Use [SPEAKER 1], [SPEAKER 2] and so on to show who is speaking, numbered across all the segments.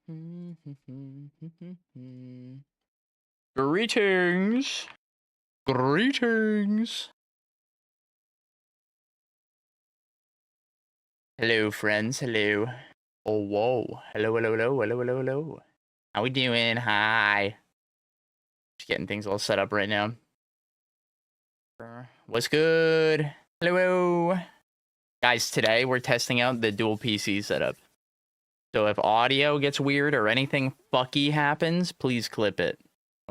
[SPEAKER 1] Greetings. Greetings. Hello, friends. Hello. Oh, whoa. Hello, hello, hello, hello, hello, hello. How we doing? Hi. Just getting things all set up right now. What's good? Hello. Guys, today we're testing out the dual PC setup. So if audio gets weird or anything fucky happens, please clip it.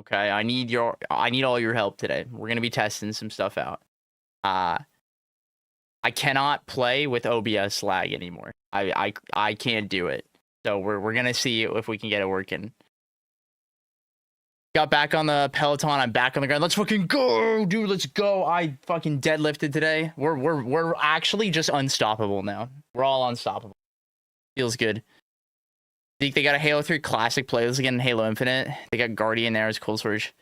[SPEAKER 1] Okay, I need all your help today. We're gonna be testing some stuff out. I cannot play with OBS lag anymore. I can't do it. So we're gonna see if we can get it working. Got back on the Peloton. I'm back on the ground. Let's fucking go, dude. Let's go. I fucking deadlifted today. We're actually just unstoppable now. We're all unstoppable. Feels good. Think they got a Halo 3 Classic playlist again in Halo Infinite. They got Guardian there as cool storage.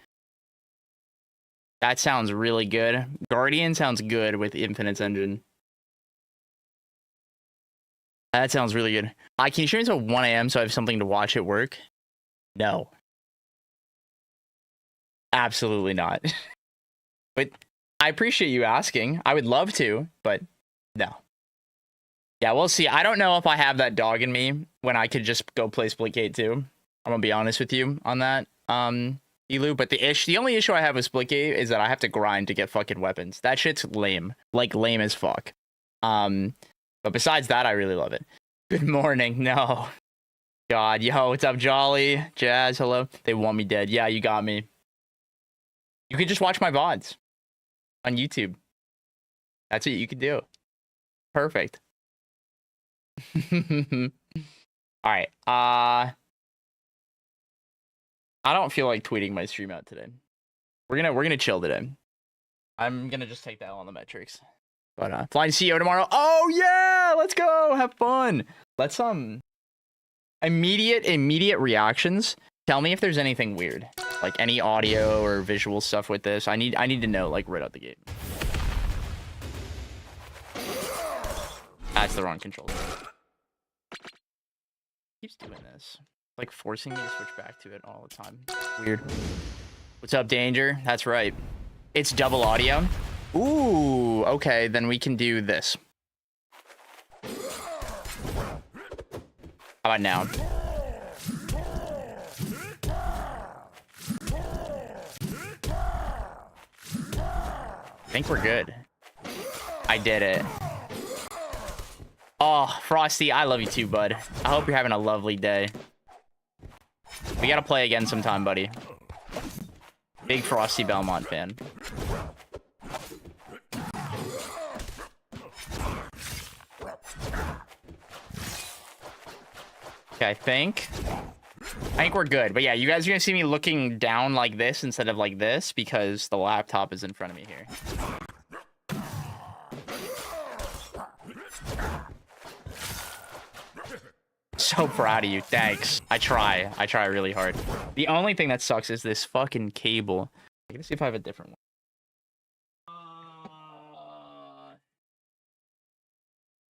[SPEAKER 1] That sounds really good. Guardian sounds good with Infinite's engine. That sounds really good. Can you stream until 1 a.m. so I have something to watch at work? No. Absolutely not. But I appreciate you asking. I would love to, but no. Yeah, we'll see. I don't know if I have that dog in me when I could just go play Splitgate 2. I'm gonna be honest with you on that. Elu, but the only issue I have with Splitgate is that I have to grind to get fucking weapons. That shit's lame. Like lame as fuck. But besides that, I really love it. Good morning. No. God, yo, what's up, Jolly? Jazz, hello. They want me dead. Yeah, you got me. You can just watch my VODs on YouTube. That's what you can do. Perfect. All right. I don't feel like tweeting my stream out today. We're gonna chill today. I'm gonna just take that on the metrics. But flying CEO tomorrow. Oh yeah, let's go. Have fun. Let's immediate reactions. Tell me if there's anything weird, like any audio or visual stuff with this. I need to know like right out the gate. That's the wrong control. Keeps doing this, like forcing me to switch back to it all the time. Weird. What's up, Danger? That's right. It's double audio. Ooh, okay, then we can do this. How about now? I think we're good. I did it. Oh, Frosty, I love you too, bud. I hope you're having a lovely day. We gotta play again sometime, buddy. Big Frosty Belmont fan. Okay, I think we're good. But yeah, you guys are gonna see me looking down like this instead of like this because the laptop is in front of me here. So proud of you. Thanks. I try really hard. The only thing that sucks is this fucking cable. I'm gonna see if I have a different one.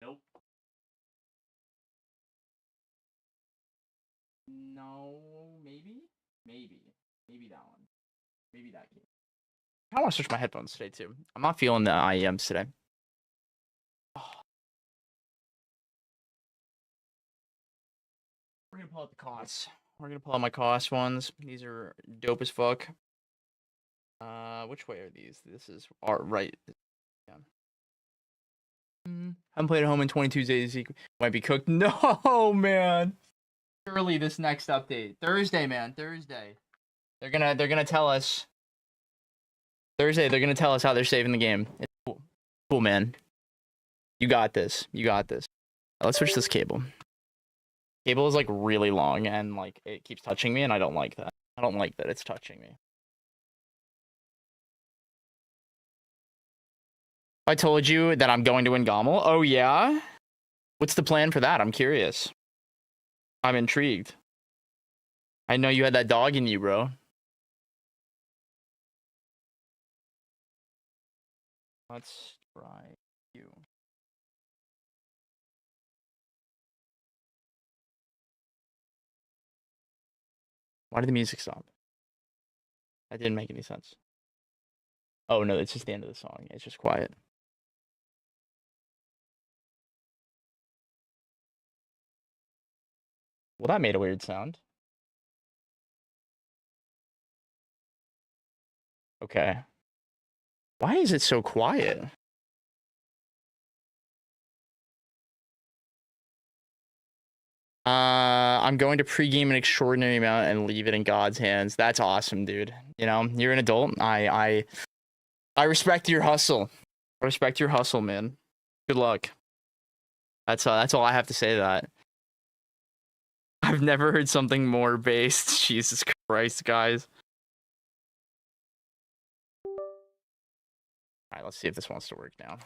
[SPEAKER 1] Nope. No, maybe that one. Maybe that cable. I want to switch my headphones today too. I'm not feeling the IEMs today. We're gonna pull out the costs. We're gonna pull out my cost ones. These are dope as fuck. Which way are these? This is right. Yeah. Haven't played at home in 22 days. Might be cooked. No, man. Surely this next update. Thursday, man. Thursday. They're gonna tell us. Thursday, they're gonna tell us how they're saving the game. It's cool. Cool, man. You got this. You got this. Let's switch this cable. Cable is like really long and like it keeps touching me and I don't like that. I don't like that it's touching me. I told you that I'm going to Ngomel. Oh yeah? What's the plan for that? I'm curious. I'm intrigued. I know you had that dog in you, bro. Let's try you. Why did the music stop? That didn't make any sense. Oh no, it's just the end of the song. It's just quiet. Well, that made a weird sound. Okay. Why is it so quiet? I'm going to pregame an extraordinary amount and leave it in God's hands. That's awesome, dude. You know, you're an adult. I respect your hustle. I respect your hustle, man. Good luck. That's all I have to say to that. I've never heard something more based. Jesus Christ, guys. All right, let's see if this wants to work now.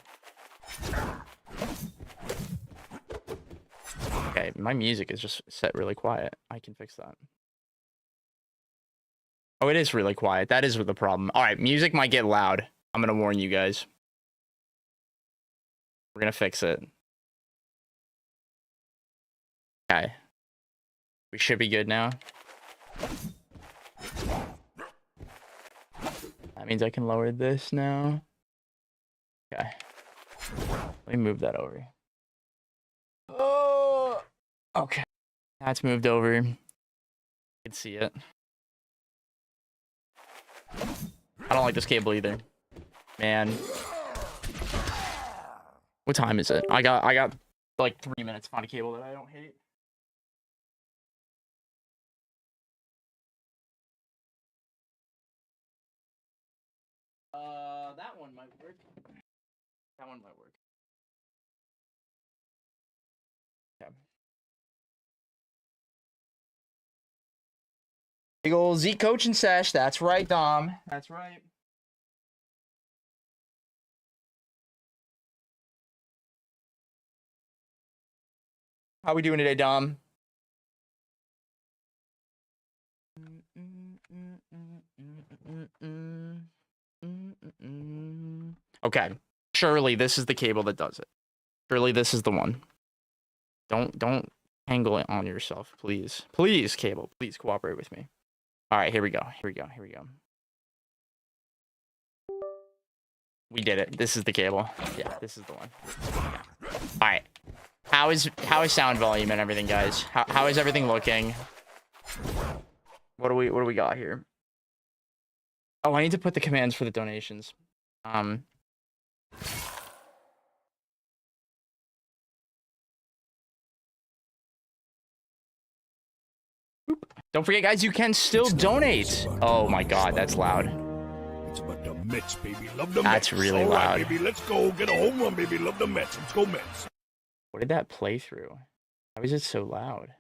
[SPEAKER 1] Okay, my music is just set really quiet. I can fix that. Oh, it is really quiet. That is the problem. All right, music might get loud. I'm going to warn you guys. We're going to fix it. Okay. We should be good now. That means I can lower this now. Okay. Let me move that over. Oh, okay. That's moved over. You can see it. I don't like this cable either. Man. What time is it? I got like 3 minutes to find a cable that I don't hate. That one might work. That one might work. Okay. Big ol' Z coaching sesh. That's right, Dom. That's right. How we doing today, Dom? Okay. Surely this is the cable that does it. Surely this is the one. Don't tangle it on yourself, please. Please, cable. Please cooperate with me. All right, here we go. Here we go. Here we go. We did it. This is the cable. Yeah, this is the one. Yeah. All right. How is sound volume and everything, guys? How is everything looking? What do we got here? Oh, I need to put the commands for the donations. Don't forget, guys, you can still donate. Oh my God, that's loud.
[SPEAKER 2] It's about the Mets, baby. Love the
[SPEAKER 1] That's
[SPEAKER 2] Mets.
[SPEAKER 1] really
[SPEAKER 2] All right,
[SPEAKER 1] loud.
[SPEAKER 2] baby. Let's go. Get a home run, baby. Love the Mets. Let's go, Mets.
[SPEAKER 1] What did that play through? How is it so loud?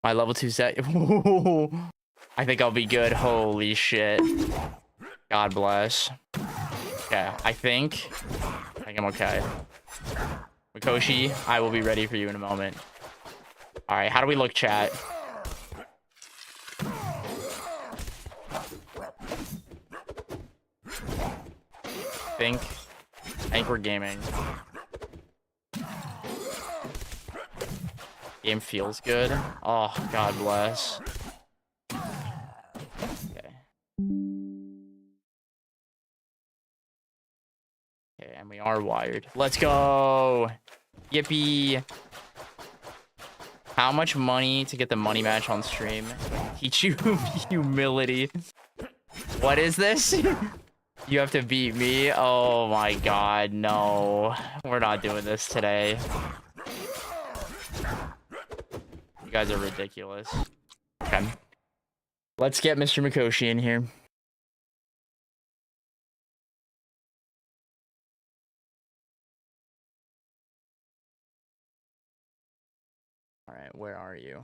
[SPEAKER 1] My level 2 set. I think I'll be good. Holy shit. God bless. Okay, I think I'm okay. Mikoshi, I will be ready for you in a moment. All right, how do we look, chat? I think we're gaming. Game feels good. Oh, God bless. Okay. Okay, and we are wired. Let's go. Yippee. How much money to get the money match on stream? Teach you humility. What is this? You have to beat me? Oh my God, no. We're not doing this today. You guys are ridiculous. Okay. Let's get Mr. Mikoshi in here. All right, where are you?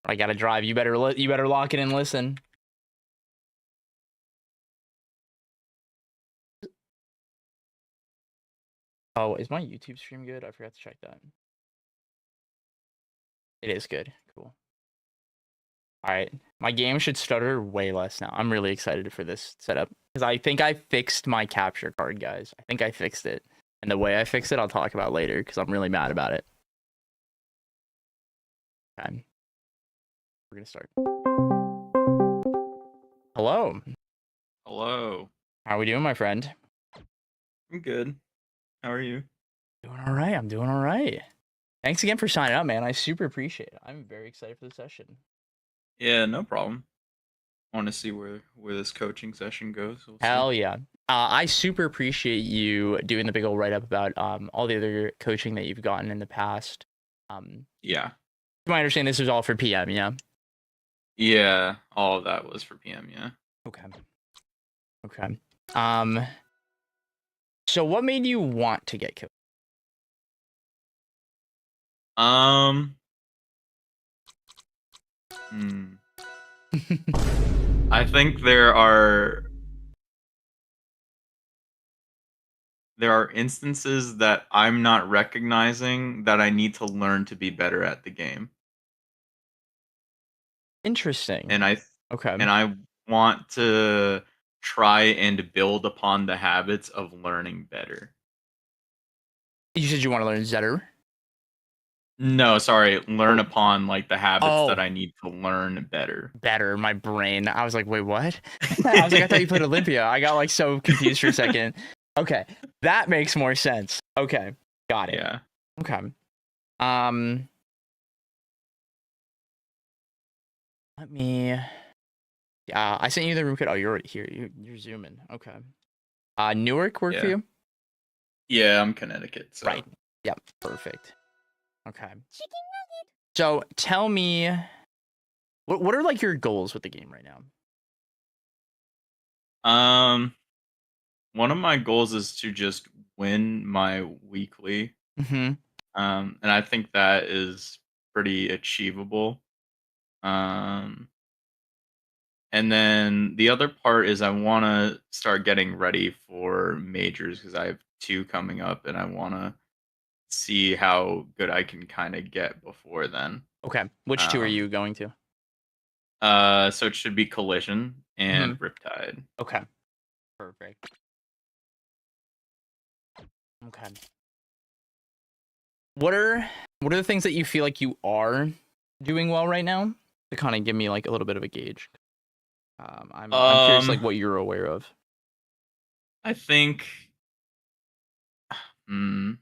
[SPEAKER 1] I gotta drive. You better lock it and listen. Oh, is my YouTube stream good? I forgot to check that. It is good. Cool. All right. My game should stutter way less now. I'm really excited for this setup because I think I fixed my capture card, guys. I think I fixed it. And the way I fixed it, I'll talk about later because I'm really mad about it. Okay. We're going to start. Hello.
[SPEAKER 3] Hello.
[SPEAKER 1] How are we doing, my friend?
[SPEAKER 3] I'm good. How are you?
[SPEAKER 1] Doing all right. I'm doing all right. Thanks again for signing up, man. I super appreciate it. I'm very excited for the session.
[SPEAKER 3] Yeah, no problem. Want to see where this coaching session goes. We'll see.
[SPEAKER 1] Hell yeah. I super appreciate you doing the big old write up about all the other coaching that you've gotten in the past.
[SPEAKER 3] Yeah.
[SPEAKER 1] To my understanding, this was all for PM, yeah?
[SPEAKER 3] Yeah, all of that was for PM, yeah.
[SPEAKER 1] Okay. Okay. So what made you want to get coached?
[SPEAKER 3] I think there are instances that I'm not recognizing that I need to learn to be better at the game.
[SPEAKER 1] Interesting.
[SPEAKER 3] And
[SPEAKER 1] Okay.
[SPEAKER 3] I want to try and build upon the habits of learning better.
[SPEAKER 1] You said you want to learn Zetter?
[SPEAKER 3] No, sorry, learn upon like the habits that
[SPEAKER 1] Oh.
[SPEAKER 3] I need to learn better.
[SPEAKER 1] Better, my brain. I was like, wait, what? I was like, I thought you put Olympia. I got like so confused for a second. Okay. That makes more sense. Okay. Got it.
[SPEAKER 3] Yeah.
[SPEAKER 1] Okay. Let me. I sent you the room code. Oh, you're already here. You're zooming. Okay. Newark work for
[SPEAKER 3] Yeah.
[SPEAKER 1] you?
[SPEAKER 3] Yeah, I'm Connecticut. So.
[SPEAKER 1] Right. Yep. Perfect. Okay. So tell me, what are like your goals with the game right now?
[SPEAKER 3] One of my goals is to just win my weekly.
[SPEAKER 1] Mm-hmm.
[SPEAKER 3] And I think that is pretty achievable. And then the other part is I want to start getting ready for majors because I have 2 coming up, and I want to see how good I can kind of get before then.
[SPEAKER 1] Okay. Which two are you going to?
[SPEAKER 3] So it should be Collision and
[SPEAKER 1] Mm-hmm.
[SPEAKER 3] Riptide.
[SPEAKER 1] Okay. Perfect. Okay. What are the things that you feel like you are doing well right now to kind of give me like a little bit of a gauge? I'm curious like what you're aware of.
[SPEAKER 3] I think I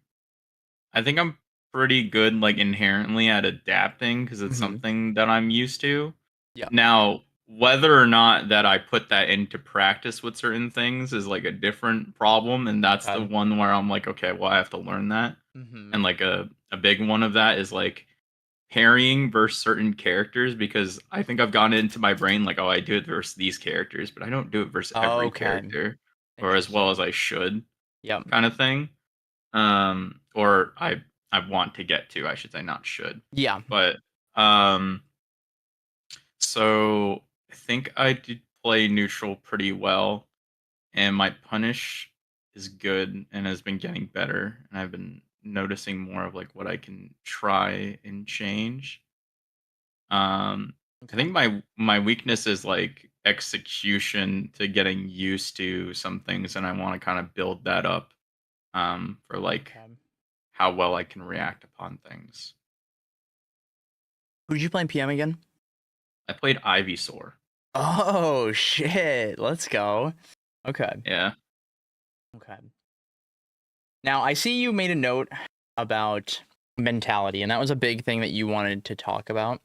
[SPEAKER 3] think I'm pretty good like inherently at adapting because it's something that I'm used to.
[SPEAKER 1] Yeah.
[SPEAKER 3] Now, whether or not that I put that into practice with certain things is like a different problem, and that's the one where I'm like, okay, well, I have to learn that. And like a big one of that is like parrying versus certain characters, because I think I've gotten into my brain like, oh, I do it versus these characters, but I don't do it versus every character or as well as I should.
[SPEAKER 1] Yep.
[SPEAKER 3] Kind of thing. Or I want to get to, I should say, not should.
[SPEAKER 1] Yeah.
[SPEAKER 3] But so I think I did play neutral pretty well, and my punish is good and has been getting better, and I've been noticing more of like what I can try and change. I think my weakness is like execution to getting used to some things, and I want to kind of build that up for like how well I can react upon things.
[SPEAKER 1] Who did you play in PM again?
[SPEAKER 3] I played Ivysaur.
[SPEAKER 1] Oh shit! Let's go. Okay.
[SPEAKER 3] Yeah.
[SPEAKER 1] Okay. Now I see you made a note about mentality, and that was a big thing that you wanted to talk about.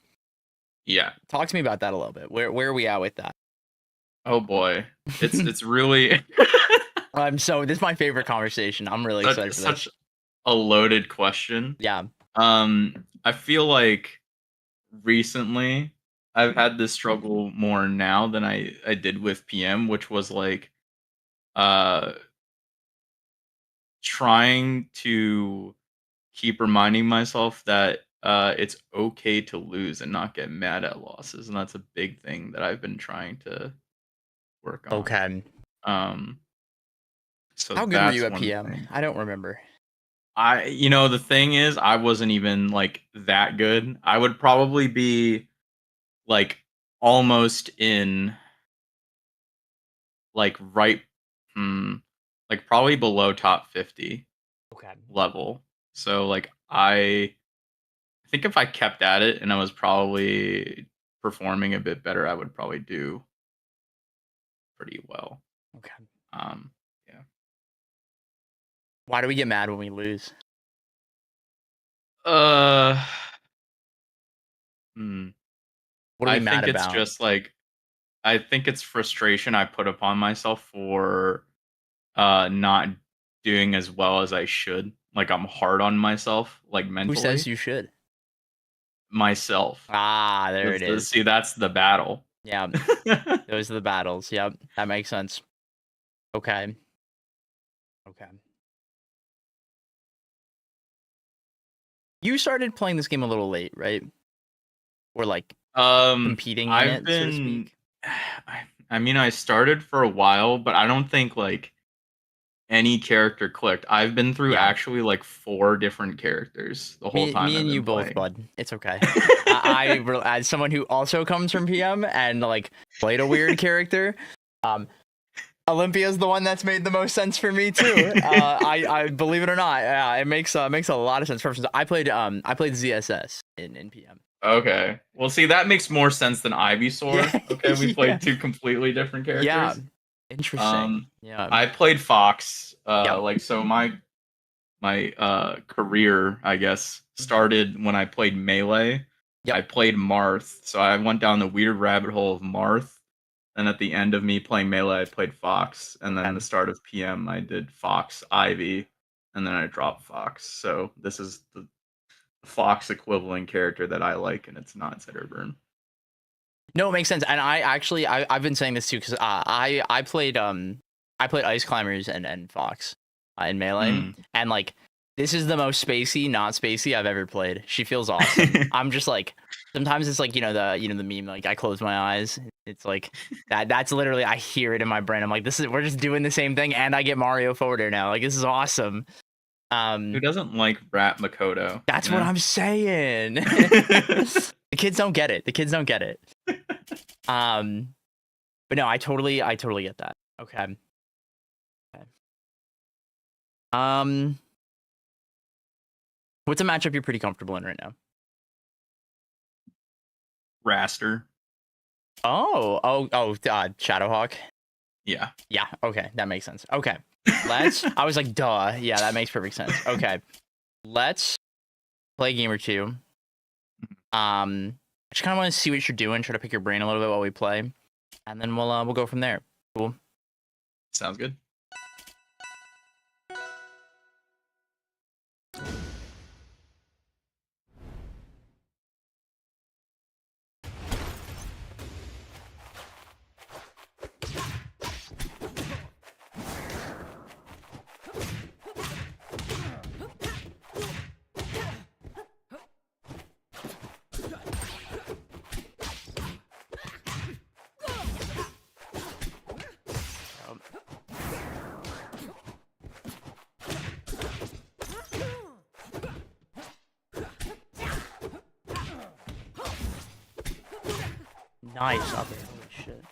[SPEAKER 3] Yeah.
[SPEAKER 1] Talk to me about that a little bit. Where are we at with that?
[SPEAKER 3] Oh boy, it's really.
[SPEAKER 1] This is my favorite conversation. I'm really excited for this.
[SPEAKER 3] Such a loaded question.
[SPEAKER 1] Yeah.
[SPEAKER 3] I feel like recently I've had this struggle more now than I did with PM, which was like trying to keep reminding myself that it's okay to lose and not get mad at losses, and that's a big thing that I've been trying to work on.
[SPEAKER 1] Okay.
[SPEAKER 3] So
[SPEAKER 1] how good were you at PM? I don't remember.
[SPEAKER 3] The thing is, I wasn't even like that good. I would probably be like almost in like right, like probably below top 50
[SPEAKER 1] Okay.
[SPEAKER 3] level. So like I think if I kept at it and I was probably performing a bit better, I would probably do pretty well.
[SPEAKER 1] Okay.
[SPEAKER 3] Yeah.
[SPEAKER 1] Why do we get mad when we lose?
[SPEAKER 3] Uh,
[SPEAKER 1] What are we
[SPEAKER 3] I
[SPEAKER 1] mad
[SPEAKER 3] think it's
[SPEAKER 1] about?
[SPEAKER 3] just like I think it's frustration I put upon myself for not doing as well as I should. Like I'm hard on myself, like
[SPEAKER 1] Who says
[SPEAKER 3] mentally.
[SPEAKER 1] you should?
[SPEAKER 3] Myself.
[SPEAKER 1] Ah, there it is.
[SPEAKER 3] See, that's the battle.
[SPEAKER 1] Yeah, those are the battles. Yep, that makes sense. Okay. Okay. You started playing this game a little late, right? Or like competing in
[SPEAKER 3] I've
[SPEAKER 1] it, so to
[SPEAKER 3] been
[SPEAKER 1] speak.
[SPEAKER 3] I mean I started for a while, but I don't think like any character clicked. I've been through
[SPEAKER 1] Yeah.
[SPEAKER 3] actually like 4 different characters the whole time
[SPEAKER 1] Me
[SPEAKER 3] I've
[SPEAKER 1] and you
[SPEAKER 3] been
[SPEAKER 1] both,
[SPEAKER 3] playing.
[SPEAKER 1] bud. It's okay. As someone who also comes from PM and like played a weird character, Olympia's the one that's made the most sense for me too. I believe it or not, yeah, it makes a lot of sense. For instance, I played ZSS in PM.
[SPEAKER 3] Okay. Well, see, that makes more sense than
[SPEAKER 1] Yeah,
[SPEAKER 3] Ivysaur. Okay, we
[SPEAKER 1] yeah,
[SPEAKER 3] played 2 completely different
[SPEAKER 1] yeah.
[SPEAKER 3] characters.
[SPEAKER 1] Interesting. Yeah.
[SPEAKER 3] I played Fox.
[SPEAKER 1] Yep.
[SPEAKER 3] Like so my career, I guess,
[SPEAKER 1] Mhm.
[SPEAKER 3] started when I played Melee. I
[SPEAKER 1] Yep.
[SPEAKER 3] played Marth, so I went down the weird rabbit hole of Marth. And at the end of me playing Melee, I played Fox, and then the
[SPEAKER 1] Okay.
[SPEAKER 3] start of PM, I did Fox Ivy, and then I dropped Fox. So this is the Fox equivalent character that I like, and it's not Zedderburn.
[SPEAKER 1] No, it makes sense. And I actually I've been saying this too because I played Ice Climbers and Fox in Melee,
[SPEAKER 3] Mm.
[SPEAKER 1] and like this is the most spacey, not spacey I've ever played. She feels awesome. I'm just like sometimes it's like the meme like I close my eyes. It's like that's literally I hear it in my brain. I'm like we're just doing the same thing, and I get Mario Forwarder now. Like this is awesome.
[SPEAKER 3] Who doesn't like Rat Makoto?
[SPEAKER 1] That's
[SPEAKER 3] You
[SPEAKER 1] what
[SPEAKER 3] know.
[SPEAKER 1] I'm saying. The kids don't get it. The kids don't get it. But no, I totally get that. Okay. Okay. What's a matchup you're pretty comfortable in right now?
[SPEAKER 3] Raster.
[SPEAKER 1] Shadowhawk.
[SPEAKER 3] Yeah.
[SPEAKER 1] Yeah. Okay, that makes sense. Okay, I was like, duh. Yeah, that makes perfect sense. Okay, let's play a game or two. I just kind of want to see what you're doing. Try to pick your brain a little bit while we play, and then we'll go from there. Cool.
[SPEAKER 3] Sounds good.
[SPEAKER 1] Nice up there. Holy shit.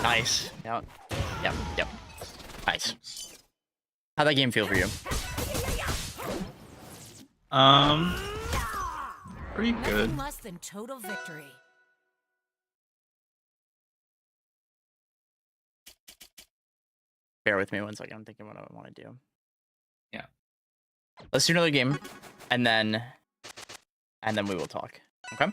[SPEAKER 1] Nice. Yep. Yep. Yep. Nice. How'd that game feel for you?
[SPEAKER 3] Pretty good.
[SPEAKER 4] Nothing less than total victory.
[SPEAKER 1] Bear with me one second. I'm thinking what I want to do.
[SPEAKER 3] Yeah.
[SPEAKER 1] Let's do another game, and then we will talk. Okay.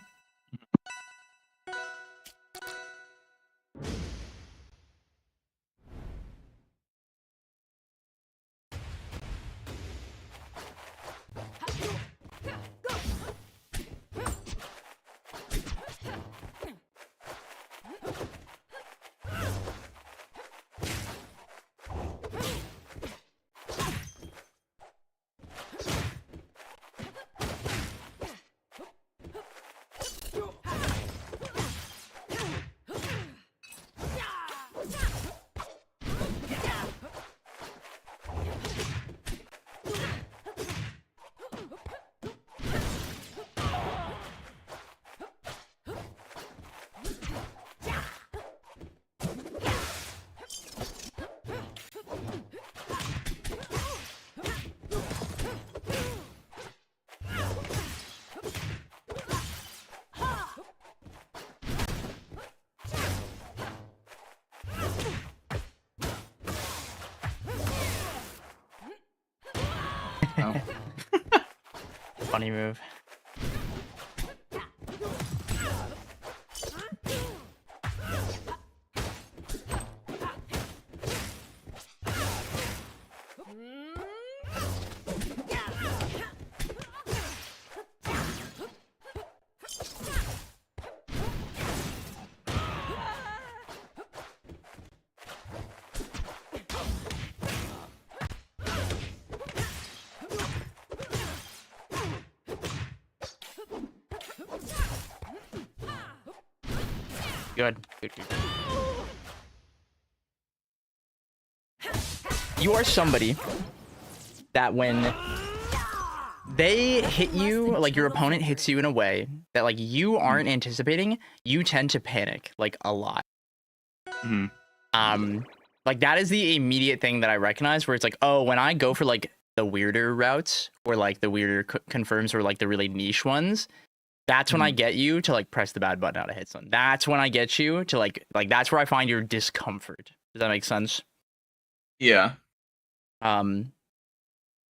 [SPEAKER 3] Oh.
[SPEAKER 1] Funny move. Good. Good, good, good. You are somebody that when they hit you, like your opponent hits you in a way that like you aren't anticipating, you tend to panic like a lot. Like that is the immediate thing that I recognize where it's like, oh, when I go for like the weirder routes or like the weirder confirms or like the really niche ones, that's when I get you to like press the bad button out of hit stun. That's when I get you to like that's where I find your discomfort. Does that make sense?
[SPEAKER 3] Yeah.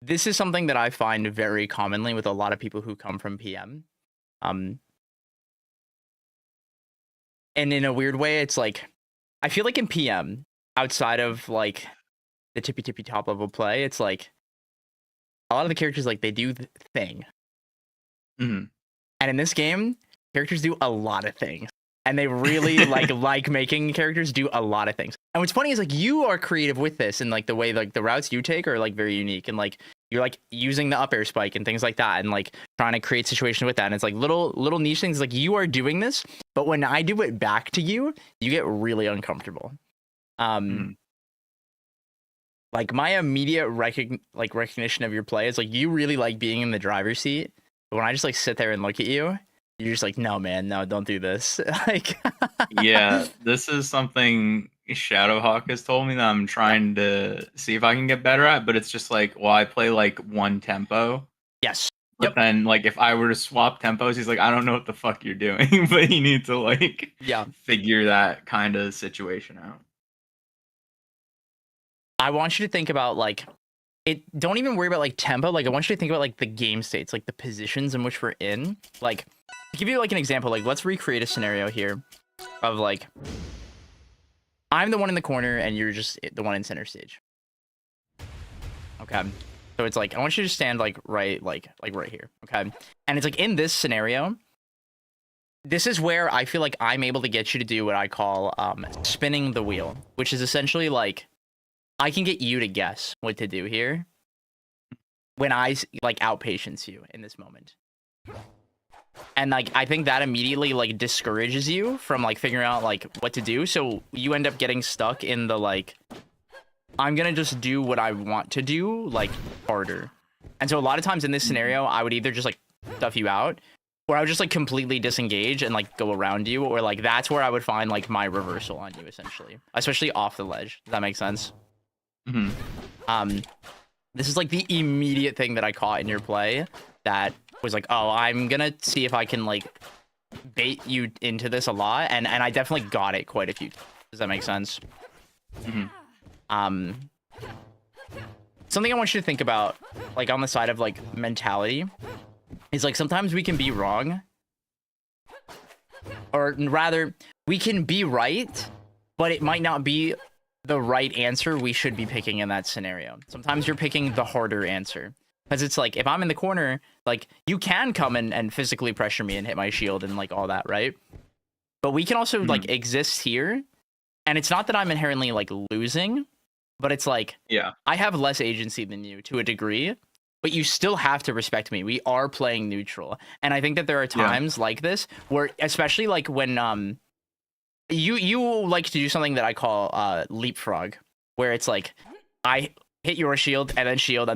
[SPEAKER 1] This is something that I find very commonly with a lot of people who come from PM. And in a weird way, it's like I feel like in PM, outside of like the tippy top level play, it's like a lot of the characters like they do the thing. And in this game, characters do a lot of things. And they really like making characters do a lot of things. And what's funny is like you are creative with this and like the way like the routes you take are like very unique and like you're like using the up air spike and things like that and like trying to create situations with that. And it's like little niche things like you are doing this, but when I do it back to you, you get really uncomfortable. Like my immediate recognition of your play is like you really like being in the driver's seat. But when I just like sit there and look at you, you're just like, no, man, no, don't do this. Like,
[SPEAKER 3] Yeah, this is something Shadowhawk has told me that I'm trying to see if I can get better at, but it's just like, well, I play like one tempo.
[SPEAKER 1] Yes.
[SPEAKER 3] But then like if I were to swap tempos, he's like, I don't know what the fuck you're doing, but you need to like figure that kind of situation out.
[SPEAKER 1] I want you to think about like don't even worry about like tempo. Like I want you to think about like the game states, like the positions in which we're in. Like to give you like an example, like let's recreate a scenario here of like I'm the one in the corner and you're just the one in center stage. Okay. So it's like I want you to stand like right here. Okay. And it's like in this scenario, this is where I feel like I'm able to get you to do what I call spinning the wheel, which is essentially like I can get you to guess what to do here when I like outpatience you in this moment. And like I think that immediately like discourages you from like figuring out like what to do. So you end up getting stuck in the like I'm gonna just do what I want to do like harder. And so a lot of times in this scenario, I would either just like stuff you out, where I would just like completely disengage and like go around you, or like that's where I would find like my reversal on you essentially, especially off the ledge. Does that make sense?
[SPEAKER 3] Mhm.
[SPEAKER 1] This is like the immediate thing that I caught in your play that was like, oh, I'm gonna see if I can like bait you into this a lot, and I definitely got it quite a few times. Does that make sense?
[SPEAKER 3] Mhm.
[SPEAKER 1] Something I want you to think about, like on the side of like mentality, is like sometimes we can be wrong, or rather, we can be right, but it might not be the right answer we should be picking in that scenario. Sometimes you're picking the harder answer. Because it's like, if I'm in the corner, like, you can come and physically pressure me and hit my shield and, like, all that, right? But we can also, like, exist here. And it's not that I'm inherently, like, losing. But it's like,
[SPEAKER 3] Yeah.
[SPEAKER 1] I have less agency than you to a degree. But you still have to respect me. We are playing neutral. And I think that there are times like this where, especially, like, when, you like to do something that I call leapfrog. Where it's like, I hit your shield and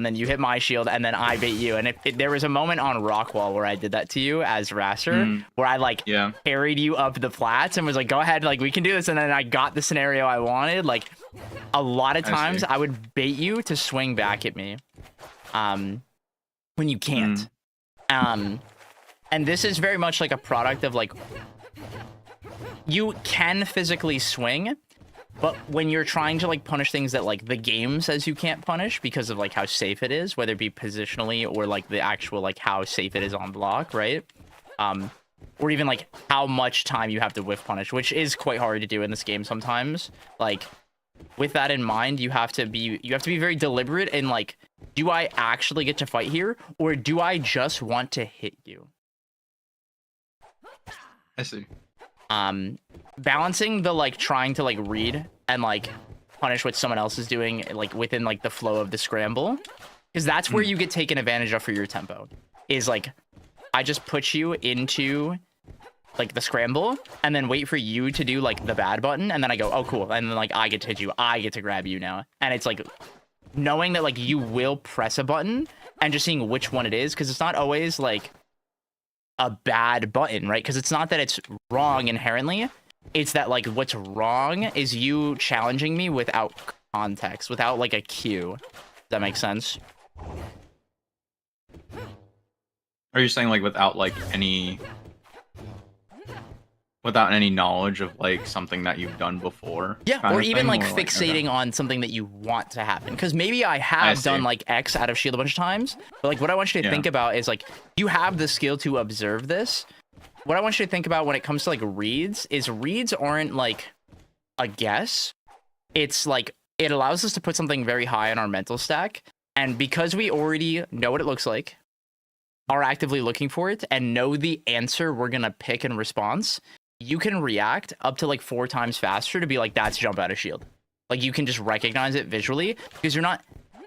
[SPEAKER 1] then you hit my shield and then I bait you. And if there was a moment on Rockwall where I did that to you as Raster, where I like carried you up the flats and was like, go ahead, like we can do this. And then I got the scenario I wanted. Like a lot of times I would bait you to swing back at me when you can't. And this is very much like a product of like, you can physically swing, but when you're trying to like punish things that like the game says you can't punish because of like how safe it is, whether it be positionally or like the actual like how safe it is on block, right? Or even like how much time you have to whiff punish, which is quite hard to do in this game sometimes. Like with that in mind, you have to be very deliberate in like, do I actually get to fight here, or do I just want to hit you?
[SPEAKER 3] I see.
[SPEAKER 1] Balancing the like trying to like read and like punish what someone else is doing like within like the flow of the scramble, because that's where you get taken advantage of for your tempo. Is like I just put you into like the scramble and then wait for you to do like the bad button, and then I go, oh cool, and then like I get to hit you, I get to grab you now. And it's like knowing that like you will press a button and just seeing which one it is, because it's not always like a bad button, right? Because it's not that it's wrong inherently, it's that like what's wrong is you challenging me without context, without like a cue. Does that make sense?
[SPEAKER 3] Are you saying like without any knowledge of like something that you've done before?
[SPEAKER 1] Yeah, or even like fixating on something that you want to happen. Because maybe I have done like X out of shield a bunch of times, but like what I want you to think about is like, you have the skill to observe this. What I want you to think about when it comes to like reads is reads aren't like a guess. It's like, it allows us to put something very high on our mental stack. And because we already know what it looks like, are actively looking for it, and know the answer we're going to pick in response, you can react up to like 4 times faster to be like, that's jump out of shield. Like you can just recognize it visually because you're not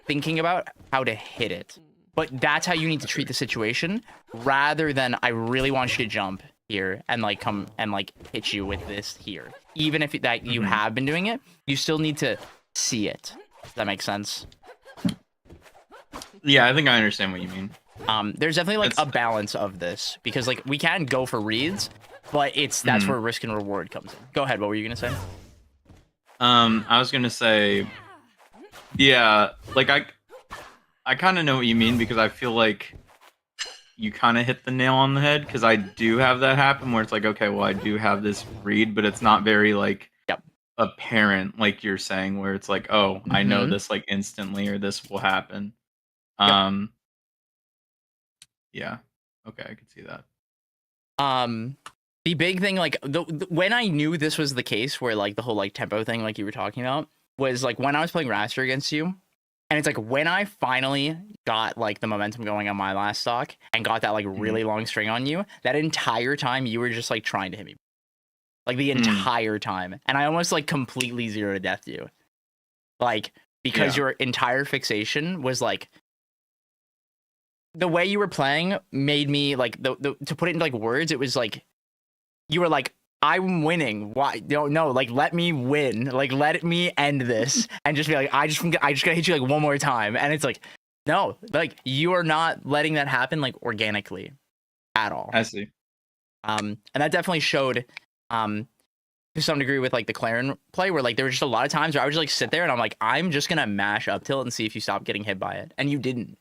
[SPEAKER 1] thinking about how to hit it. But that's how you need to treat the situation, rather than I really want you to jump here and like come and like hit you with this here. Even if that you have been doing it, you still need to see it. Does that make sense?
[SPEAKER 3] Yeah, I think I understand what you mean.
[SPEAKER 1] There's definitely like a balance of this, because like we can go for reads, but that's where risk and reward comes in. Go ahead. What were you gonna say?
[SPEAKER 3] I was gonna say, yeah, like I kind of know what you mean, because I feel like you kind of hit the nail on the head, because I do have that happen where it's like, okay, well, I do have this read, but it's not very like apparent, like you're saying, where it's like, oh, I know this like instantly, or this will happen. Yeah, okay, I can see that.
[SPEAKER 1] The big thing, like when I knew this was the case, where like the whole like tempo thing, like you were talking about, was like when I was playing Raster against you. And it's like when I finally got like the momentum going on my last stock and got that like really long string on you, that entire time you were just like trying to hit me, like the entire time. And I almost like completely zero to death you, like because your entire fixation was like, the way you were playing made me like to put it into like words, it was like you were like, I'm winning. Why? No, like let me win. Like let me end this, and just be like, I just gotta hit you like one more time. And it's like, no, like you are not letting that happen like organically at all.
[SPEAKER 3] I see.
[SPEAKER 1] And that definitely showed to some degree with like the Claren play, where like there were just a lot of times where I would just like sit there and I'm like, I'm just gonna mash up tilt and see if you stop getting hit by it. And you didn't.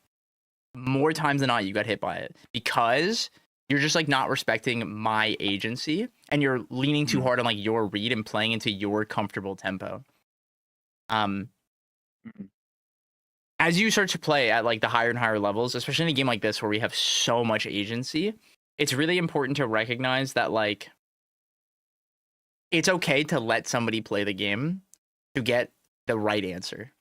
[SPEAKER 1] More times than not, you got hit by it because you're just like not respecting my agency and you're leaning too hard on like your read and playing into your comfortable tempo. As you start to play at like the higher and higher levels, especially in a game like this where we have so much agency, it's really important to recognize that like it's okay to let somebody play the game to get the right answer.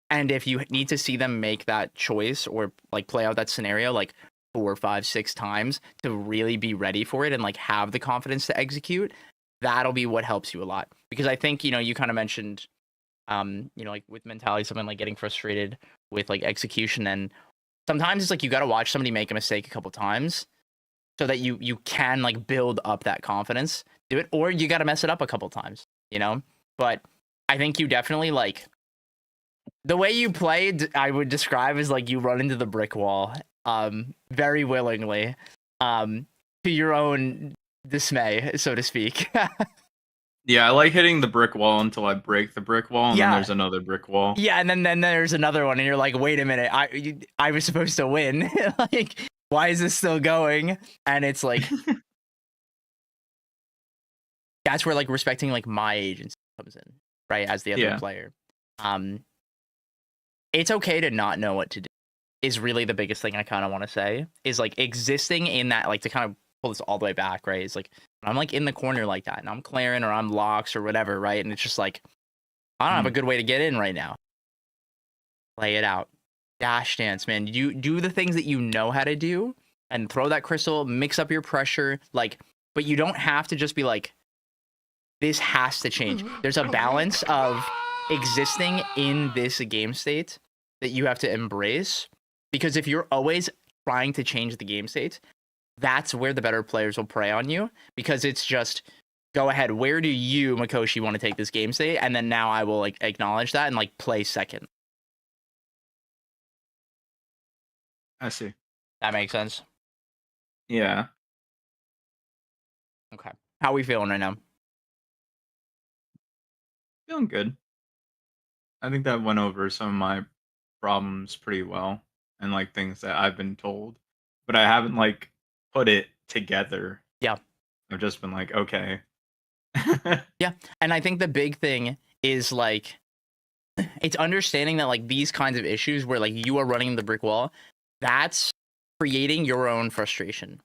[SPEAKER 1] And if you need to see them make that choice or like play out that scenario like 4, 5, 6 times to really be ready for it and like have the confidence to execute, that'll be what helps you a lot. Because I think, you know, you kind of mentioned, you know, like with mentality, something like getting frustrated with like execution. And sometimes it's like you got to watch somebody make a mistake a couple times so that you can like build up that confidence, do it, or you got to mess it up a couple times, you know? But I think you definitely like, the way you played, I would describe as like you run into the brick wall, very willingly, to your own dismay, so to speak.
[SPEAKER 3] Yeah, I like hitting the brick wall until I break the brick wall, and then
[SPEAKER 1] Yeah.
[SPEAKER 3] there's another brick wall.
[SPEAKER 1] Yeah, and then there's another one, and you're like, wait a minute, I was supposed to win. Like, why is this still going? And it's like, that's where like respecting like my agency comes in, right? As the other player. It's okay to not know what to do is really the biggest thing I kind of want to say, is like existing in that, like to kind of pull this all the way back, right? It's like, I'm like in the corner like that and I'm Claren or I'm Locks or whatever, right? And it's just like, I don't have a good way to get in right now. Play it out. Dash dance, man. You do the things that you know how to do and throw that crystal, mix up your pressure, like, but you don't have to just be like, this has to change. There's a balance of existing in this game state that you have to embrace, because if you're always trying to change the game state, that's where the better players will prey on you, because it's just, go ahead, where do you, Mikoshi, want to take this game state? And then now I will like acknowledge that and like play second.
[SPEAKER 3] I see.
[SPEAKER 1] That makes sense.
[SPEAKER 3] Yeah.
[SPEAKER 1] Okay. How are we feeling right now?
[SPEAKER 3] Feeling good. I think that went over some of my problems pretty well, and like things that I've been told, but I haven't like put it together.
[SPEAKER 1] Yeah.
[SPEAKER 3] I've just been like, okay.
[SPEAKER 1] Yeah. And I think the big thing is like, it's understanding that like these kinds of issues where like you are running the brick wall, that's creating your own frustration.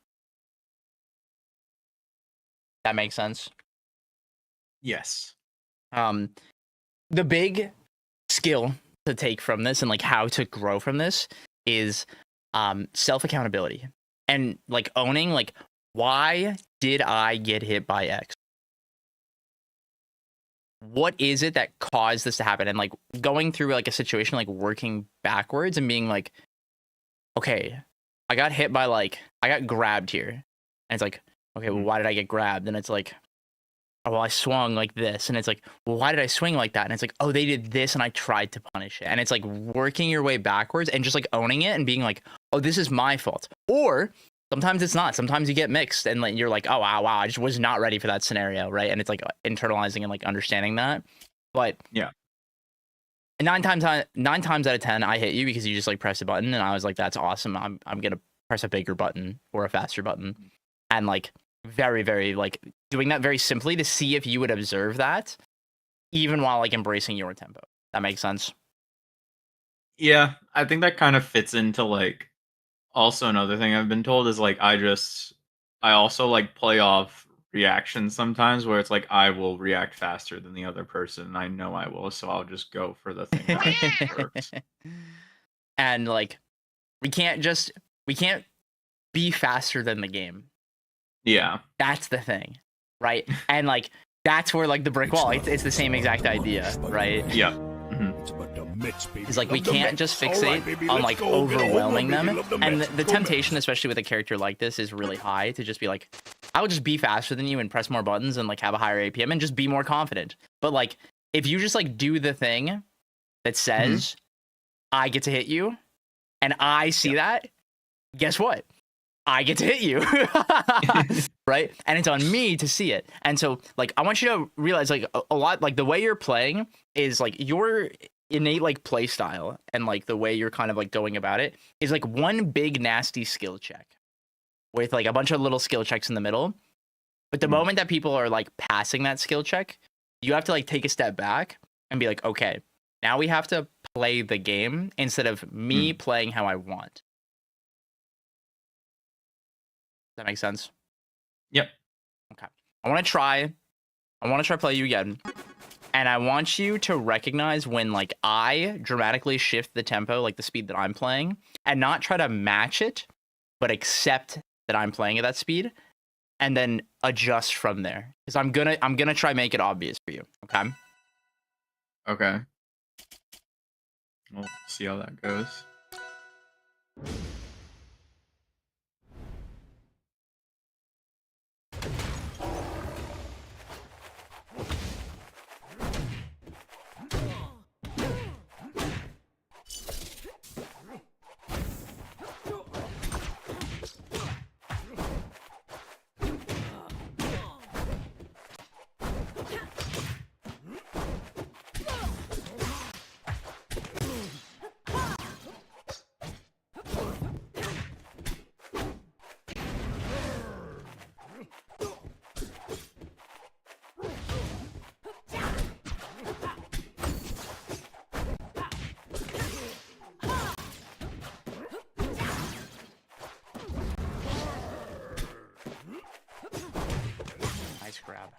[SPEAKER 1] That makes sense.
[SPEAKER 3] Yes.
[SPEAKER 1] The big skill to take from this and like how to grow from this is self accountability and like owning like, why did I get hit by X? What is it that caused this to happen? And like going through like a situation, like working backwards and being like, okay, I got hit by like, I got grabbed here. And it's like, okay, well, why did I get grabbed? And it's like, oh, well, I swung like this. And it's like, well, why did I swing like that? And it's like, oh, they did this and I tried to punish it. And it's like working your way backwards and just like owning it and being like, oh, this is my fault. Or sometimes it's not. Sometimes you get mixed and like, you're like, oh, wow, I just was not ready for that scenario, right? And it's like internalizing and like understanding that. But
[SPEAKER 3] yeah,
[SPEAKER 1] 9 times out of 10, I hit you because you just like press a button. And I was like, that's awesome. I'm going to press a bigger button or a faster button. And like very, very like doing that very simply to see if you would observe that even while like embracing your tempo. That makes sense.
[SPEAKER 3] Yeah, I think that kind of fits into like, also another thing I've been told is like I also like play off reactions sometimes where it's like I will react faster than the other person and I know I will, so I'll just go for the thing that works.
[SPEAKER 1] And like we can't be faster than the game.
[SPEAKER 3] Yeah.
[SPEAKER 1] That's the thing, right? And like that's where like the brick wall, it's the same exact idea, right?
[SPEAKER 3] Yeah.
[SPEAKER 1] It's like we can't just fixate on like overwhelming them, and the temptation, especially with a character like this, is really high to just be like, I will just be faster than you and press more buttons and like have a higher APM and just be more confident. But like if you just like do the thing that says I get to hit you and I see that, guess what? I get to hit you. Right? And it's on me to see it. And so like I want you to realize like a lot like the way you're playing is like your innate like play style and like the way you're kind of like going about it is like one big nasty skill check with like a bunch of little skill checks in the middle. But the
[SPEAKER 3] Mhm.
[SPEAKER 1] moment that people are like passing that skill check, you have to like take a step back and be like, okay, now we have to play the game instead of me
[SPEAKER 3] Mm.
[SPEAKER 1] playing how I want. Does that make sense?
[SPEAKER 3] Yep.
[SPEAKER 1] Okay. I want to try play you again. And I want you to recognize when like I dramatically shift the tempo, like the speed that I'm playing, and not try to match it, but accept that I'm playing at that speed and then adjust from there. Because I'm gonna try make it obvious for you. Okay.
[SPEAKER 3] Okay. We'll see how that goes.
[SPEAKER 1] Nice grab.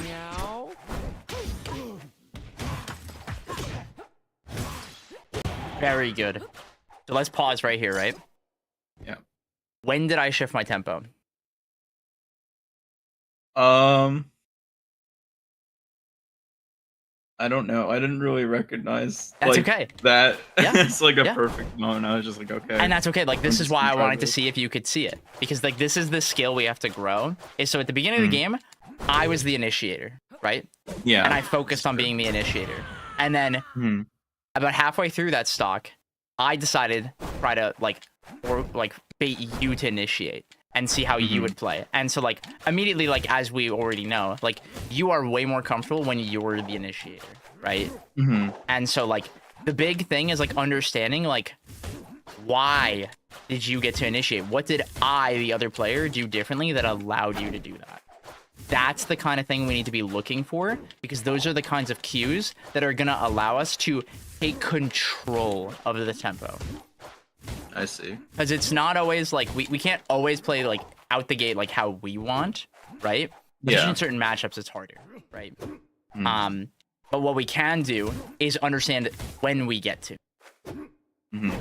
[SPEAKER 4] Meow.
[SPEAKER 1] Very good. So let's pause right here, right?
[SPEAKER 3] Yeah.
[SPEAKER 1] When did I shift my tempo?
[SPEAKER 3] I don't know. I didn't really recognize
[SPEAKER 1] That's
[SPEAKER 3] like
[SPEAKER 1] okay.
[SPEAKER 3] that.
[SPEAKER 1] Yeah.
[SPEAKER 3] It's like a
[SPEAKER 1] Yeah.
[SPEAKER 3] perfect moment. I was just like, okay.
[SPEAKER 1] And that's okay. Like this
[SPEAKER 3] I'm
[SPEAKER 1] is
[SPEAKER 3] just
[SPEAKER 1] why
[SPEAKER 3] gonna
[SPEAKER 1] I
[SPEAKER 3] try
[SPEAKER 1] wanted to
[SPEAKER 3] this.
[SPEAKER 1] see if you could see it. Because like this is the skill we have to grow. Is so at the beginning of the
[SPEAKER 3] Mm.
[SPEAKER 1] game, I was the initiator, right?
[SPEAKER 3] Yeah.
[SPEAKER 1] And I focused on being the initiator. And then
[SPEAKER 3] Mhm.
[SPEAKER 1] about halfway through that stock, I decided to try to like bait you to initiate and see how you
[SPEAKER 3] Mhm.
[SPEAKER 1] would play. And so like immediately, like as we already know, like you are way more comfortable when you're the initiator, right?
[SPEAKER 3] Mhm.
[SPEAKER 1] And so like the big thing is like understanding like why did you get to initiate? What did I, the other player, do differently that allowed you to do that? That's the kind of thing we need to be looking for because those are the kinds of cues that are going to allow us to take control of the tempo.
[SPEAKER 3] I see.
[SPEAKER 1] Because it's not always like we can't always play like out the gate like how we want, right? Especially
[SPEAKER 3] Yeah.
[SPEAKER 1] in certain matchups, it's harder, right?
[SPEAKER 3] Mm.
[SPEAKER 1] But what we can do is understand when we get to.
[SPEAKER 3] Mhm.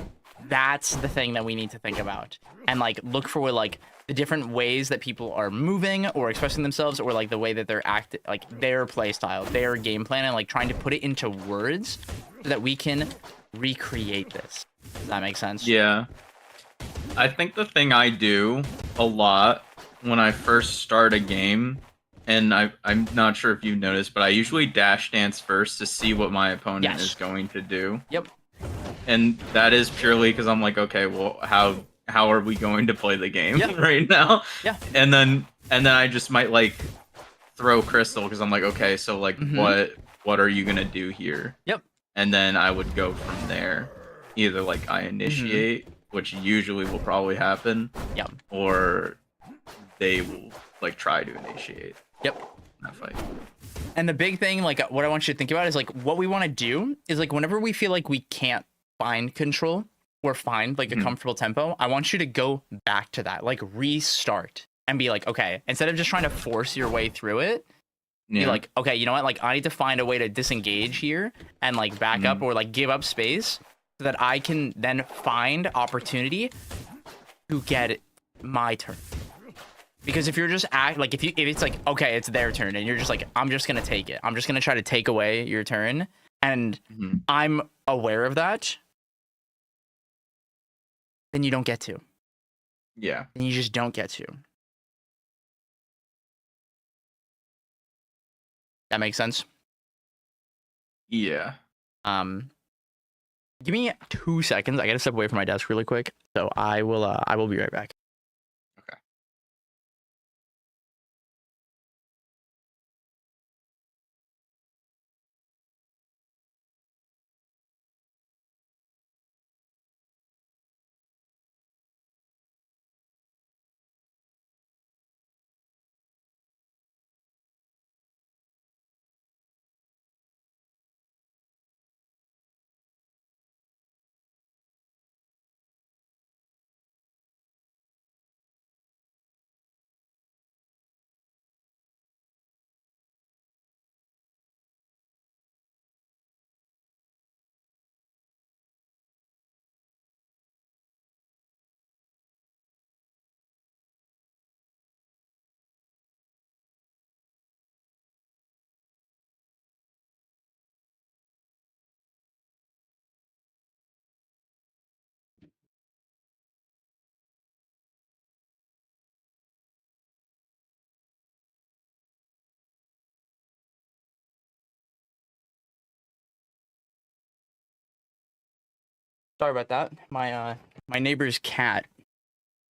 [SPEAKER 1] That's the thing that we need to think about and like look for like the different ways that people are moving or expressing themselves or like the way that they're acting, like their play style, their game plan, and like trying to put it into words so that we can recreate this. Does that make sense?
[SPEAKER 3] Yeah. I think the thing I do a lot when I first start a game, and I'm not sure if you've noticed, but I usually dash dance first to see what my opponent
[SPEAKER 1] Yes.
[SPEAKER 3] is going to do.
[SPEAKER 1] Yep.
[SPEAKER 3] And that is purely because I'm like, okay, well, how are we going to play the game
[SPEAKER 1] Yeah.
[SPEAKER 3] right now?
[SPEAKER 1] Yeah.
[SPEAKER 3] And then I just might like throw crystal because I'm like, okay, so like what are you gonna do here?
[SPEAKER 1] Yep.
[SPEAKER 3] And then I would go from there. Either like I initiate, which usually will probably happen,
[SPEAKER 1] Yep.
[SPEAKER 3] or they will like try to initiate
[SPEAKER 1] Yep.
[SPEAKER 3] that fight.
[SPEAKER 1] And the big thing, like what I want you to think about is like what we want to do is like whenever we feel like we can't find control or find like a comfortable tempo, I want you to go back to that, like restart and be like, okay, instead of just trying to force your way through it, be
[SPEAKER 3] Yeah.
[SPEAKER 1] like, okay, you know what? Like I need to find a way to disengage here and like back up or like give up space so that I can then find opportunity to get my turn. Because if you're just if it's like, okay, it's their turn and you're just like, I'm just gonna take it. I'm just gonna try to take away your turn. And I'm aware of that. Then you don't get to.
[SPEAKER 3] Yeah.
[SPEAKER 1] Then you just don't get to. That makes sense?
[SPEAKER 3] Yeah.
[SPEAKER 1] Um Give me 2 seconds. I gotta step away from my desk really quick. So I will be right back.
[SPEAKER 3] Okay.
[SPEAKER 1] Sorry about that. My neighbor's cat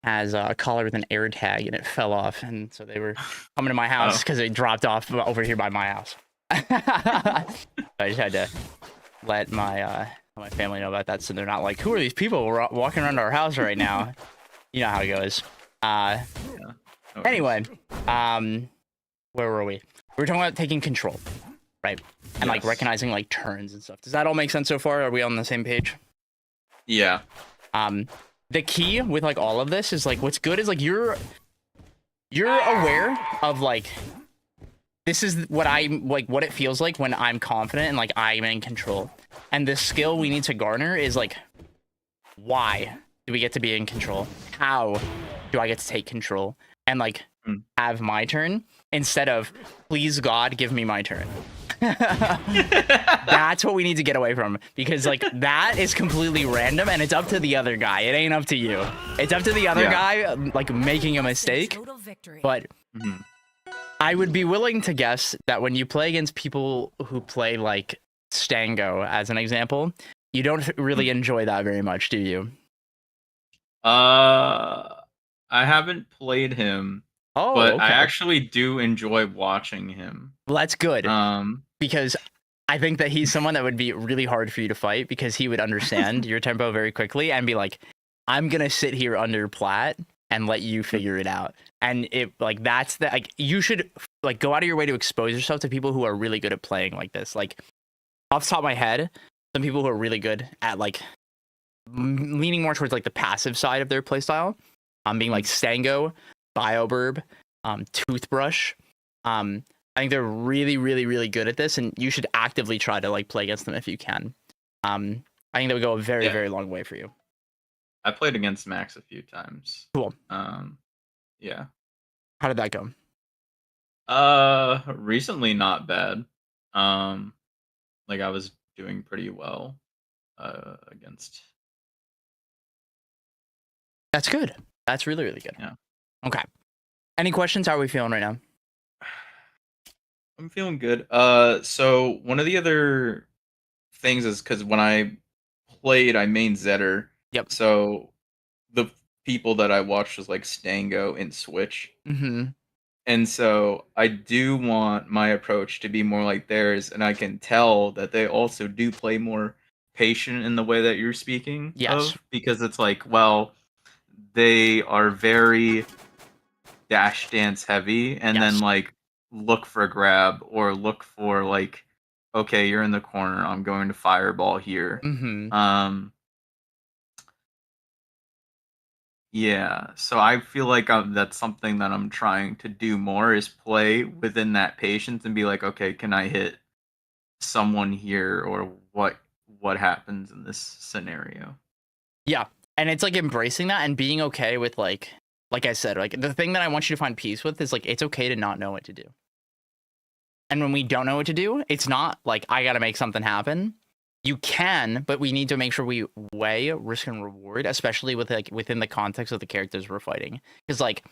[SPEAKER 1] has a collar with an air tag and it fell off, and so they were coming to my house
[SPEAKER 3] Oh.
[SPEAKER 1] because it dropped off over here by my house. I just had to let my family know about that, so they're not like, who are these people walking around our house right now? You know how it goes.
[SPEAKER 3] Yeah. No worries.
[SPEAKER 1] Anyway, where were we? We were talking about taking control, right? And like
[SPEAKER 3] Yes.
[SPEAKER 1] recognizing like turns and stuff. Does that all make sense so far? Are we on the same page?
[SPEAKER 3] Yeah.
[SPEAKER 1] The key with like all of this is like what's good is like you're aware of like this is what I'm like what it feels like when I'm confident and like I'm in control. And the skill we need to garner is like, why do we get to be in control? How do I get to take control and like have my turn instead of please God give me my turn? That's what we need to get away from, because like that is completely random and it's up to the other guy. It ain't up to you. It's up to the other guy like making a mistake. But I would be willing to guess that when you play against people who play like Stango as an example, you don't really enjoy that very much, do you?
[SPEAKER 3] I haven't played him,
[SPEAKER 1] Oh,
[SPEAKER 3] but
[SPEAKER 1] okay.
[SPEAKER 3] I actually do enjoy watching him.
[SPEAKER 1] Well, that's good. Because I think that he's someone that would be really hard for you to fight, because he would understand your tempo very quickly and be like, I'm gonna sit here under plat and let you figure it out. And it like that's the like you should like go out of your way to expose yourself to people who are really good at playing like this. Like off the top of my head, some people who are really good at like leaning more towards like the passive side of their playstyle, being like Stango, Bioburb, Toothbrush. I think they're really, really, really good at this, and you should actively try to like play against them if you can. I think that would go a very, very long way for you.
[SPEAKER 3] I played against Max a few times.
[SPEAKER 1] Cool.
[SPEAKER 3] Yeah.
[SPEAKER 1] How did that go?
[SPEAKER 3] Recently not bad. Like I was doing pretty well against.
[SPEAKER 1] That's good. That's really, really good.
[SPEAKER 3] Yeah.
[SPEAKER 1] Okay. Any questions? How are we feeling right now?
[SPEAKER 3] I'm feeling good. So one of the other things is because when I played, I main Zetter.
[SPEAKER 1] Yep.
[SPEAKER 3] So the people that I watched was like Stango and Switch.
[SPEAKER 1] Mm-hmm.
[SPEAKER 3] And so I do want my approach to be more like theirs, and I can tell that they also do play more patient in the way that you're speaking of, because it's like, well, they are very dash dance heavy, and then like look for a grab or look for like, okay, you're in the corner, I'm going to fireball here. Yeah, so I feel like that's something that I'm trying to do more, is play within that patience and be like, okay, can I hit someone here, or what happens in this scenario?
[SPEAKER 1] Yeah, and it's like embracing that and being okay with like I said, like the thing that I want you to find peace with is like it's okay to not know what to do. And when we don't know what to do, it's not like I got to make something happen. You can, but we need to make sure we weigh risk and reward, especially with like within the context of the characters we're fighting. Because like,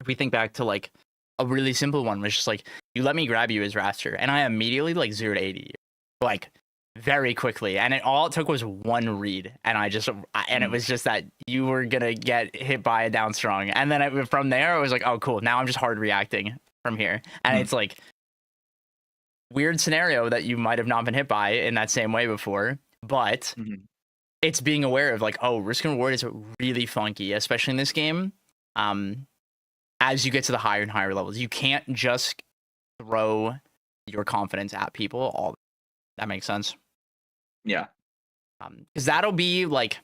[SPEAKER 1] if we think back to like a really simple one, was just like you let me grab you as Raster, and I immediately like 0 to 80 you. Like very quickly, and all it took was one read, and it was just that you were gonna get hit by a down strong, and then from there it was like, oh cool, now I'm just hard reacting from here, and it's like weird scenario that you might have not been hit by in that same way before, but it's being aware of like, oh, risk and reward is really funky, especially in this game. As you get to the higher and higher levels, you can't just throw your confidence at people. All that makes sense.
[SPEAKER 3] Yeah.
[SPEAKER 1] Because that'll be like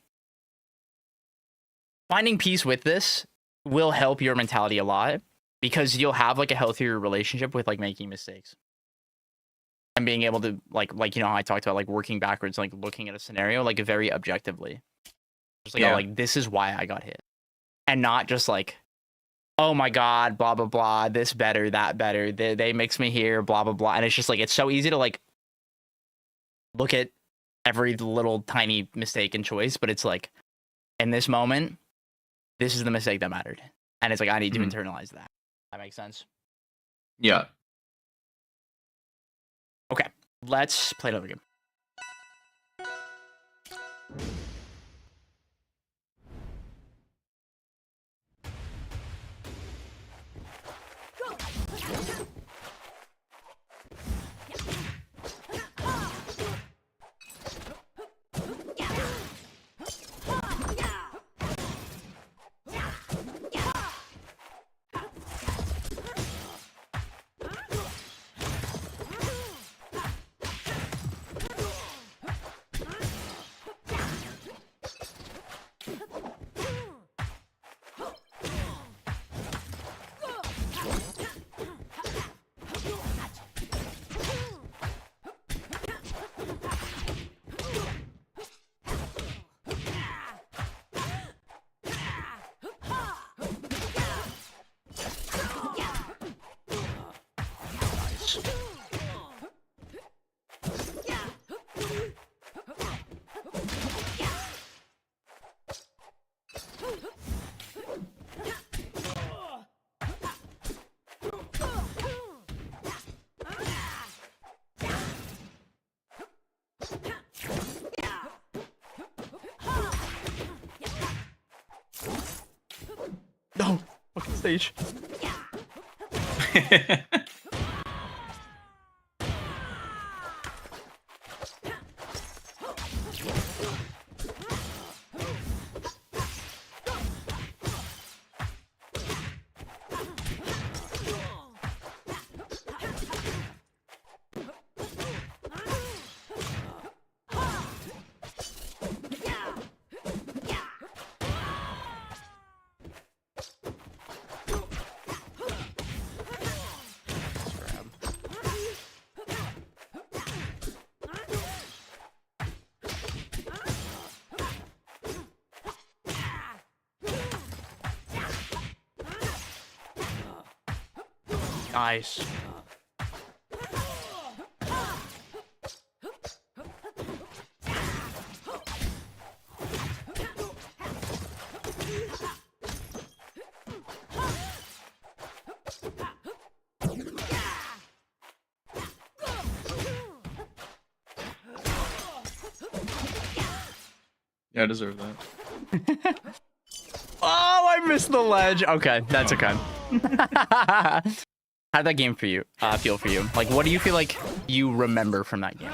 [SPEAKER 1] finding peace with this will help your mentality a lot, because you'll have like a healthier relationship with like making mistakes and being able to like you know how I talked about like working backwards, like looking at a scenario like very objectively, just like, oh, like this is why I got hit, and not just like, oh my god, blah blah blah, this better, that better, they mix me here, blah blah blah, and it's just like it's so easy to like look at every little tiny mistake and choice, but it's like in this moment, this is the mistake that mattered, and it's like I need to internalize that. That makes sense.
[SPEAKER 3] Yeah.
[SPEAKER 1] Okay, let's play another game. No, fucking stage. Nice.
[SPEAKER 3] Yeah, I deserve that.
[SPEAKER 1] Oh, I missed the ledge. Okay, that's okay. How'd that game feel for you? Like, what do you feel like you remember from that game?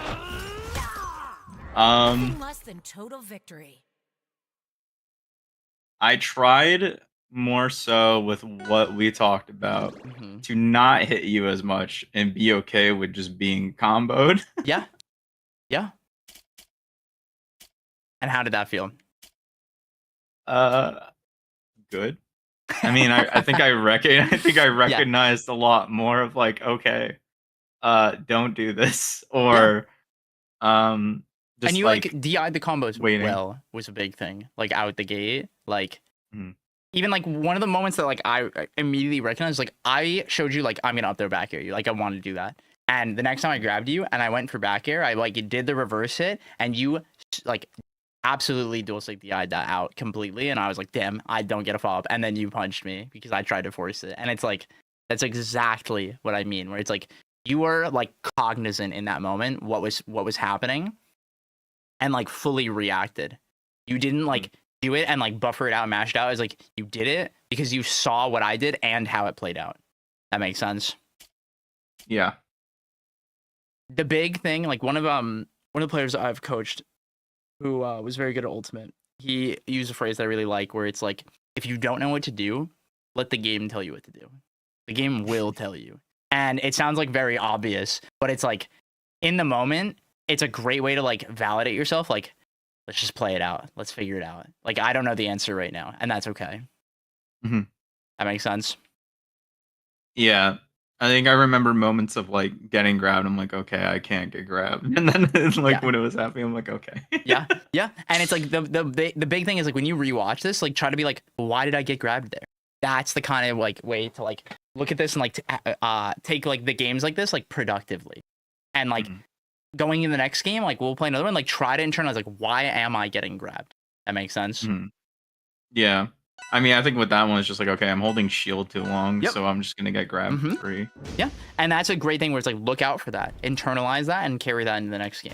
[SPEAKER 4] Less than total victory.
[SPEAKER 3] I tried more so with what we talked about to not hit you as much and be okay with just being comboed.
[SPEAKER 1] Yeah. Yeah. And how did that feel?
[SPEAKER 3] Good. I mean, I think I recognized a lot more of like, okay, don't do this, or just
[SPEAKER 1] and you like DI'd the combos
[SPEAKER 3] waiting.
[SPEAKER 1] well was a big thing, like out the gate, like even like one of the moments that like I immediately recognized, like I showed you like I'm gonna up there back air you, like I wanted to do that, and the next time I grabbed you and I went for back air, I like did the reverse hit, and you like absolutely dual stick DI'd that out completely, and I was like, damn, I don't get a follow up, and then you punched me because I tried to force it, and it's like that's exactly what I mean, where it's like you were like cognizant in that moment what was happening, and like fully reacted. You didn't like do it and like buffer it out and mash it out. It's like you did it because you saw what I did and how it played out. That makes sense.
[SPEAKER 3] Yeah.
[SPEAKER 1] The big thing, like one of the players I've coached who was very good at Ultimate, he used a phrase that I really like where it's like, if you don't know what to do, let the game tell you what to do. The game will tell you. And it sounds like very obvious, but it's like in the moment, it's a great way to like validate yourself. Like, let's just play it out. Let's figure it out. Like, I don't know the answer right now, and that's okay.
[SPEAKER 3] Mhm.
[SPEAKER 1] That makes sense.
[SPEAKER 3] Yeah. I think I remember moments of like getting grabbed. I'm like, okay, I can't get grabbed. And then like
[SPEAKER 1] Yeah.
[SPEAKER 3] when it was happening, I'm like, okay.
[SPEAKER 1] Yeah. And it's like the big thing is like when you rewatch this, like try to be like, why did I get grabbed there? That's the kind of like way to like look at this and like take like the games like this like productively, and like going in the next game, like we'll play another one, like try to internalize like, why am I getting grabbed? That makes sense.
[SPEAKER 3] Mhm. Yeah. I mean, I think with that one, it's just like, okay, I'm holding shield too long,
[SPEAKER 1] Yep.
[SPEAKER 3] so I'm just gonna get grabbed for free.
[SPEAKER 1] Yeah, and that's a great thing where it's like look out for that, internalize that, and carry that into the next game.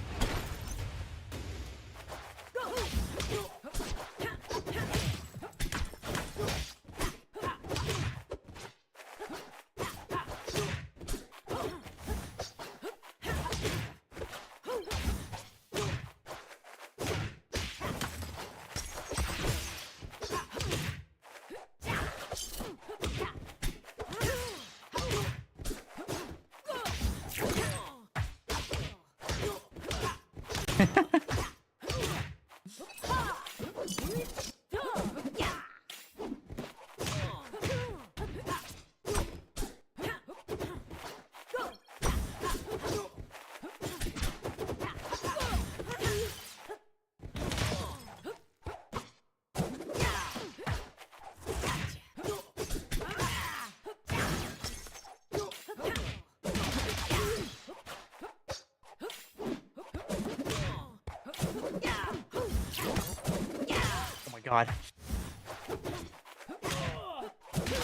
[SPEAKER 1] Oh my god.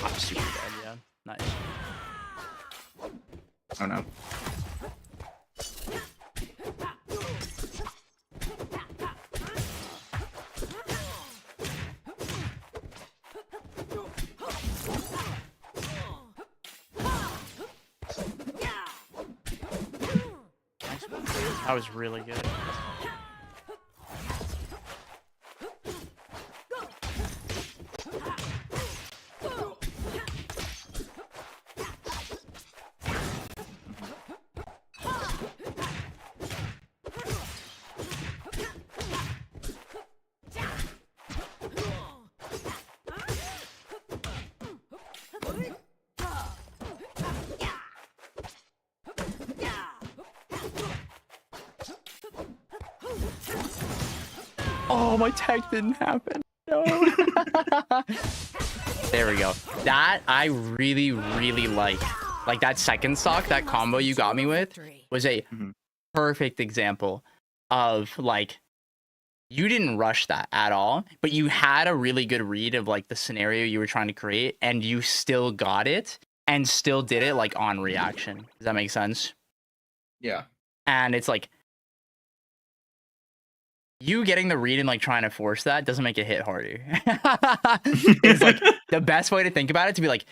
[SPEAKER 1] I'm super dead, yeah. Nice.
[SPEAKER 3] Oh no.
[SPEAKER 1] That was really good. Oh, my tag didn't happen. No. There we go. That I really, really like. Like that second stock, that combo you got me with was a perfect example of like, you didn't rush that at all, but you had a really good read of like the scenario you were trying to create, and you still got it and still did it like on reaction. Does that make sense?
[SPEAKER 3] Yeah.
[SPEAKER 1] And it's like, you getting the read and like trying to force that doesn't make it hit harder. It's like the best way to think about it, to be like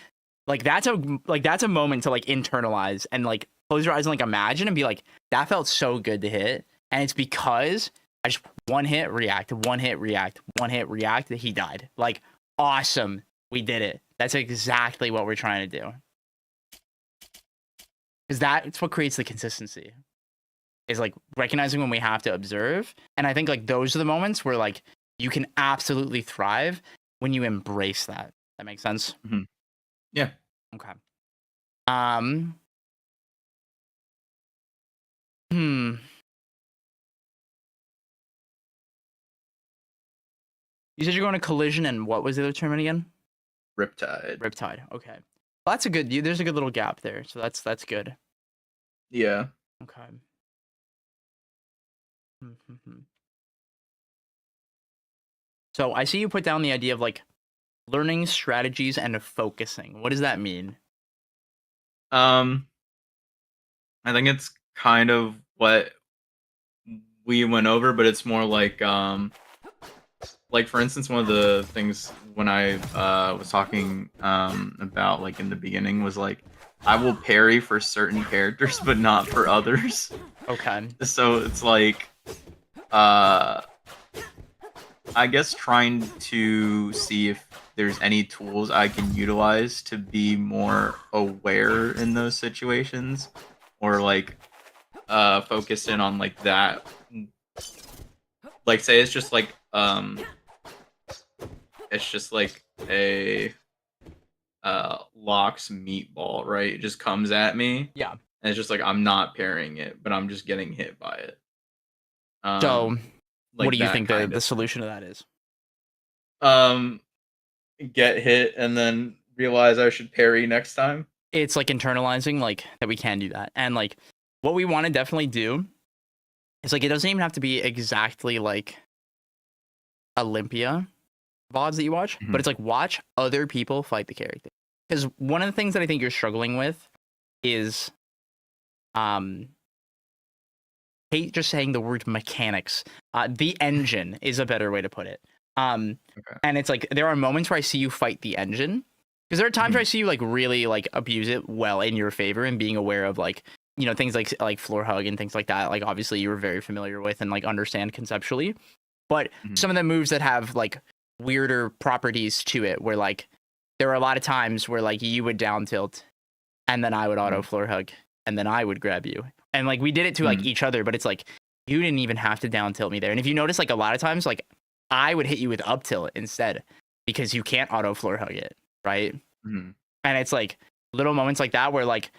[SPEAKER 1] that's a moment to like internalize and like close your eyes and like imagine and be like, that felt so good to hit. And it's because I just one hit react, that he died. Like, awesome. We did it. That's exactly what we're trying to do. Because that's what creates the consistency. Is like recognizing when we have to observe. And I think like those are the moments where like you can absolutely thrive when you embrace that. That makes sense?
[SPEAKER 3] Yeah.
[SPEAKER 1] Okay. You said you're going to Collision, and what was the other tournament again?
[SPEAKER 3] Riptide.
[SPEAKER 1] Riptide. Okay. Well, that's a good. There's a good little gap there, so that's good.
[SPEAKER 3] Yeah.
[SPEAKER 1] Okay. So I see you put down the idea of like learning strategies and focusing. What does that mean?
[SPEAKER 3] I think it's kind of what we went over, but it's more like for instance, one of the things when I was talking about like in the beginning was like I will parry for certain characters, but not for others.
[SPEAKER 1] Okay.
[SPEAKER 3] So it's like uh I guess trying to see if there's any tools I can utilize to be more aware in those situations, or like focus in on like that. Like say it's just like a Lox meatball, right? It just comes at me,
[SPEAKER 1] Yeah.
[SPEAKER 3] and it's just like I'm not parrying it, but I'm just getting hit by it.
[SPEAKER 1] So, what
[SPEAKER 3] Like
[SPEAKER 1] do you
[SPEAKER 3] that
[SPEAKER 1] think the
[SPEAKER 3] kind
[SPEAKER 1] the
[SPEAKER 3] of
[SPEAKER 1] solution to that is?
[SPEAKER 3] um get hit and then realize I should parry next time.
[SPEAKER 1] It's like internalizing like that we can do that. And like what we want to definitely do is like it doesn't even have to be exactly like Olympia VODs that you watch, but
[SPEAKER 3] Mhm.
[SPEAKER 1] it's like watch other people fight the character. Because one of the things that I think you're struggling with is hate just saying the word mechanics. The engine is a better way to put it.
[SPEAKER 3] Okay.
[SPEAKER 1] And it's like there are moments where I see you fight the engine, because there are times where I
[SPEAKER 3] Mhm.
[SPEAKER 1] see you like really like abuse it well in your favor and being aware of like things like floor hug and things like that. Like obviously you were very familiar with and like understand conceptually, but
[SPEAKER 3] Mhm.
[SPEAKER 1] some of the moves that have like weirder properties to it, where like there are a lot of times where like you would down tilt and then I would auto
[SPEAKER 3] Mhm.
[SPEAKER 1] floor hug and then I would grab you. And like we did it to like
[SPEAKER 3] Mhm.
[SPEAKER 1] each other, but it's like you didn't even have to down tilt me there. And if you notice, like a lot of times, like I would hit you with up tilt instead because you can't auto floor hug it, right?
[SPEAKER 3] Mhm.
[SPEAKER 1] And it's like little moments like that where like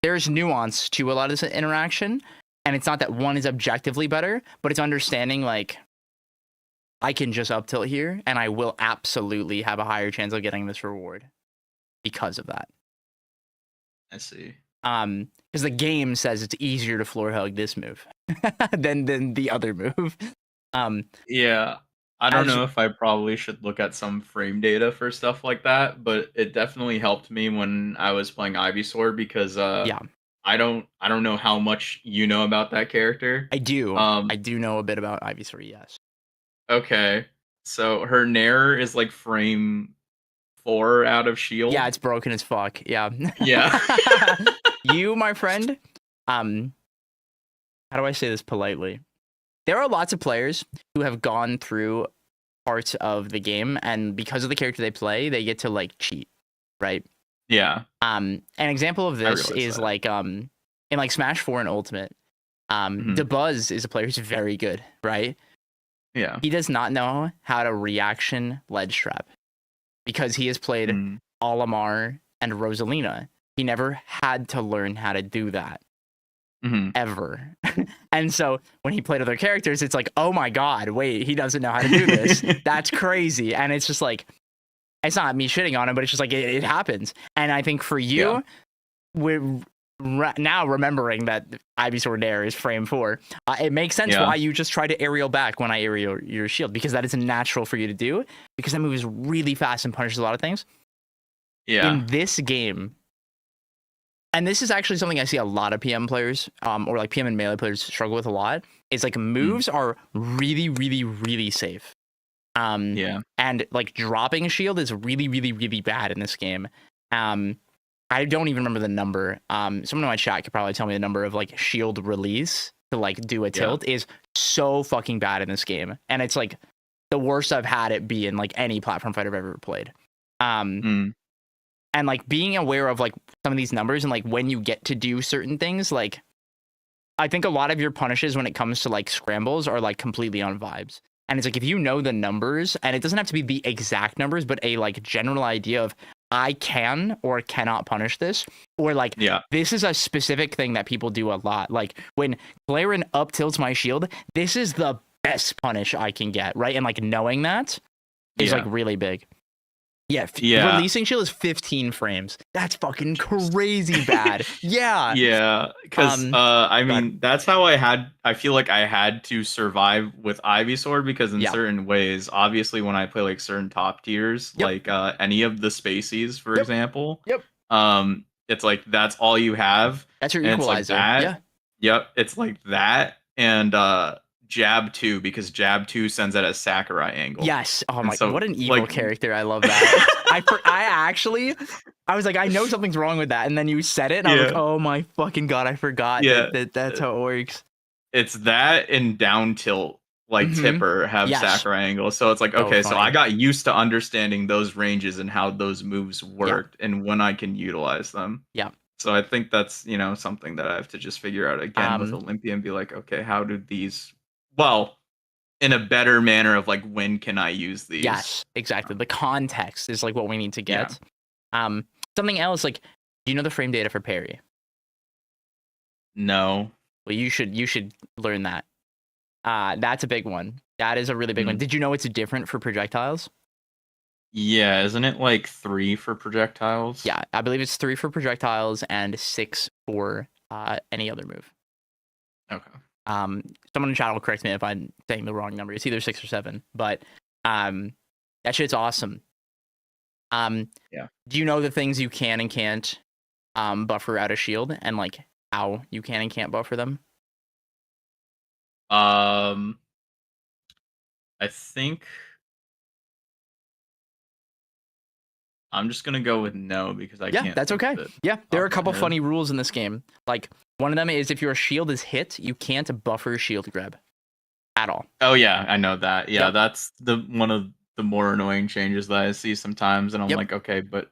[SPEAKER 1] there's nuance to a lot of this interaction. And it's not that one is objectively better, but it's understanding like I can just up tilt here and I will absolutely have a higher chance of getting this reward because of that.
[SPEAKER 3] I see.
[SPEAKER 1] Because the game says it's easier to floor hug this move than the other move.
[SPEAKER 3] Yeah. I don't
[SPEAKER 1] As
[SPEAKER 3] know if I probably should look at some frame data for stuff like that, but it definitely helped me when I was playing Ivysaur because
[SPEAKER 1] yeah,
[SPEAKER 3] I don't know how much you know about that character.
[SPEAKER 1] I do.
[SPEAKER 3] Um
[SPEAKER 1] I do know a bit about Ivysaur. Yes.
[SPEAKER 3] okay. So her Nair is like frame 4 out of
[SPEAKER 1] Yeah,
[SPEAKER 3] shield.
[SPEAKER 1] it's broken as fuck. Yeah.
[SPEAKER 3] Yeah.
[SPEAKER 1] You, my friend. Um, how do I say this politely? There are lots of players who have gone through parts of the game, and because of the character they play, they get to like cheat, right?
[SPEAKER 3] Yeah.
[SPEAKER 1] An example of
[SPEAKER 3] I
[SPEAKER 1] this
[SPEAKER 3] realize
[SPEAKER 1] is
[SPEAKER 3] that.
[SPEAKER 1] like in like Smash 4 and Ultimate,
[SPEAKER 3] Mhm.
[SPEAKER 1] DeBuzz is a player who's very good, right?
[SPEAKER 3] Yeah.
[SPEAKER 1] He does not know how to reaction ledge trap because he has played
[SPEAKER 3] Mm.
[SPEAKER 1] Olimar and Rosalina. He never had to learn how to do that
[SPEAKER 3] Mhm.
[SPEAKER 1] ever. And so when he played other characters, it's like, oh my God, wait, he doesn't know how to do this. That's crazy. And it's just like, it's not me shitting on him, but it's just like, it happens. And I think for
[SPEAKER 3] Yeah.
[SPEAKER 1] you, we're now remembering that Ivysaur Dare is frame 4, it makes sense
[SPEAKER 3] Yeah.
[SPEAKER 1] why you just try to aerial back when I aerial your shield, because that is natural for you to do, because that move is really fast and punishes a lot of things.
[SPEAKER 3] Yeah.
[SPEAKER 1] In this game, and this is actually something I see a lot of PM players, or like PM and melee players struggle with a lot, is like
[SPEAKER 3] Mm.
[SPEAKER 1] moves are really, really, really safe.
[SPEAKER 3] Yeah.
[SPEAKER 1] And like dropping a shield is really, really, really bad in this game. I don't even remember the number. Someone in my chat could probably tell me the number of like shield release to like do a
[SPEAKER 3] Yeah.
[SPEAKER 1] tilt is so fucking bad in this game. And it's like the worst I've had it be in like any platform fight I've ever played.
[SPEAKER 3] Mm.
[SPEAKER 1] And like being aware of like some of these numbers and like when you get to do certain things, like I think a lot of your punishes when it comes to like scrambles are like completely on vibes. And it's like if you know the numbers, and it doesn't have to be the exact numbers, but a like general idea of I can or cannot punish this, or like
[SPEAKER 3] Yeah.
[SPEAKER 1] this is a specific thing that people do a lot. Like when Claren up tilts my shield, this is the best punish I can get, right? And like knowing that is like
[SPEAKER 3] Yeah.
[SPEAKER 1] really big. Yeah,
[SPEAKER 3] Yeah.
[SPEAKER 1] releasing shield is 15 frames. That's fucking crazy bad. Yeah.
[SPEAKER 3] Yeah, because
[SPEAKER 1] Um,
[SPEAKER 3] I
[SPEAKER 1] but
[SPEAKER 3] mean that's how I feel like I had to survive with Ivysaur because in
[SPEAKER 1] yeah.
[SPEAKER 3] certain ways, obviously when I play like certain top tiers,
[SPEAKER 1] Yep.
[SPEAKER 3] like any of the Spacies, for
[SPEAKER 1] Yep.
[SPEAKER 3] example,
[SPEAKER 1] Yep.
[SPEAKER 3] it's like that's all you have.
[SPEAKER 1] That's your
[SPEAKER 3] And it's like
[SPEAKER 1] equalizer.
[SPEAKER 3] that.
[SPEAKER 1] Yeah.
[SPEAKER 3] Yep, it's like that and jab 2 because jab 2 sends at a Sakurai angle.
[SPEAKER 1] Yes. Oh
[SPEAKER 3] And
[SPEAKER 1] my,
[SPEAKER 3] so
[SPEAKER 1] what an evil
[SPEAKER 3] like
[SPEAKER 1] character. I love that. I was like, I know something's wrong with that. And then you said it, and I was like,
[SPEAKER 3] yeah.
[SPEAKER 1] oh my fucking God, I forgot
[SPEAKER 3] Yeah.
[SPEAKER 1] that's how it works.
[SPEAKER 3] It's that and down tilt like
[SPEAKER 1] Mm-hmm.
[SPEAKER 3] tipper have
[SPEAKER 1] Yes.
[SPEAKER 3] Sakurai angles. So it's like,
[SPEAKER 1] So
[SPEAKER 3] okay, so I
[SPEAKER 1] funny.
[SPEAKER 3] got used to understanding those ranges and how those moves
[SPEAKER 1] Yeah.
[SPEAKER 3] worked and when I can utilize them.
[SPEAKER 1] Yeah.
[SPEAKER 3] So I think that's, something that I have to just figure out again with
[SPEAKER 1] Um,
[SPEAKER 3] Olympia and be like, okay, how do these well, in a better manner of like when can I use these?
[SPEAKER 1] yes, exactly. The context is like what we need to
[SPEAKER 3] Yeah.
[SPEAKER 1] get. Something else, like, do you know the frame data for parry?
[SPEAKER 3] No.
[SPEAKER 1] Well, you should learn that. That's a big one. That is a really big one.
[SPEAKER 3] Mm.
[SPEAKER 1] Did you know it's different for projectiles?
[SPEAKER 3] Yeah, isn't it like 3 for projectiles?
[SPEAKER 1] Yeah, I believe it's 3 for projectiles and 6 for any other move.
[SPEAKER 3] Okay.
[SPEAKER 1] Someone in chat will correct me if I'm saying the wrong number. It's either 6 or 7, but that shit's awesome.
[SPEAKER 3] Yeah.
[SPEAKER 1] Do you know the things you can and can't buffer out of shield, and like how you can and can't buffer them?
[SPEAKER 3] I think I'm just gonna go with no because I
[SPEAKER 1] Yeah,
[SPEAKER 3] can't
[SPEAKER 1] that's
[SPEAKER 3] think of
[SPEAKER 1] okay.
[SPEAKER 3] it
[SPEAKER 1] Yeah, there are a
[SPEAKER 3] off my
[SPEAKER 1] couple
[SPEAKER 3] head.
[SPEAKER 1] funny rules in this game. Like, one of them is if your shield is hit, you can't buffer shield grab at all.
[SPEAKER 3] Oh yeah, I know that. Yeah,
[SPEAKER 1] Yep.
[SPEAKER 3] that's the one of the more annoying changes that I see sometimes, and I'm
[SPEAKER 1] Yep.
[SPEAKER 3] like, okay, but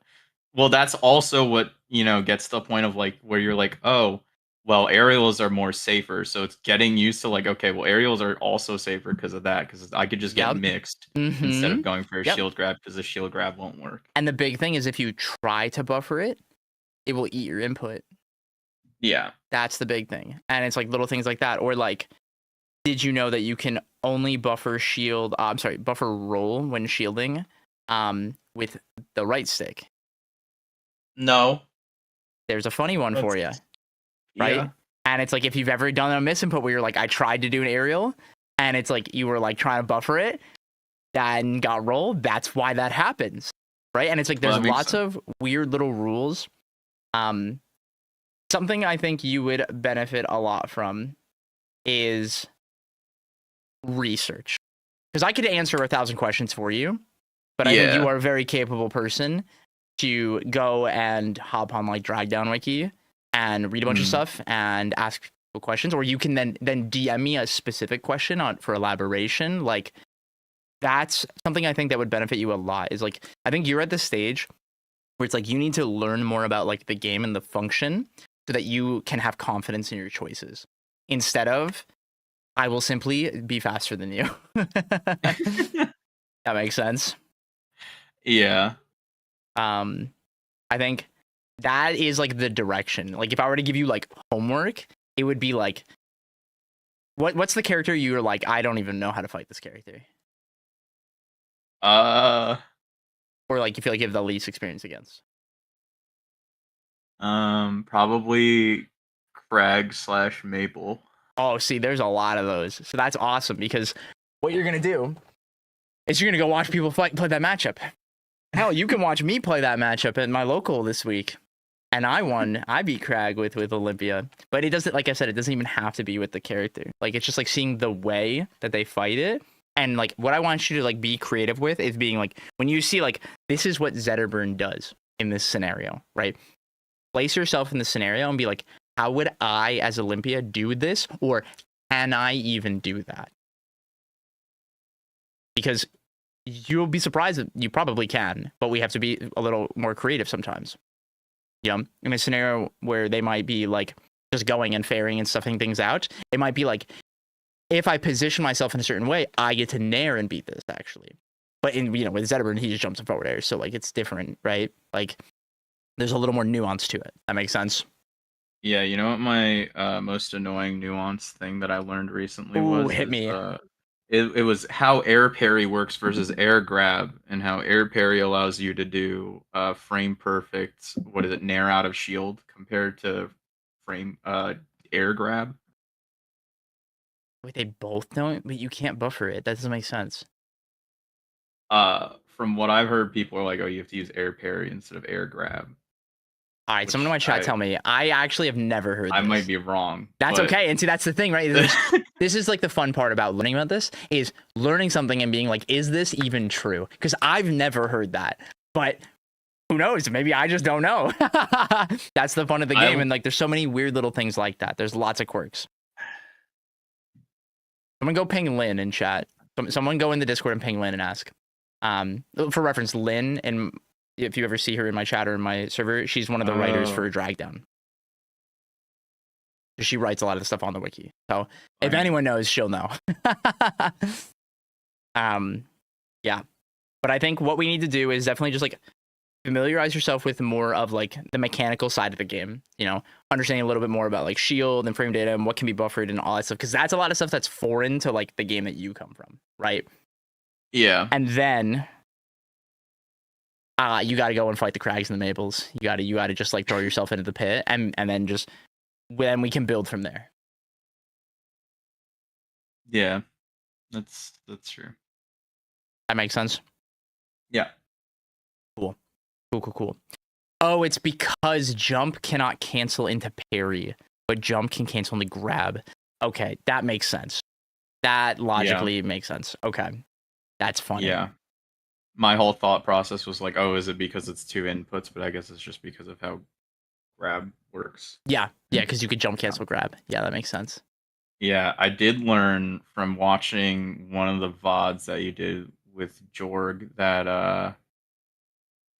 [SPEAKER 3] well, that's also what gets to the point of like where you're like, oh, well, aerials are more safer, so it's getting used to like, okay, well, aerials are also safer because of that, because I could just get
[SPEAKER 1] Yep.
[SPEAKER 3] mixed instead
[SPEAKER 1] Mm-hmm.
[SPEAKER 3] of going for a
[SPEAKER 1] Yep.
[SPEAKER 3] shield grab because the shield grab won't work.
[SPEAKER 1] And the big thing is if you try to buffer it, it will eat your input.
[SPEAKER 3] Yeah.
[SPEAKER 1] That's the big thing. And it's like little things like that. Or like, did you know that you can only buffer buffer roll when shielding with the right stick?
[SPEAKER 3] No.
[SPEAKER 1] There's a funny one for you, right?
[SPEAKER 3] Yeah.
[SPEAKER 1] And it's like if you've ever done a misinput where you're like, I tried to do an aerial, and it's like you were like trying to buffer it, then got rolled. That's why that happens, right? And it's like there's
[SPEAKER 3] Well, that makes
[SPEAKER 1] lots of weird little rules. Something I think you would benefit a lot from is research, because I could answer 1,000 questions for you, but I think
[SPEAKER 3] Yeah.
[SPEAKER 1] you are a very capable person to go and hop on like Drag Down Wiki and read a bunch of stuff and ask people questions, or you can then DM me a specific question for elaboration. Like, that's something I think that would benefit you a lot. Is like, I think you're at the stage where it's like you need to learn more about like the game and the function so that you can have confidence in your choices, instead of I will simply be faster than you. That makes sense.
[SPEAKER 3] Yeah.
[SPEAKER 1] I think that is like the direction. Like, if I were to give you like homework, it would be like, what's the character you're like, I don't even know how to fight this character? Or like you feel like you have the least experience against?
[SPEAKER 3] Probably Crag/Maple.
[SPEAKER 1] Oh, see, there's a lot of those. So that's awesome, because what you're gonna do is you're gonna go watch people play that matchup. Hell, you can watch me play that matchup at my local this week. And I won. I beat Crag with Olympia. But it doesn't, like I said, it doesn't even have to be with the character. Like, it's just like seeing the way that they fight it. And like, what I want you to like be creative with is being like, when you see like, this is what Zetterburn does in this scenario, right? Place yourself in the scenario and be like, how would I as Olympia do this? Or can I even do that? Because you'll be surprised that you probably can, but we have to be a little more creative sometimes. You know, in a scenario where they might be like just going and fairing and stuffing things out, it might be like, if I position myself in a certain way, I get to nair and beat this actually. But with Zetterburn, he just jumps in forward air, so like it's different, right? Like, there's a little more nuance to it. That makes sense.
[SPEAKER 3] Yeah, you know what my most annoying nuance thing that I learned recently
[SPEAKER 1] Ooh,
[SPEAKER 3] was?
[SPEAKER 1] hit me.
[SPEAKER 3] It was how air parry works versus air grab, and how air parry allows you to do frame perfect, what is it, nair out of shield compared to frame air grab.
[SPEAKER 1] Wait, they both don't, but you can't buffer it. That doesn't make sense.
[SPEAKER 3] From what I've heard, people are like, oh, you have to use air parry instead of air grab.
[SPEAKER 1] All right, someone in my
[SPEAKER 3] which
[SPEAKER 1] chat tell me. I actually have never heard
[SPEAKER 3] I
[SPEAKER 1] this.
[SPEAKER 3] might be wrong.
[SPEAKER 1] That's
[SPEAKER 3] but-
[SPEAKER 1] okay. And see, that's the thing, right? This is like the fun part about learning about this is learning something and being like, is this even true? Because I've never heard that. But who knows? Maybe I just don't know. That's the fun of the game. And like, there's so many weird little things like that. There's lots of quirks. Someone go ping Lynn in chat. Someone go in the Discord and ping Lynn and ask. For reference, Lynn, and if you ever see her in my chat or in my server, she's one of the writers for Dragdown. She writes a lot of the stuff on the wiki. So if anyone knows, she'll know. Yeah. But I think what we need to do is definitely just like familiarize yourself with more of like the mechanical side of the game, you know, understanding a little bit more about like shield and frame data and what can be buffered and all that stuff. Cause that's a lot of stuff that's foreign to like the game that you come from. Right.
[SPEAKER 3] Yeah.
[SPEAKER 1] And then you got to go and fight the crags and the maples. You got to just like throw yourself into the pit and then just, then we can build from there.
[SPEAKER 3] Yeah. That's true.
[SPEAKER 1] That makes sense.
[SPEAKER 3] Yeah.
[SPEAKER 1] Cool. Oh, it's because jump cannot cancel into parry, but jump can cancel into grab. Okay, that makes sense. That logically makes sense. Okay. That's funny.
[SPEAKER 3] Yeah. My whole thought process was like, oh, is it because it's 2 inputs? But I guess it's just because of how grab works.
[SPEAKER 1] Yeah, because you could jump, cancel, grab. Yeah, that makes sense.
[SPEAKER 3] Yeah, I did learn from watching one of the VODs that you did with Jorg that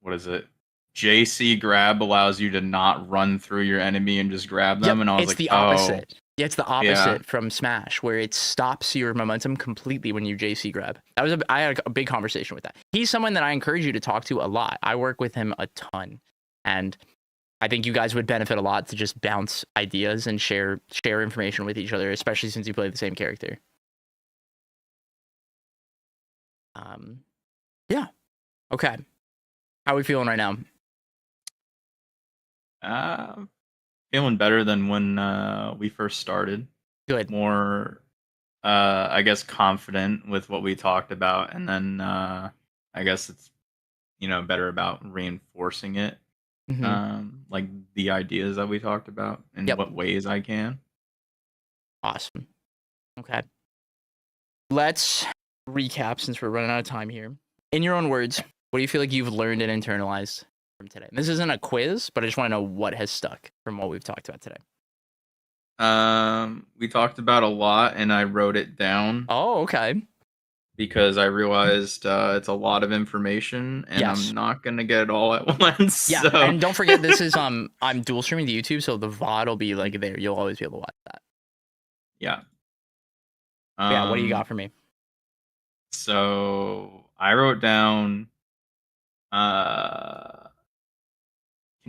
[SPEAKER 3] what is it? JC grab allows you to not run through your enemy and just grab them. And I was
[SPEAKER 1] it's
[SPEAKER 3] like,
[SPEAKER 1] the opposite.
[SPEAKER 3] Oh.
[SPEAKER 1] Yeah, it's the opposite from Smash, where it stops your momentum completely when you JC grab. I had a big conversation with that. He's someone that I encourage you to talk to a lot. I work with him a ton, and I think you guys would benefit a lot to just bounce ideas and share information with each other, especially since you play the same character. Yeah. Okay. How are we feeling right now?
[SPEAKER 3] Feeling better than when we first started.
[SPEAKER 1] Good.
[SPEAKER 3] More, I guess, confident with what we talked about, and then I guess it's better about reinforcing it. Like the ideas that we talked about in what ways I can.
[SPEAKER 1] Awesome. Okay. Let's recap since we're running out of time here. In your own words, what do you feel like you've learned and internalized from today? This isn't a quiz, but I just want to know what has stuck from what we've talked about today.
[SPEAKER 3] We talked about a lot and I wrote it down.
[SPEAKER 1] Oh, okay.
[SPEAKER 3] Because I realized it's a lot of information and I'm not going to get it all at once.
[SPEAKER 1] Yeah,
[SPEAKER 3] so.
[SPEAKER 1] And don't forget, this is I'm dual streaming to YouTube, so the VOD will be like there. You'll always be able to watch that.
[SPEAKER 3] Yeah.
[SPEAKER 1] Yeah, what do you got for me?
[SPEAKER 3] So I wrote down can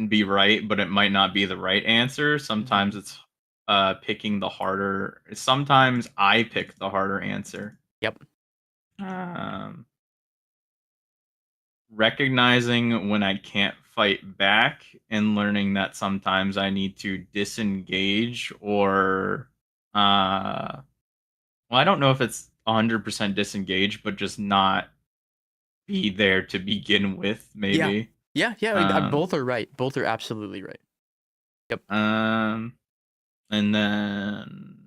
[SPEAKER 3] be right, but it might not be the right answer. Sometimes it's picking the harder. Sometimes I pick the harder answer.
[SPEAKER 1] Yep.
[SPEAKER 3] Recognizing when I can't fight back and learning that sometimes I need to disengage or well, I don't know if it's 100% disengage, but just not be there to begin with, maybe.
[SPEAKER 1] Yeah. Both are right. Both are absolutely right. Yep.
[SPEAKER 3] And then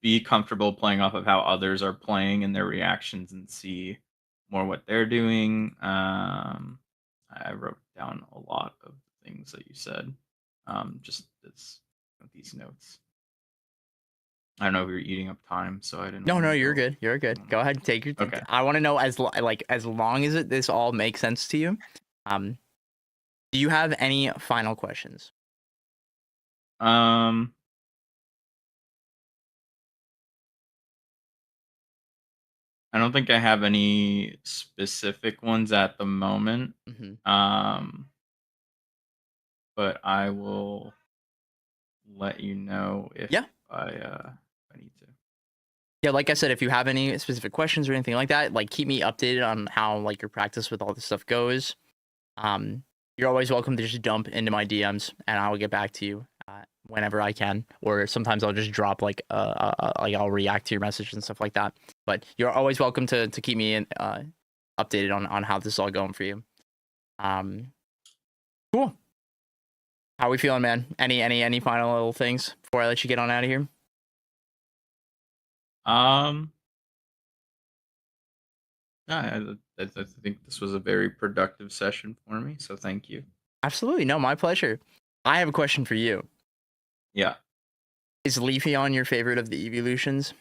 [SPEAKER 3] be comfortable playing off of how others are playing and their reactions and see more what they're doing. I wrote down a lot of things that you said. Just these notes. I don't know if you're eating up time, so I didn't.
[SPEAKER 1] No, you're good. You're good. Go ahead, take your.
[SPEAKER 3] Okay.
[SPEAKER 1] I want to know as long as this all makes sense to you. Do you have any final questions?
[SPEAKER 3] I don't think I have any specific ones at the moment. But I will let you know if I need to.
[SPEAKER 1] Yeah, like I said, if you have any specific questions or anything like that, like keep me updated on how like your practice with all this stuff goes. You're always welcome to just dump into my DMs and I will get back to you whenever I can. Or sometimes I'll just drop like I'll react to your message and stuff like that. But you're always welcome to keep me updated on how this is all going for you. Cool. How we feeling, man? Any final little things before I let you get on out of here?
[SPEAKER 3] I think this was a very productive session for me, so thank you.
[SPEAKER 1] Absolutely. No, my pleasure. I have a question for you.
[SPEAKER 3] Yeah.
[SPEAKER 1] Is Leafeon your favorite of the evolutions?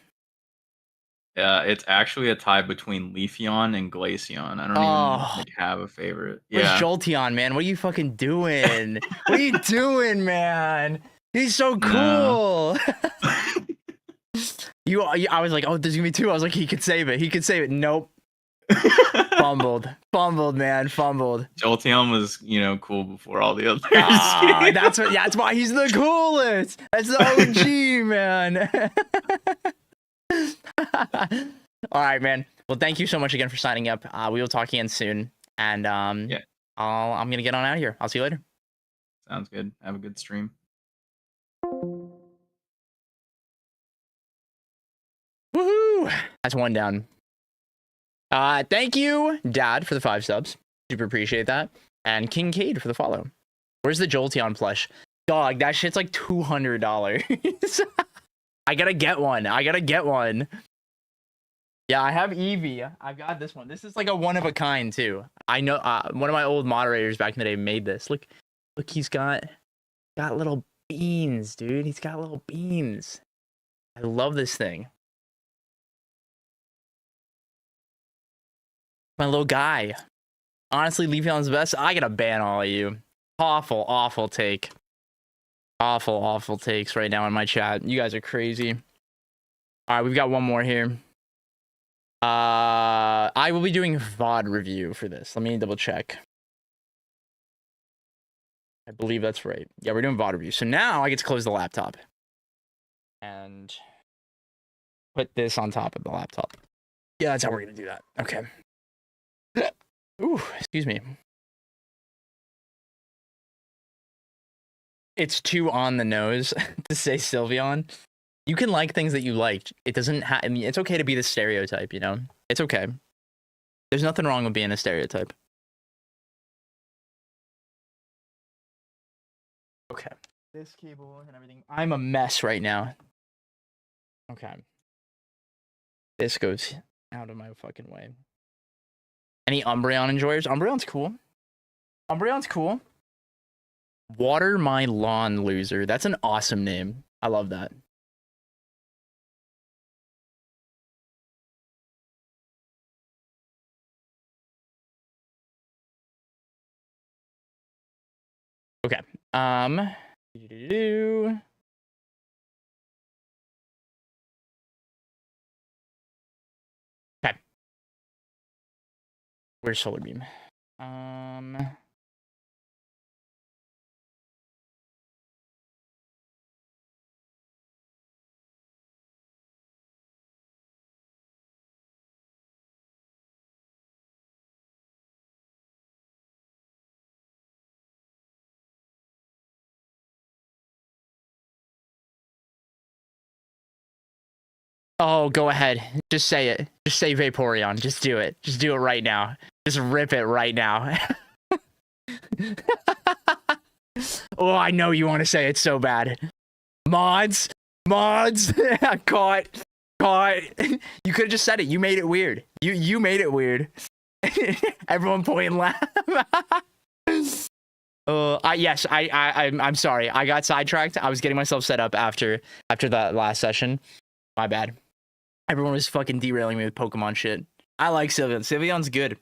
[SPEAKER 3] It's actually a tie between Leafeon and Glaceon. I don't even like have a favorite.
[SPEAKER 1] Where's
[SPEAKER 3] Yeah.
[SPEAKER 1] Jolteon, man? What are you fucking doing? What are you doing, man? He's so
[SPEAKER 3] No.
[SPEAKER 1] cool. I was like, oh, there's gonna be two. I was like, he could save it. He could save it. Nope. Fumbled, man, fumbled.
[SPEAKER 3] Jolteon was, cool before all the others.
[SPEAKER 1] That's why he's the coolest. That's the OG, man. All right, man. Well, thank you so much again for signing up. We will talk again soon. And
[SPEAKER 3] Yeah.
[SPEAKER 1] I'm gonna get on out of here. I'll see you later.
[SPEAKER 3] Sounds good. Have a good stream.
[SPEAKER 1] Woohoo! That's one down. Thank you, Dad, for the 5 subs. Super appreciate that. And Kincaid for the follow. Where's the Jolteon plush? Dog, that shit's like $200. I gotta get one. Yeah, I have Eevee. I've got this one. This is like a one of a kind too. I know one of my old moderators back in the day made this. Look, he's got little beans, dude. He's got little beans. I love this thing. My little guy. Honestly, Leafeon's the best. I gotta ban all of you. Awful take. Awful takes right now in my chat. You guys are crazy. All right, we've got one more here. I will be doing VOD review for this. Let me double check. I believe that's right. Yeah, we're doing VOD review. So now I get to close the laptop and put this on top of the laptop. Yeah, that's how we're gonna do that. Okay. Ooh, excuse me. It's too on the nose to say Sylveon. You can like things that you liked. It doesn't have. I mean, it's okay to be the stereotype, you know? It's okay. There's nothing wrong with being a stereotype. Okay. This cable and everything. I'm a mess right now. Okay. This goes out of my fucking way. Any Umbreon enjoyers? Umbreon's cool. Water My Lawn Loser. That's an awesome name. I love that. Okay. Okay. Where's Solarbeam? Oh, go ahead. Just say it. Just say Vaporeon. Just do it. Just do it right now. Just rip it right now. Oh, I know you want to say it so bad. Mods. Caught. You could have just said it. You made it weird. You made it weird. Everyone point and laugh. Yes, I'm sorry. I got sidetracked. I was getting myself set up after that last session. My bad. Everyone was fucking derailing me with Pokemon shit. I like Sylveon. Sylveon's good.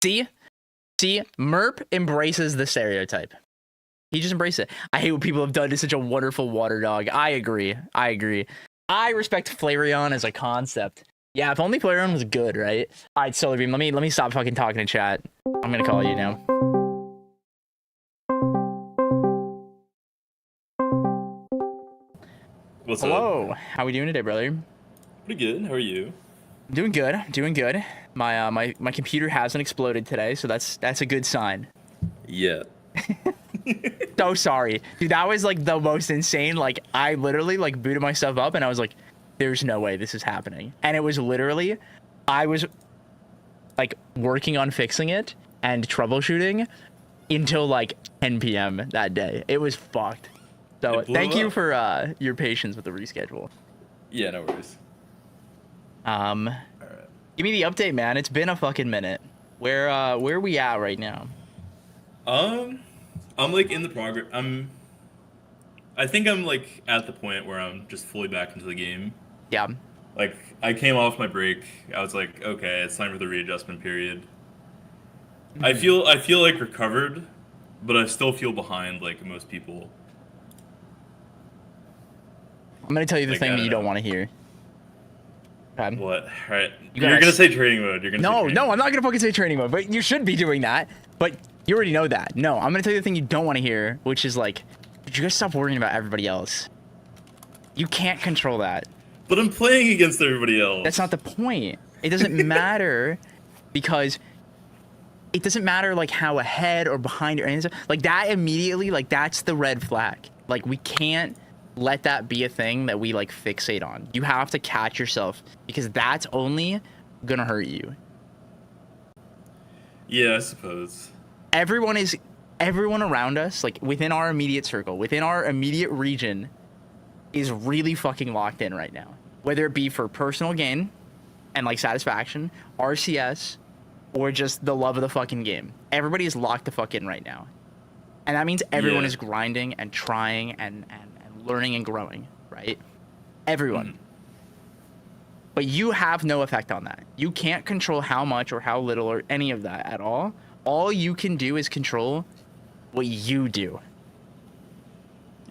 [SPEAKER 1] See? Merp embraces the stereotype. He just embraced it. I hate what people have done to such a wonderful water dog. I agree. I respect Flareon as a concept. Yeah, if only Flareon was good, right? All right, Solarbeam, let me stop fucking talking in chat. I'm gonna call you now.
[SPEAKER 5] What's
[SPEAKER 1] Hello.
[SPEAKER 5] up?
[SPEAKER 1] How we doing today, brother?
[SPEAKER 5] Pretty good. How are you?
[SPEAKER 1] Doing good. My computer hasn't exploded today, so that's a good sign.
[SPEAKER 5] Yeah.
[SPEAKER 1] So sorry, dude. That was like the most insane. Like, I literally like booted myself up, and I was like, "There's no way this is happening." And it was literally, I was like working on fixing it and troubleshooting, until like 10 p.m. that day. It was fucked. So
[SPEAKER 5] It blew
[SPEAKER 1] thank you
[SPEAKER 5] up.
[SPEAKER 1] for your patience with the reschedule.
[SPEAKER 5] Yeah, no worries.
[SPEAKER 1] All right. Give me the update, man. It's been a fucking minute. Where are we at right now?
[SPEAKER 5] I'm like in the progress. I think I'm like at the point where I'm just fully back into the game.
[SPEAKER 1] Yeah.
[SPEAKER 5] Like I came off my break. I was like, okay, it's time for the readjustment period. I feel like recovered, but I still feel behind like most people.
[SPEAKER 1] I'm gonna tell you the
[SPEAKER 5] Like,
[SPEAKER 1] thing
[SPEAKER 5] I
[SPEAKER 1] that
[SPEAKER 5] don't
[SPEAKER 1] you don't
[SPEAKER 5] know.
[SPEAKER 1] want to hear. Okay.
[SPEAKER 5] What? All right.
[SPEAKER 1] You
[SPEAKER 5] You're
[SPEAKER 1] gotta
[SPEAKER 5] gonna
[SPEAKER 1] s-
[SPEAKER 5] say training mode. You're gonna say
[SPEAKER 1] No,
[SPEAKER 5] training
[SPEAKER 1] no,
[SPEAKER 5] mode.
[SPEAKER 1] I'm not gonna fucking say training mode, but you should be doing that. But you already know that. No, I'm gonna tell you the thing you don't want to hear, which is like, you gotta stop worrying about everybody else. You can't control that.
[SPEAKER 5] But I'm playing against everybody else.
[SPEAKER 1] That's not the point. It doesn't matter because it doesn't matter like how ahead or behind or anything. Like that immediately, like that's the red flag. Like we can't let that be a thing that we like fixate on. You have to catch yourself because that's only gonna hurt you.
[SPEAKER 5] Yeah, I suppose.
[SPEAKER 1] Everyone around us, like within our immediate circle, within our immediate region, is really fucking locked in right now. Whether it be for personal gain and like satisfaction, RCS, or just the love of the fucking game. Everybody is locked the fuck in right now. And that means everyone
[SPEAKER 5] Yeah.
[SPEAKER 1] is grinding and trying and learning and growing, right? Everyone.
[SPEAKER 5] Mhm.
[SPEAKER 1] But you have no effect on that. You can't control how much or how little or any of that at all. All you can do is control what you do.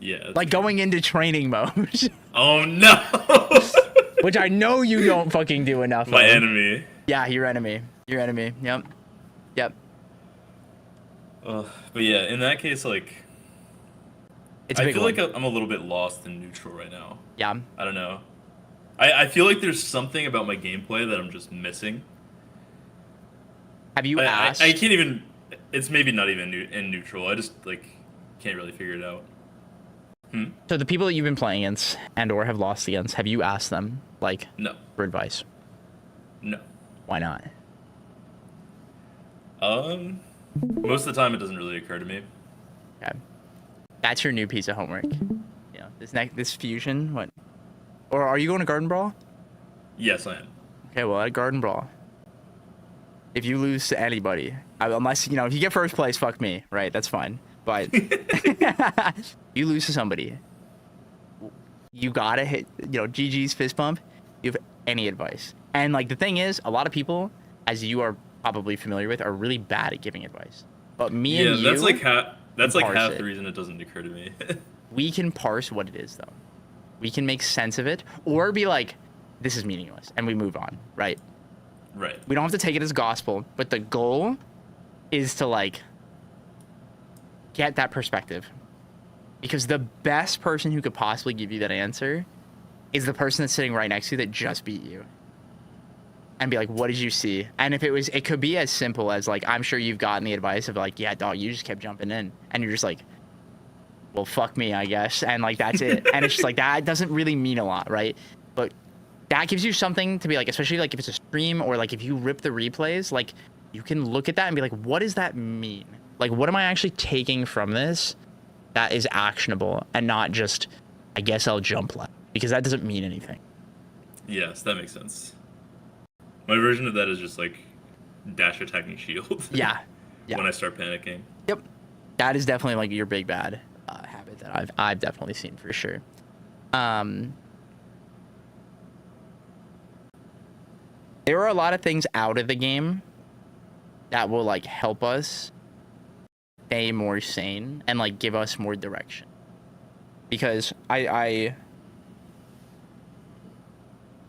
[SPEAKER 5] Yeah. that's
[SPEAKER 1] Like
[SPEAKER 5] true.
[SPEAKER 1] going into training mode,
[SPEAKER 5] Oh no!
[SPEAKER 1] which I know you don't fucking do enough
[SPEAKER 5] My
[SPEAKER 1] of.
[SPEAKER 5] enemy.
[SPEAKER 1] Yeah, your enemy. Your enemy. Yep. Yep.
[SPEAKER 5] But yeah, in that case, like,
[SPEAKER 1] It's a
[SPEAKER 5] I
[SPEAKER 1] big
[SPEAKER 5] feel
[SPEAKER 1] one.
[SPEAKER 5] like I'm a little bit lost in neutral right now.
[SPEAKER 1] Yeah.
[SPEAKER 5] I don't know. I feel like there's something about my gameplay that I'm just missing.
[SPEAKER 1] Have you asked?
[SPEAKER 5] I can't even. It's maybe not even in neutral. I just like can't really figure it out.
[SPEAKER 1] So the people that you've been playing against and or have lost against, have you asked them like
[SPEAKER 5] No,
[SPEAKER 1] for advice?
[SPEAKER 5] no.
[SPEAKER 1] Why not?
[SPEAKER 5] Most of the time it doesn't really occur to me.
[SPEAKER 1] Okay. That's your new piece of homework. Yeah. This fusion, what? Or are you going to Garden Brawl?
[SPEAKER 5] Yes, I am.
[SPEAKER 1] Okay, well at Garden Brawl, if you lose to anybody, unless if you get first place, fuck me, right? That's fine. But you lose to somebody, you gotta hit GG's fist bump. You have any advice? And like the thing is, a lot of people, as you are probably familiar with, are really bad at giving advice. But me
[SPEAKER 5] Yeah,
[SPEAKER 1] and you,
[SPEAKER 5] that's like
[SPEAKER 1] parse
[SPEAKER 5] half
[SPEAKER 1] it.
[SPEAKER 5] the reason it doesn't occur to me.
[SPEAKER 1] we can parse what it is though. We can make sense of it, or be like, this is meaningless, and we move on, right?
[SPEAKER 5] Right.
[SPEAKER 1] We don't have to take it as gospel, but the goal is to like get that perspective. Because the best person who could possibly give you that answer is the person that's sitting right next to you that just beat you. And be like, what did you see? And if it could be as simple as like, I'm sure you've gotten the advice of like, yeah, dog, you just kept jumping in. And you're just like, well, fuck me, I guess. And like, that's it. And it's just like, that doesn't really mean a lot, right? But that gives you something to be like, especially like if it's a stream or like if you rip the replays, like you can look at that and be like, what does that mean? Like, what am I actually taking from this that is actionable and not just, I guess I'll jump left, because that doesn't mean anything.
[SPEAKER 5] Yes, that makes sense. My version of that is just like dash attacking shield.
[SPEAKER 1] Yeah.
[SPEAKER 5] When I start panicking.
[SPEAKER 1] Yep. That is definitely like your big bad habit that I've definitely seen for sure. There are a lot of things out of the game that will like help us stay more sane and like give us more direction. Because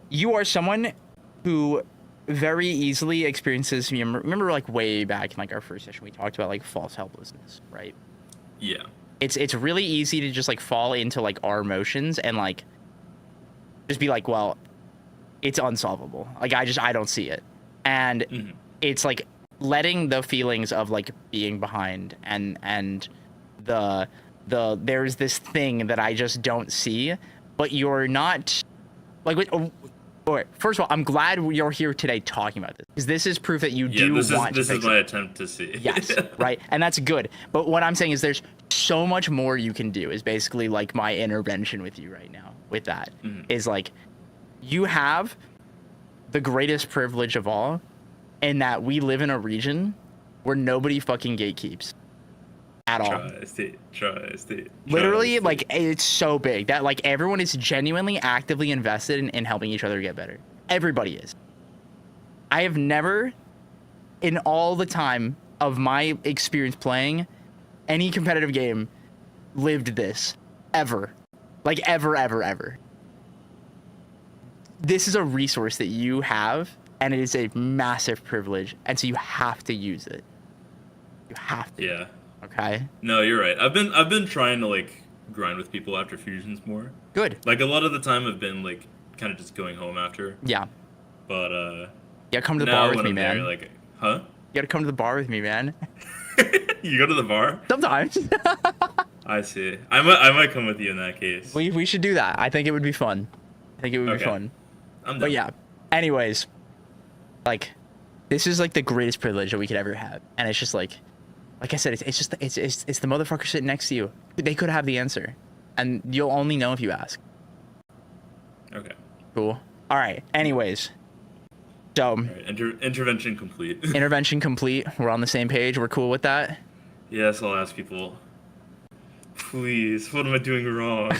[SPEAKER 1] you are someone who very easily experiences, remember like way back in like our first session we talked about like false helplessness, right?
[SPEAKER 5] Yeah.
[SPEAKER 1] It's really easy to just like fall into like our emotions and like just be like, well, it's unsolvable. Like I don't see it. And it's like letting the feelings of like being behind and the there's this thing that I just don't see, but you're not like All right, first of all, I'm glad you're here today talking about this because this is proof that you do want
[SPEAKER 5] this
[SPEAKER 1] to
[SPEAKER 5] is
[SPEAKER 1] fix
[SPEAKER 5] my
[SPEAKER 1] it.
[SPEAKER 5] attempt to see.
[SPEAKER 1] Yes, right, and that's good. But what I'm saying is there's so much more you can do. Is basically like my intervention with you right now. With that is like, you have the greatest privilege of all, in that we live in a region where nobody fucking gatekeeps at all.
[SPEAKER 5] Tri-state.
[SPEAKER 1] Literally, like, it's so big that like everyone is genuinely actively invested in helping each other get better. Everybody is. I have never, in all the time of my experience playing any competitive game, lived this ever. Like ever. This is a resource that you have, and it is a massive privilege, and so you have to use it. You have to.
[SPEAKER 5] Yeah.
[SPEAKER 1] Okay.
[SPEAKER 5] No, you're right. I've been trying to like grind with people after fusions more.
[SPEAKER 1] Good.
[SPEAKER 5] Like a lot of the time I've been like kind of just going home after.
[SPEAKER 1] Yeah.
[SPEAKER 5] But
[SPEAKER 1] Yeah, come to the
[SPEAKER 5] now
[SPEAKER 1] bar with
[SPEAKER 5] when
[SPEAKER 1] me,
[SPEAKER 5] I'm
[SPEAKER 1] man.
[SPEAKER 5] there, like, huh?
[SPEAKER 1] You gotta come to the bar with me, man.
[SPEAKER 5] You go to the bar?
[SPEAKER 1] Sometimes.
[SPEAKER 5] I see. I might come with you in that case.
[SPEAKER 1] we should do that. I think it would be fun. I think it would be
[SPEAKER 5] Okay.
[SPEAKER 1] fun.
[SPEAKER 5] I'm
[SPEAKER 1] But
[SPEAKER 5] down.
[SPEAKER 1] yeah. Anyways, like, this is like the greatest privilege that we could ever have, and it's just like I said, it's just it's the motherfucker sitting next to you. They could have the answer, and you'll only know if you ask.
[SPEAKER 5] Okay.
[SPEAKER 1] Cool. All right. Anyways, so
[SPEAKER 5] All right. Intervention complete.
[SPEAKER 1] intervention complete. We're on the same page. We're cool with that.
[SPEAKER 5] Yes, I'll ask people. Please, what am I doing wrong?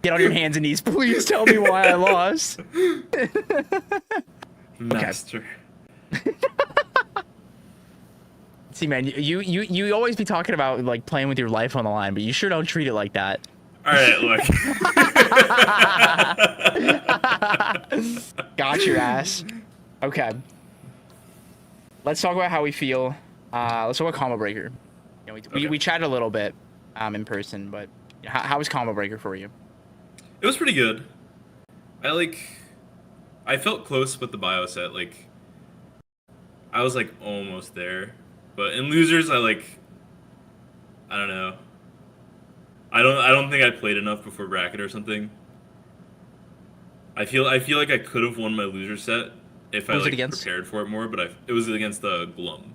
[SPEAKER 1] Get on your hands and knees. Please tell me why I lost.
[SPEAKER 5] Master.
[SPEAKER 1] See, man, you always be talking about like playing with your life on the line, but you sure don't treat it like that.
[SPEAKER 5] All right, look.
[SPEAKER 1] Got your ass. Okay. Let's talk about how we feel. Let's talk about Combo Breaker. You know,
[SPEAKER 5] Okay.
[SPEAKER 1] we chatted a little bit in person, but how was Combo Breaker for you?
[SPEAKER 5] It was pretty good. I felt close with the bio set. Like, I was like almost there, but in losers, I don't know. I don't think I played enough before bracket or something. I feel like I could have won my loser set if I
[SPEAKER 1] Was it
[SPEAKER 5] like
[SPEAKER 1] against?
[SPEAKER 5] prepared for it more, but it was against the Glum.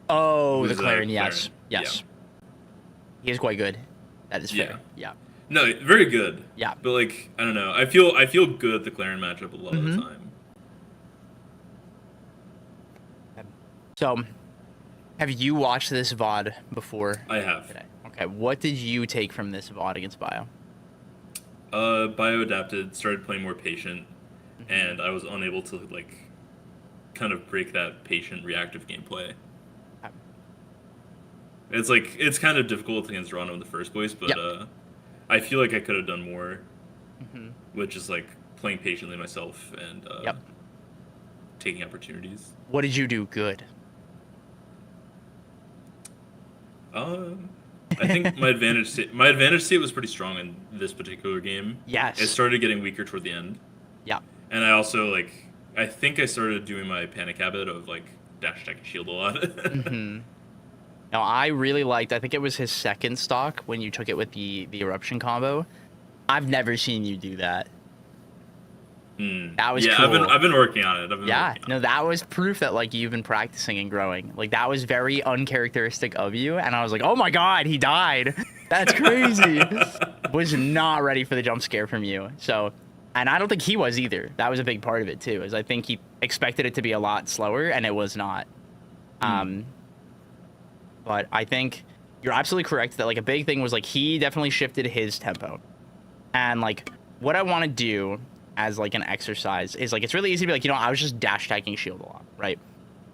[SPEAKER 1] Oh,
[SPEAKER 5] Who's
[SPEAKER 1] the
[SPEAKER 5] the
[SPEAKER 1] Clarion, yes.
[SPEAKER 5] Clarion?
[SPEAKER 1] Yes. He is quite good. That is
[SPEAKER 5] Yeah.
[SPEAKER 1] fair. Yeah.
[SPEAKER 5] No, very good.
[SPEAKER 1] Yeah.
[SPEAKER 5] But like, I don't know. I feel good at the Clarion matchup a lot of the time.
[SPEAKER 1] So, have you watched this VOD before
[SPEAKER 5] I have.
[SPEAKER 1] today? Okay. What did you take from this VOD against Bio?
[SPEAKER 5] Bio adapted, started playing more patient, and I was unable to like kind of break that patient reactive gameplay.
[SPEAKER 1] Okay.
[SPEAKER 5] It's kind of difficult against Toronto in the first place, but
[SPEAKER 1] Yep.
[SPEAKER 5] I feel like I could have done more, which is like playing patiently myself and
[SPEAKER 1] Yep.
[SPEAKER 5] taking opportunities.
[SPEAKER 1] What did you do good?
[SPEAKER 5] I think my advantage state was pretty strong in this particular game.
[SPEAKER 1] Yes.
[SPEAKER 5] It started getting weaker toward the end.
[SPEAKER 1] Yeah.
[SPEAKER 5] And I also I think I started doing my panic habit of like dash attack and shield a lot.
[SPEAKER 1] Now, I really liked, I think it was his second stock when you took it with the eruption combo. I've never seen you do that. That was cool.
[SPEAKER 5] I've been working on it.
[SPEAKER 1] Yeah, no, that was proof that like you've been practicing and growing. Like that was very uncharacteristic of you, and I was like, oh my god, he died. That's crazy. Was not ready for the jump scare from you. So, and I don't think he was either. That was a big part of it too. Is I think he expected it to be a lot slower, and it was not. But I think you're absolutely correct that like a big thing was like he definitely shifted his tempo, and like what I want to do as like an exercise is like it's really easy to be like, you know, I was just dash tagging shield a lot, right?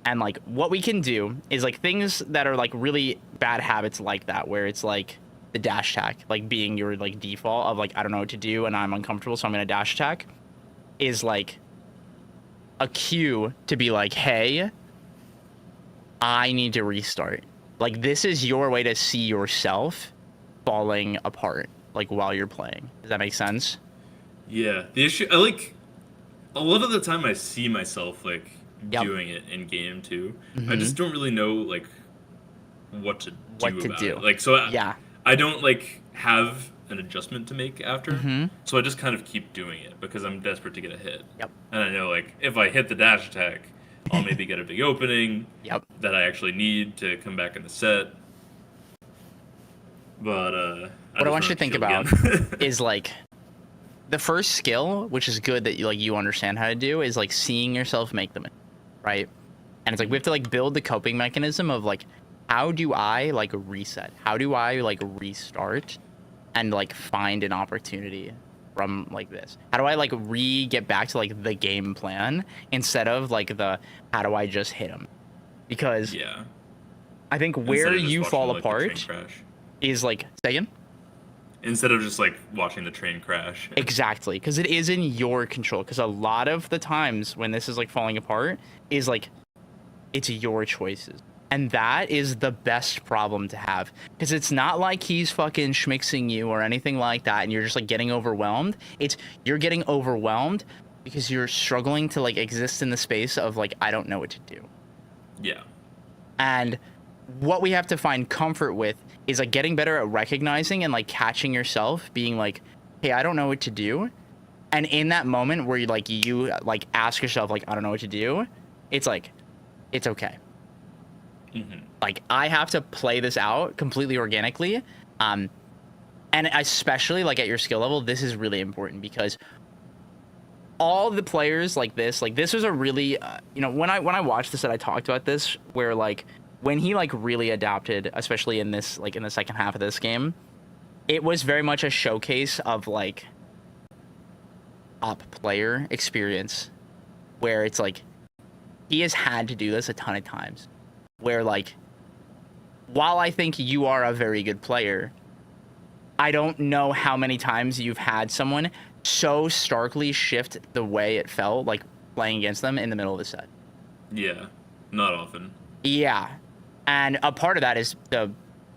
[SPEAKER 1] And like what we can do is like things that are like really bad habits like that, where it's like the dash attack like being your like default of like I don't know what to do and I'm uncomfortable, so I'm gonna dash attack, is like a cue to be like, hey, I need to restart. Like this is your way to see yourself falling apart like while you're playing. Does that make sense?
[SPEAKER 5] Yeah, the issue a lot of the time I see myself like doing it in game too. I just don't really know like what to do about it. Like so
[SPEAKER 1] Yeah.
[SPEAKER 5] I don't like have an adjustment to make after,
[SPEAKER 1] Mhm.
[SPEAKER 5] so I just kind of keep doing it because I'm desperate to get a hit.
[SPEAKER 1] Yep.
[SPEAKER 5] And I know like if I hit the dash attack, I'll maybe get a big opening
[SPEAKER 1] Yep.
[SPEAKER 5] that I actually need to come back in the set. But
[SPEAKER 1] What I want
[SPEAKER 5] just
[SPEAKER 1] you to
[SPEAKER 5] run up
[SPEAKER 1] think
[SPEAKER 5] shield
[SPEAKER 1] about
[SPEAKER 5] again.
[SPEAKER 1] is like the first skill, which is good that you understand how to do, is like seeing yourself make them, right? And it's like we have to like build the coping mechanism of like, how do I like reset? How do I like restart and like find an opportunity from like this? How do I like get back to like the game plan instead of like the how do I just hit him? Because
[SPEAKER 5] Yeah.
[SPEAKER 1] I think
[SPEAKER 5] Instead
[SPEAKER 1] where
[SPEAKER 5] of just
[SPEAKER 1] you
[SPEAKER 5] watching,
[SPEAKER 1] fall
[SPEAKER 5] like, the train
[SPEAKER 1] apart
[SPEAKER 5] crash.
[SPEAKER 1] is like, say again?
[SPEAKER 5] Instead of just like watching the train crash.
[SPEAKER 1] Exactly, because it is in your control. Because a lot of the times when this is like falling apart is like it's your choices, and that is the best problem to have. Because it's not like he's fucking schmixing you or anything like that, and you're just like getting overwhelmed. It's you're getting overwhelmed because you're struggling to like exist in the space of like I don't know what to do.
[SPEAKER 5] Yeah.
[SPEAKER 1] And what we have to find comfort with is like getting better at recognizing and like catching yourself being like, hey, I don't know what to do. And in that moment where you like ask yourself like, I don't know what to do, it's like, it's okay.
[SPEAKER 5] Mm-hmm.
[SPEAKER 1] Like I have to play this out completely organically. And especially like at your skill level, this is really important because all the players like this was a really, when I watched this and I talked about this where like, when he like really adapted, especially in this like in the second half of this game, it was very much a showcase of like up player experience where it's like he has had to do this a ton of times where like while I think you are a very good player, I don't know how many times you've had someone so starkly shift the way it felt like playing against them in the middle of the set.
[SPEAKER 5] Yeah. Not often.
[SPEAKER 1] Yeah. And a part of that is the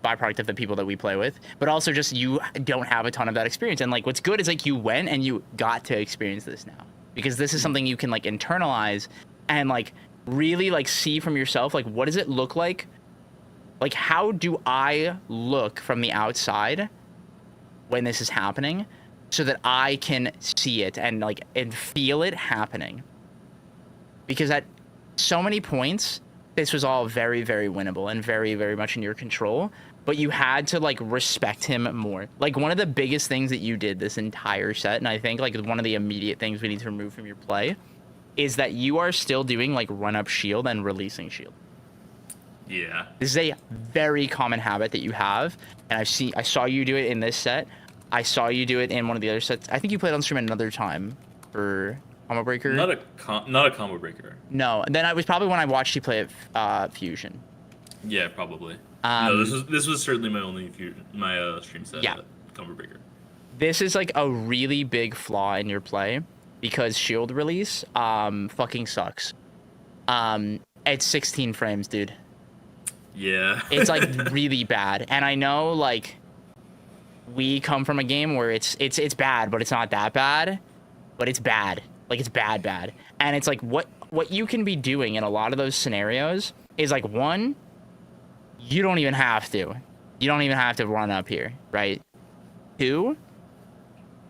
[SPEAKER 1] byproduct of the people that we play with, but also just you don't have a ton of that experience. And like what's good is like you went and you got to experience this now because this is something you can like internalize and like really like see from yourself like what does it look like? Like how do I look from the outside when this is happening so that I can see it and like and feel it happening? Because at so many points this was all very, very winnable and very, very much in your control, but you had to like respect him more. Like one of the biggest things that you did this entire set, and I think like one of the immediate things we need to remove from your play, is that you are still doing like run up shield and releasing shield.
[SPEAKER 5] Yeah.
[SPEAKER 1] This is a very common habit that you have, and I saw you do it in this set. I saw you do it in one of the other sets. I think you played on stream another time for Combo Breaker.
[SPEAKER 5] Not a combo breaker.
[SPEAKER 1] No, then I was probably when I watched you play at Fusion.
[SPEAKER 5] Yeah, probably. No, this was certainly my only stream set.
[SPEAKER 1] Yeah.
[SPEAKER 5] Combo breaker.
[SPEAKER 1] This is like a really big flaw in your play because shield release fucking sucks. It's 16 frames, dude.
[SPEAKER 5] Yeah.
[SPEAKER 1] It's like really bad, and I know like we come from a game where it's bad, but it's not that bad, but it's bad. Like it's bad. And it's like what you can be doing in a lot of those scenarios is like one, you don't even have to. You don't even have to run up here, right? Two,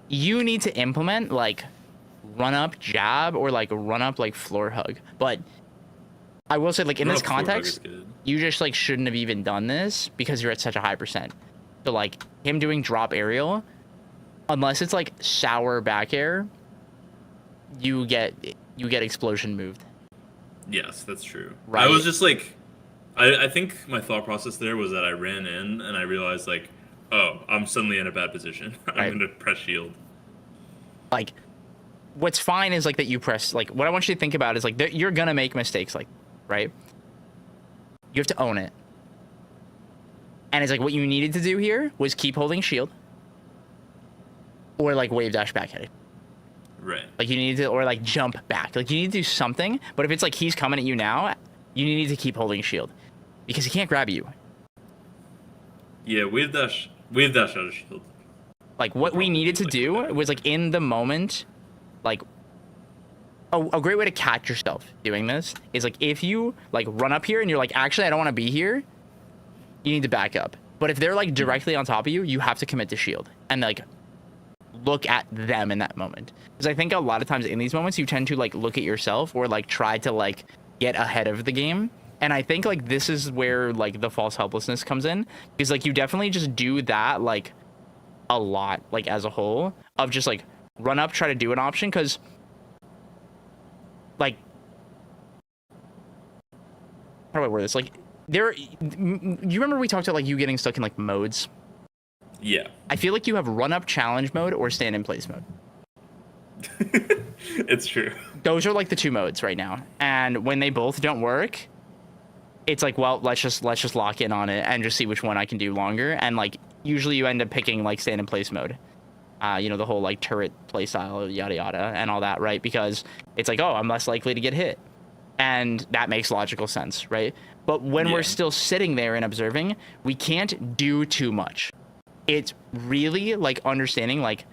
[SPEAKER 1] you need to implement like run up jab or like run up like floor hug. But I will say like in
[SPEAKER 5] Run
[SPEAKER 1] this
[SPEAKER 5] up floor hug
[SPEAKER 1] context,
[SPEAKER 5] is good.
[SPEAKER 1] you just like shouldn't have even done this because you're at such a high percent. So like him doing drop aerial, unless it's like sour back air, you get explosion moved.
[SPEAKER 5] Yes, that's true.
[SPEAKER 1] Right.
[SPEAKER 5] I was just like, I think my thought process there was that I ran in and I realized like, oh, I'm suddenly in a bad position. I'm
[SPEAKER 1] Right.
[SPEAKER 5] gonna press shield.
[SPEAKER 1] Like what's fine is like that you press like what I want you to think about is like you're gonna make mistakes like right. You have to own it. And it's like what you needed to do here was keep holding shield or like wave dash back at it.
[SPEAKER 5] Right.
[SPEAKER 1] Like you need to, or like jump back. Like you need to do something. But if it's like he's coming at you now, you need to keep holding shield because he can't grab you.
[SPEAKER 5] Yeah, wave dash out of shield.
[SPEAKER 1] Like what we needed to do was like in the moment, like a great way to catch yourself doing this is like if you like run up here and you're like, actually I don't want to be here, you need to back up. But if they're like directly on top of you, you have to commit to shield and like look at them in that moment. Because I think a lot of times in these moments, you tend to like look at yourself or like try to like get ahead of the game. And I think like this is where like the false helplessness comes in, because like you definitely just do that like a lot, like as a whole, of just like run up, try to do an option, because like, how do I word this? Like there, you remember we talked about like you getting stuck in like modes?
[SPEAKER 5] Yeah.
[SPEAKER 1] I feel like you have run up challenge mode or stand in place mode.
[SPEAKER 5] It's true.
[SPEAKER 1] Those are like the two modes right now. And when they both don't work, it's like, well, let's just lock in on it and just see which one I can do longer. And like usually you end up picking like stand in place mode. You know, the whole like turret play style, yada yada, and all that, right? Because it's like, oh, I'm less likely to get hit. And that makes logical sense, right? But when we're still sitting there and observing, we can't do too much. It's really like understanding like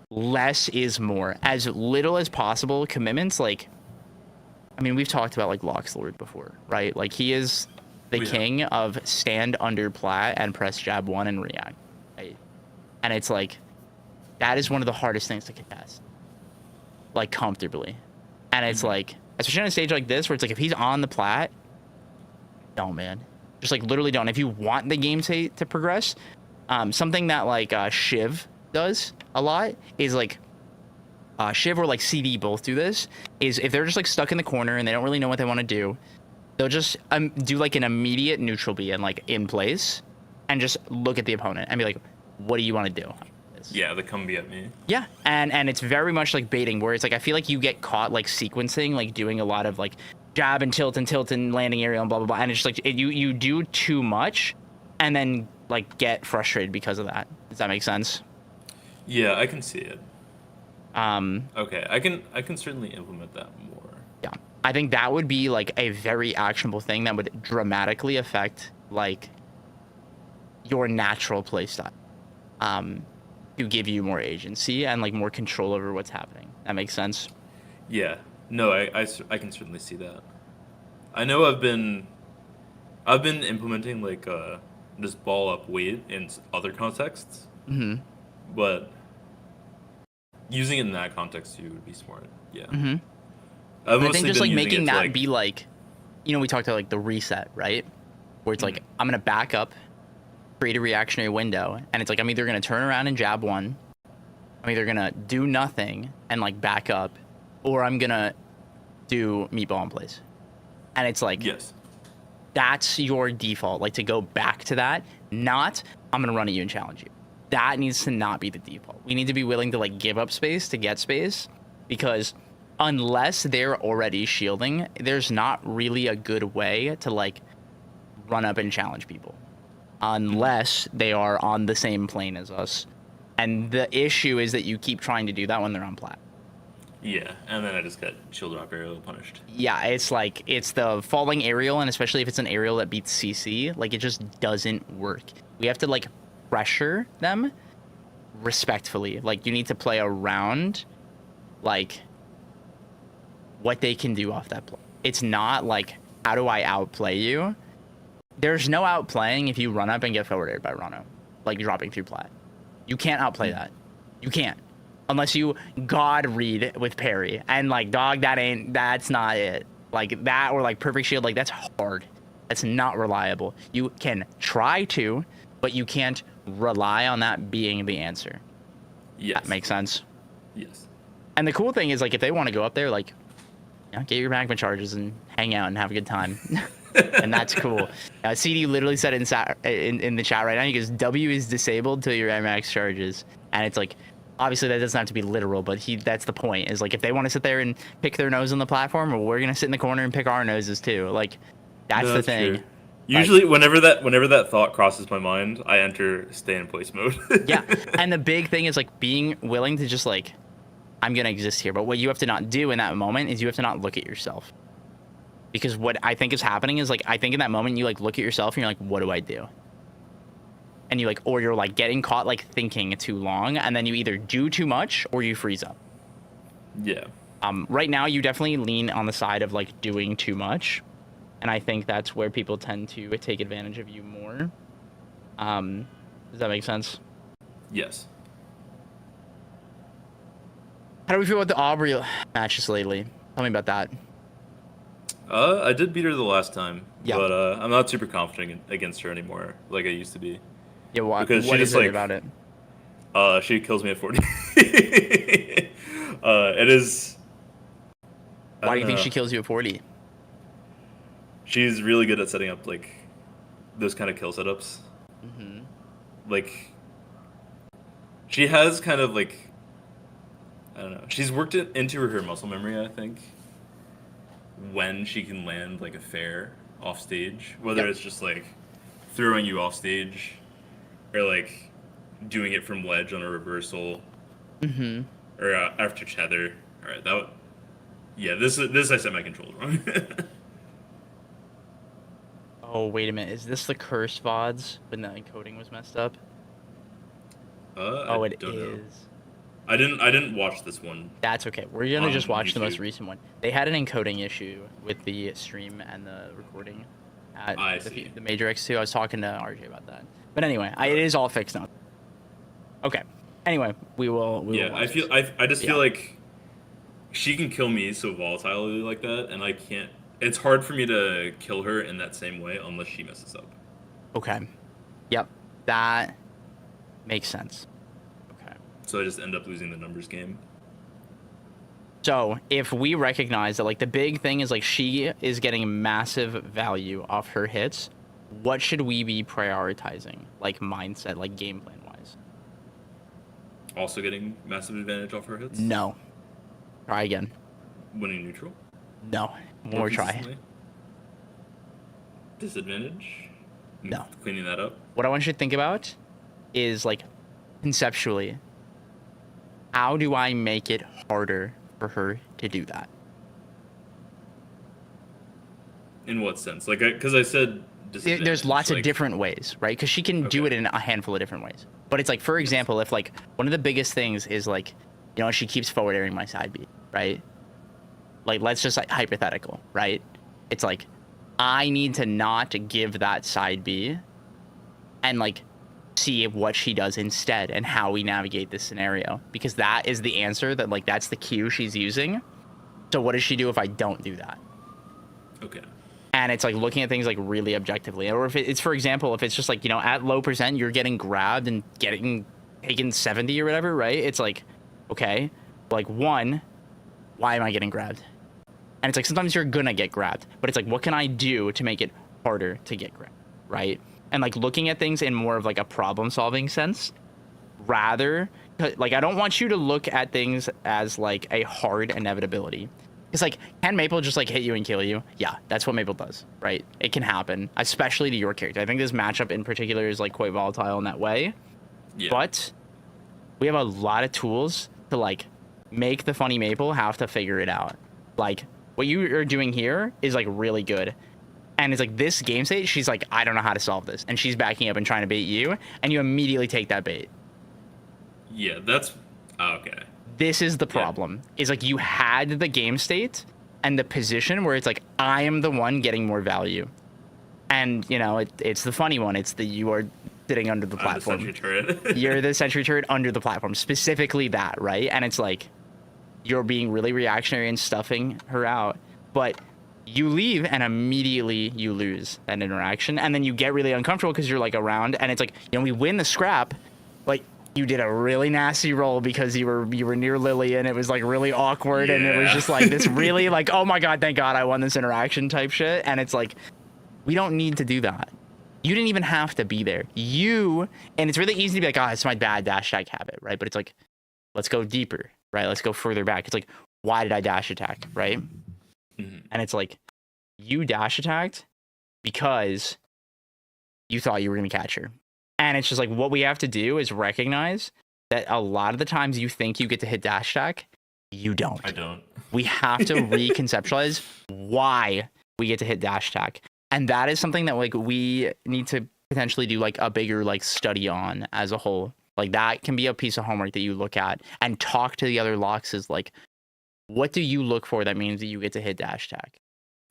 [SPEAKER 1] less is more, as little as possible commitments. Like, I mean, we've talked about like Lockslord before, right? Like he is the king of stand under plat and press jab 1 and react, right? And it's like, that is one of the hardest things to contest, like comfortably. And it's like, especially on a stage like this where it's like, if he's on the plat, don't, man. Just like literally don't. If you want the game to progress, something that like Shiv does a lot is like Shiv or like CD both do this, is if they're just like stuck in the corner and they don't really know what they want to do, they'll just do like an immediate neutral B and like in place and just look at the opponent and be like, what do you want to do?
[SPEAKER 5] Yeah, they come be at me.
[SPEAKER 1] Yeah, and it's very much like baiting, where it's like I feel like you get caught like sequencing, like doing a lot of like jab and tilt and landing aerial and blah blah blah, and it's just like you do too much and then like get frustrated because of that. Does that make sense?
[SPEAKER 5] Yeah, I can see it. Okay, I can certainly implement that more.
[SPEAKER 1] Yeah, I think that would be like a very actionable thing that would dramatically affect like your natural play style. To give you more agency and like more control over what's happening. That makes sense?
[SPEAKER 5] Yeah. No, I can certainly see that. I know I've been implementing like just ball up weight in other contexts.
[SPEAKER 1] Mm-hmm.
[SPEAKER 5] But using it in that context too would be smart. Yeah.
[SPEAKER 1] Mm-hmm.
[SPEAKER 5] I
[SPEAKER 1] think just like making that be like, you know, we talked about like the reset, right? Where it's like, I'm gonna back up, create a reactionary window, and it's like I'm either gonna turn around and jab 1, I'm either gonna do nothing and like back up, or I'm gonna do meatball in place. And it's like,
[SPEAKER 5] yes,
[SPEAKER 1] that's your default, like to go back to that, not I'm gonna run at you and challenge you. That needs to not be the default. We need to be willing to like give up space to get space, because unless they're already shielding, there's not really a good way to like run up and challenge people unless they are on the same plane as us. And the issue is that you keep trying to do that when they're on plat.
[SPEAKER 5] Yeah, and then I just got shield rock aerial punished.
[SPEAKER 1] Yeah, it's like, it's the falling aerial, and especially if it's an aerial that beats CC, like it just doesn't work. We have to like pressure them respectfully. Like you need to play around like what they can do off that play. It's not like, how do I outplay you? There's no outplaying if you run up and get forward aired by Rano, like dropping through plat. You can't outplay that. You can't. Unless you God read with parry. And like, dog, that's not it. Like that, or like perfect shield, like that's hard. That's not reliable. You can try to, but you can't rely on that being the answer.
[SPEAKER 5] Yes.
[SPEAKER 1] That makes sense?
[SPEAKER 5] Yes.
[SPEAKER 1] And the cool thing is, like, if they want to go up there, like, you know, get your magma charges and hang out and have a good time. And that's cool. CD literally said in the chat right now, he goes, W is disabled till your max charges. And it's like, obviously that doesn't have to be literal, but that's the point, is like, if they want to sit there and pick their nose on the platform, or we're going to sit in the corner and pick our noses too. Like, that's the thing.
[SPEAKER 5] True. Usually, whenever that thought crosses my mind, I enter stay in place mode.
[SPEAKER 1] Yeah, and the big thing is like being willing to just like, I'm gonna exist here. But what you have to not do in that moment is you have to not look at yourself, because what I think is happening is like, I think in that moment you like look at yourself and you're like, what do I do? And you like, or you're like getting caught like thinking too long, and then you either do too much or you freeze up.
[SPEAKER 5] Yeah.
[SPEAKER 1] Right now you definitely lean on the side of like doing too much. And I think that's where people tend to take advantage of you more. Does that make sense?
[SPEAKER 5] Yes.
[SPEAKER 1] How do we feel about the Aubrey matches lately? Tell me about that.
[SPEAKER 5] I did beat her the last time,
[SPEAKER 1] Yeah.
[SPEAKER 5] but I'm not super confident against her anymore, like I used to be.
[SPEAKER 1] Yeah,
[SPEAKER 5] Because she
[SPEAKER 1] what is
[SPEAKER 5] just
[SPEAKER 1] it
[SPEAKER 5] like
[SPEAKER 1] about it?
[SPEAKER 5] she kills me at 40. It is.
[SPEAKER 1] Why do you
[SPEAKER 5] don't
[SPEAKER 1] think
[SPEAKER 5] know.
[SPEAKER 1] she kills you at 40?
[SPEAKER 5] She's really good at setting up like those kind of kill setups.
[SPEAKER 1] Mm-hmm.
[SPEAKER 5] Like she has kind of like I don't know. She's worked it into her muscle memory, I think. When she can land like a fair off stage, whether
[SPEAKER 1] Yep.
[SPEAKER 5] it's just like throwing you off stage or like doing it from ledge on a reversal
[SPEAKER 1] Mm-hmm.
[SPEAKER 5] or after tether. All right, yeah, this I set my controls wrong.
[SPEAKER 1] Oh, wait a minute. Is this the curse VODs when the encoding was messed up? Oh,
[SPEAKER 5] I
[SPEAKER 1] it
[SPEAKER 5] don't know.
[SPEAKER 1] is.
[SPEAKER 5] I didn't watch this one.
[SPEAKER 1] That's okay. We're gonna just
[SPEAKER 5] On
[SPEAKER 1] watch the most
[SPEAKER 5] YouTube.
[SPEAKER 1] recent one. They had an encoding issue with the stream and the recording at
[SPEAKER 5] I see.
[SPEAKER 1] the Major X2. I was talking to RJ about that. But anyway, it is all fixed now. Okay. Anyway, we will
[SPEAKER 5] Yeah,
[SPEAKER 1] watch this.
[SPEAKER 5] I just
[SPEAKER 1] Yeah.
[SPEAKER 5] feel like she can kill me so volatilely like that, and I can't. It's hard for me to kill her in that same way unless she messes up.
[SPEAKER 1] Okay. Yep. That makes sense. Okay.
[SPEAKER 5] So I just end up losing the numbers game.
[SPEAKER 1] So if we recognize that like the big thing is like she is getting massive value off her hits, what should we be prioritizing? Like mindset, like game plan wise?
[SPEAKER 5] Also getting massive advantage off her hits.
[SPEAKER 1] No. Try again.
[SPEAKER 5] Winning neutral.
[SPEAKER 1] No. One more try.
[SPEAKER 5] consistently? Disadvantage.
[SPEAKER 1] No.
[SPEAKER 5] Cleaning that up.
[SPEAKER 1] What I want you to think about is like conceptually, how do I make it harder for her to do that?
[SPEAKER 5] In what sense? Like, because I said disadvantage.
[SPEAKER 1] There's lots of
[SPEAKER 5] like,
[SPEAKER 1] different ways, right? Because she can do
[SPEAKER 5] Okay.
[SPEAKER 1] it in a handful of different ways. But it's like, for example, if like one of the biggest things is like, you know, she keeps forward airing my side B, right? Like, let's just like hypothetical, right? It's like, I need to not give that side B and like see what she does instead and how we navigate this scenario, because that is the answer that like that's the cue she's using. So what does she do if I don't do that?
[SPEAKER 5] Okay.
[SPEAKER 1] And it's like looking at things like really objectively, or if it's, for example, if it's just like, you know, at low percent you're getting grabbed and getting taken 70 or whatever, right? It's like, okay, like one, why am I getting grabbed? And it's like sometimes you're gonna get grabbed, but it's like, what can I do to make it harder to get grabbed, right? And like looking at things in more of like a problem solving sense, rather, like I don't want you to look at things as like a hard inevitability. It's like, can Maple just like hit you and kill you? Yeah, that's what Maple does, right? It can happen, especially to your character. I think this matchup in particular is like quite volatile in that way.
[SPEAKER 5] Yeah.
[SPEAKER 1] But we have a lot of tools to like make the funny Maple have to figure it out. Like what you are doing here is like really good. And it's like this game state, she's like, I don't know how to solve this. And she's backing up and trying to bait you. And you immediately take that bait.
[SPEAKER 5] Yeah, that's okay.
[SPEAKER 1] This is the problem. Is like you had the game state and the position where it's like, I am the one getting more value. And, you know, it's the funny one. It's the you are sitting under the platform.
[SPEAKER 5] I'm the sentry turret.
[SPEAKER 1] You're the sentry turret under the platform. Specifically that, right? And it's like, you're being really reactionary and stuffing her out. But you leave and immediately you lose that interaction. And then you get really uncomfortable because you're like around. And it's like, you know, we win the scrap. Like, you did a really nasty roll because you were near Lily and it was like really awkward. And it was
[SPEAKER 5] Yeah.
[SPEAKER 1] just like this really like, oh my God, thank God I won this interaction type shit. And it's like, we don't need to do that. You didn't even have to be there. And it's really easy to be like, oh, it's my bad dash attack habit, right? But it's like, let's go deeper, right? Let's go further back. It's like, why did I dash attack, right?
[SPEAKER 5] Mhm.
[SPEAKER 1] And it's like, you dash attacked because you thought you were going to catch her. And it's just like, what we have to do is recognize that a lot of the times you think you get to hit dash attack, you don't.
[SPEAKER 5] I don't.
[SPEAKER 1] We have to reconceptualize why we get to hit dash attack. And that is something that like we need to potentially do like a bigger like study on as a whole. Like that can be a piece of homework that you look at and talk to the other locks is like, what do you look for that means that you get to hit dash attack?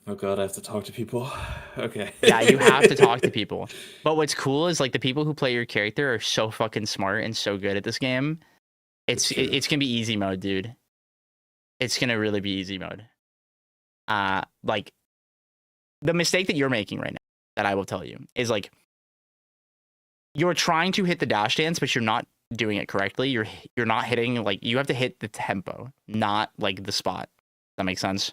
[SPEAKER 5] Oh god, I have to talk to people. Okay.
[SPEAKER 1] Yeah, you have to talk to people. But what's cool is like the people who play your character are so fucking smart and so good at this game.
[SPEAKER 5] That's true.
[SPEAKER 1] It's gonna be easy mode, dude. It's gonna really be easy mode. Like the mistake that you're making right now, that I will tell you, is like you're trying to hit the dash dance, but you're not doing it correctly. You're not hitting, like, you have to hit the tempo, not like the spot. That makes sense?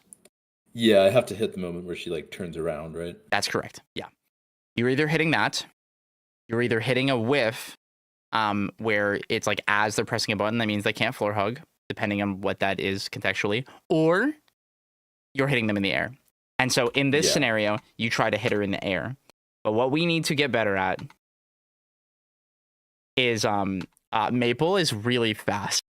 [SPEAKER 6] Yeah, I have to hit the moment where she like turns around, right?
[SPEAKER 1] That's correct. Yeah. You're either hitting that, you're either hitting a whiff, where it's like as they're pressing a button, that means they can't floor hug, depending on what that is contextually, or you're hitting them in the air. And so in this scenario, you try to hit her in the air. But what we need to get better at is Maple is really fast.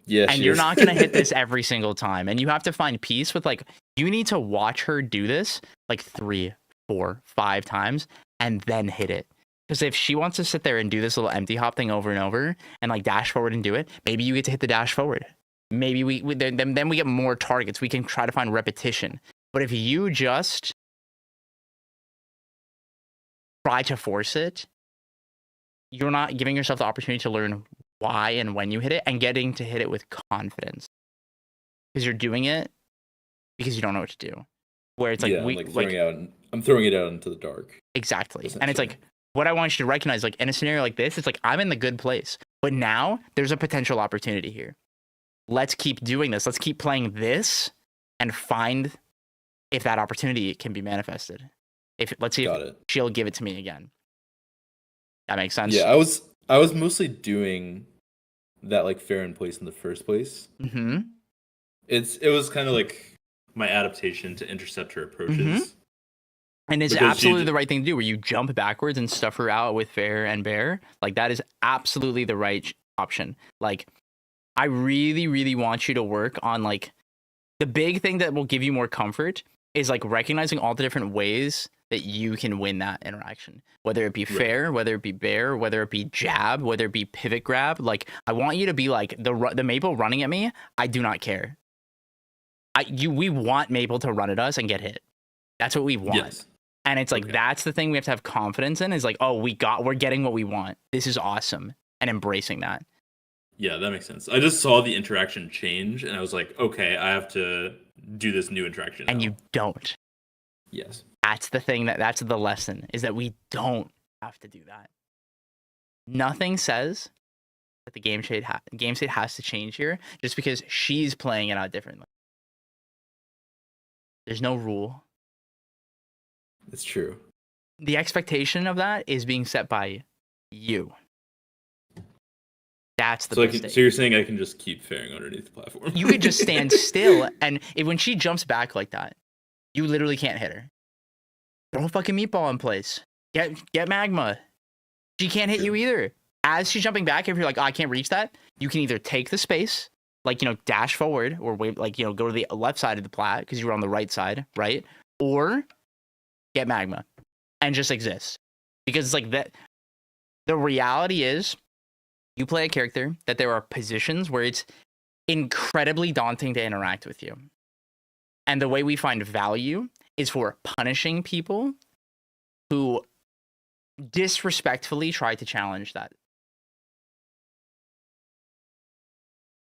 [SPEAKER 6] Yeah,
[SPEAKER 1] And you're not going to hit this every single time. And you have to find peace with, like, you need to watch her do this like 3, 4, 5 times and then hit it. Because if she wants to sit there and do this little empty hop thing over and over and like dash forward and do it, maybe you get to hit the dash forward. Maybe then we get more targets. We can try to find repetition. But if you just try to force it, you're not giving yourself the opportunity to learn why and when you hit it and getting to hit it with confidence. Because you're doing it because you don't know what to do. Where it's like,
[SPEAKER 6] I'm throwing it out into the dark.
[SPEAKER 1] Exactly. And it's like, what I want you to recognize, like in a scenario like this, it's like, I'm in the good place. But now there's a potential opportunity here. Let's keep doing this. Let's keep playing this and find if that opportunity can be manifested. Let's see if she'll give it to me again. That makes sense.
[SPEAKER 6] Yeah, I was mostly doing that like fair and place in the first place.
[SPEAKER 1] Mm-hmm.
[SPEAKER 5] It was kind of like my adaptation to intercept her approaches.
[SPEAKER 1] Mm-hmm. And it's absolutely the right thing to do, where you jump backwards and stuff her out with fair and bear. Like, that is absolutely the right option. Like, I really, really want you to work on, like, the big thing that will give you more comfort is, like, recognizing all the different ways that you can win that interaction. Whether it be fair, whether it be bear, whether it be jab, whether it be pivot grab. Like, I want you to be like, the Maple running at me, I do not care. We want Maple to run at us and get hit. That's what we want.
[SPEAKER 6] Yes.
[SPEAKER 1] And it's like, that's the thing we have to have confidence in, is like, oh, we're getting what we want. This is awesome. And embracing that.
[SPEAKER 5] Yeah, that makes sense. I just saw the interaction change and I was like, okay, I have to do this new interaction.
[SPEAKER 1] And you don't.
[SPEAKER 6] Yes.
[SPEAKER 1] That's the thing, that's the lesson, is that we don't have to do that. Nothing says that the game state has to change here just because she's playing it out differently. There's no rule.
[SPEAKER 6] It's true.
[SPEAKER 1] The expectation of that is being set by you. That's the mistake.
[SPEAKER 5] So you're saying I can just keep faring underneath the platform?
[SPEAKER 1] You could just stand still, and when she jumps back like that, you literally can't hit her. Throw a fucking meatball in place. Get magma. She can't hit you either. As she's jumping back, if you're like, oh, I can't reach that, you can either take the space, like, dash forward, or wait, like, go to the left side of the plat because you were on the right side, right? Or get magma and just exist. Because it's like that. The reality is, you play a character that there are positions where it's incredibly daunting to interact with you. And the way we find value is for punishing people who disrespectfully try to challenge that.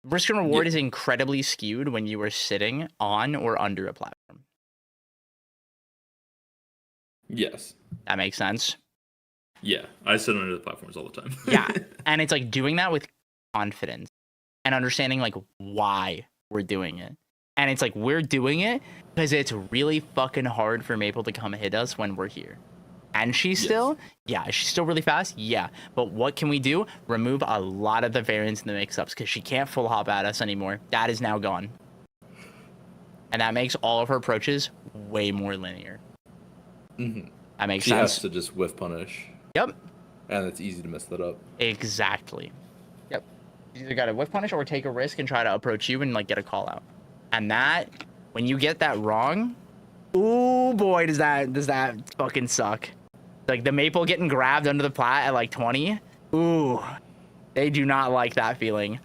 [SPEAKER 1] Risk and reward is incredibly skewed when you are sitting on or under a platform.
[SPEAKER 5] Yes.
[SPEAKER 1] That makes sense?
[SPEAKER 5] Yeah, I sit under the platforms all the time.
[SPEAKER 1] Yeah, and it's like doing that with confidence and understanding like why we're doing it. And it's like, we're doing it because it's really fucking hard for Maple to come hit us when we're here. And she's still really fast. Yeah. But what can we do? Remove a lot of the variance in the mix-ups because she can't full hop at us anymore. That is now gone. And that makes all of her approaches way more linear.
[SPEAKER 6] Mm-hmm.
[SPEAKER 1] That makes
[SPEAKER 6] sense. She has to just whiff punish.
[SPEAKER 1] Yep.
[SPEAKER 6] And it's easy to mess that up.
[SPEAKER 1] Exactly. Yep. You either got to whiff punish or take a risk and try to approach you and like get a call out. And that, when you get that wrong, ooh boy, does that fucking suck. Like the Maple getting grabbed under the plat at like 20. Ooh, they do not like that feeling.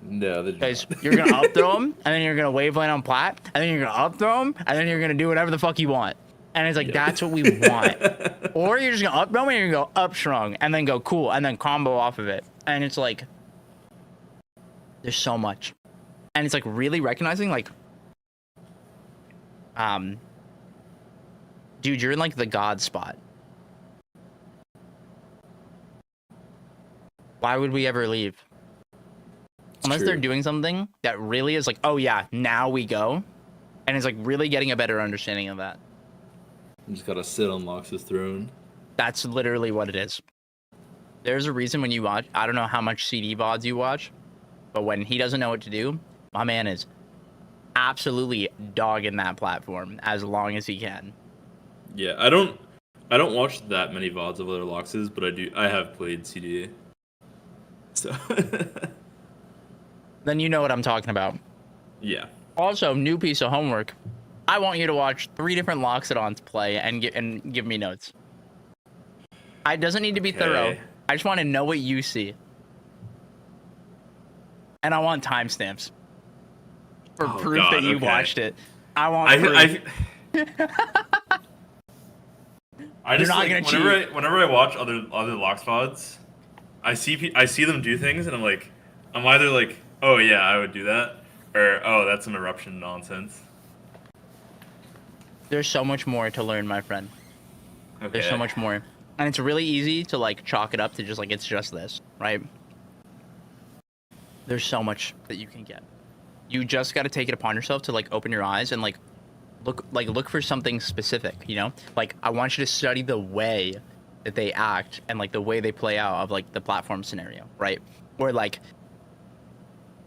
[SPEAKER 6] No, they do
[SPEAKER 1] Because
[SPEAKER 6] not.
[SPEAKER 1] you're gonna up throw them, and then you're gonna wave land on plat, and then you're gonna up throw them, and then you're gonna do whatever the fuck you want. And it's like,
[SPEAKER 6] Yeah.
[SPEAKER 1] that's what we want. Or you're just gonna up throw them, and you're gonna go up strong, and then go cool, and then combo off of it. And it's like, there's so much. And it's like really recognizing, like, dude, you're in like the god spot. Why would we ever leave? Unless they're doing something that really is like, oh yeah, now we go. And it's like really getting a better understanding of that.
[SPEAKER 6] You just gotta sit on Lox's throne.
[SPEAKER 1] That's literally what it is. There's a reason when you watch, I don't know how much CD VODs you watch, but when he doesn't know what to do, my man is absolutely dogging that platform as long as he can.
[SPEAKER 5] Yeah, I don't watch that many VODs of other Loxes, but I have played CDA. So
[SPEAKER 1] Then you know what I'm talking about.
[SPEAKER 5] yeah.
[SPEAKER 1] Also, new piece of homework. I want you to watch 3 different Loxodons play and give me notes. It doesn't need to be thorough.
[SPEAKER 5] Okay.
[SPEAKER 1] I just want to know what you see. And I want timestamps for
[SPEAKER 5] Oh,
[SPEAKER 1] proof
[SPEAKER 5] God,
[SPEAKER 1] that you
[SPEAKER 5] okay.
[SPEAKER 1] watched it. I want proof.
[SPEAKER 5] I just
[SPEAKER 1] not
[SPEAKER 5] like
[SPEAKER 1] gonna
[SPEAKER 5] whenever I watch other Lox VODs, I see them do things and I'm either like, oh yeah, I would do that, or oh, that's some eruption nonsense.
[SPEAKER 1] There's so much more to learn, my friend.
[SPEAKER 5] Okay.
[SPEAKER 1] There's so much more. And it's really easy to like chalk it up to just like, it's just this, right? There's so much that you can get. You just got to take it upon yourself to like open your eyes and like look for something specific, you know? Like, I want you to study the way that they act and like the way they play out of like the platform scenario, right? Or like,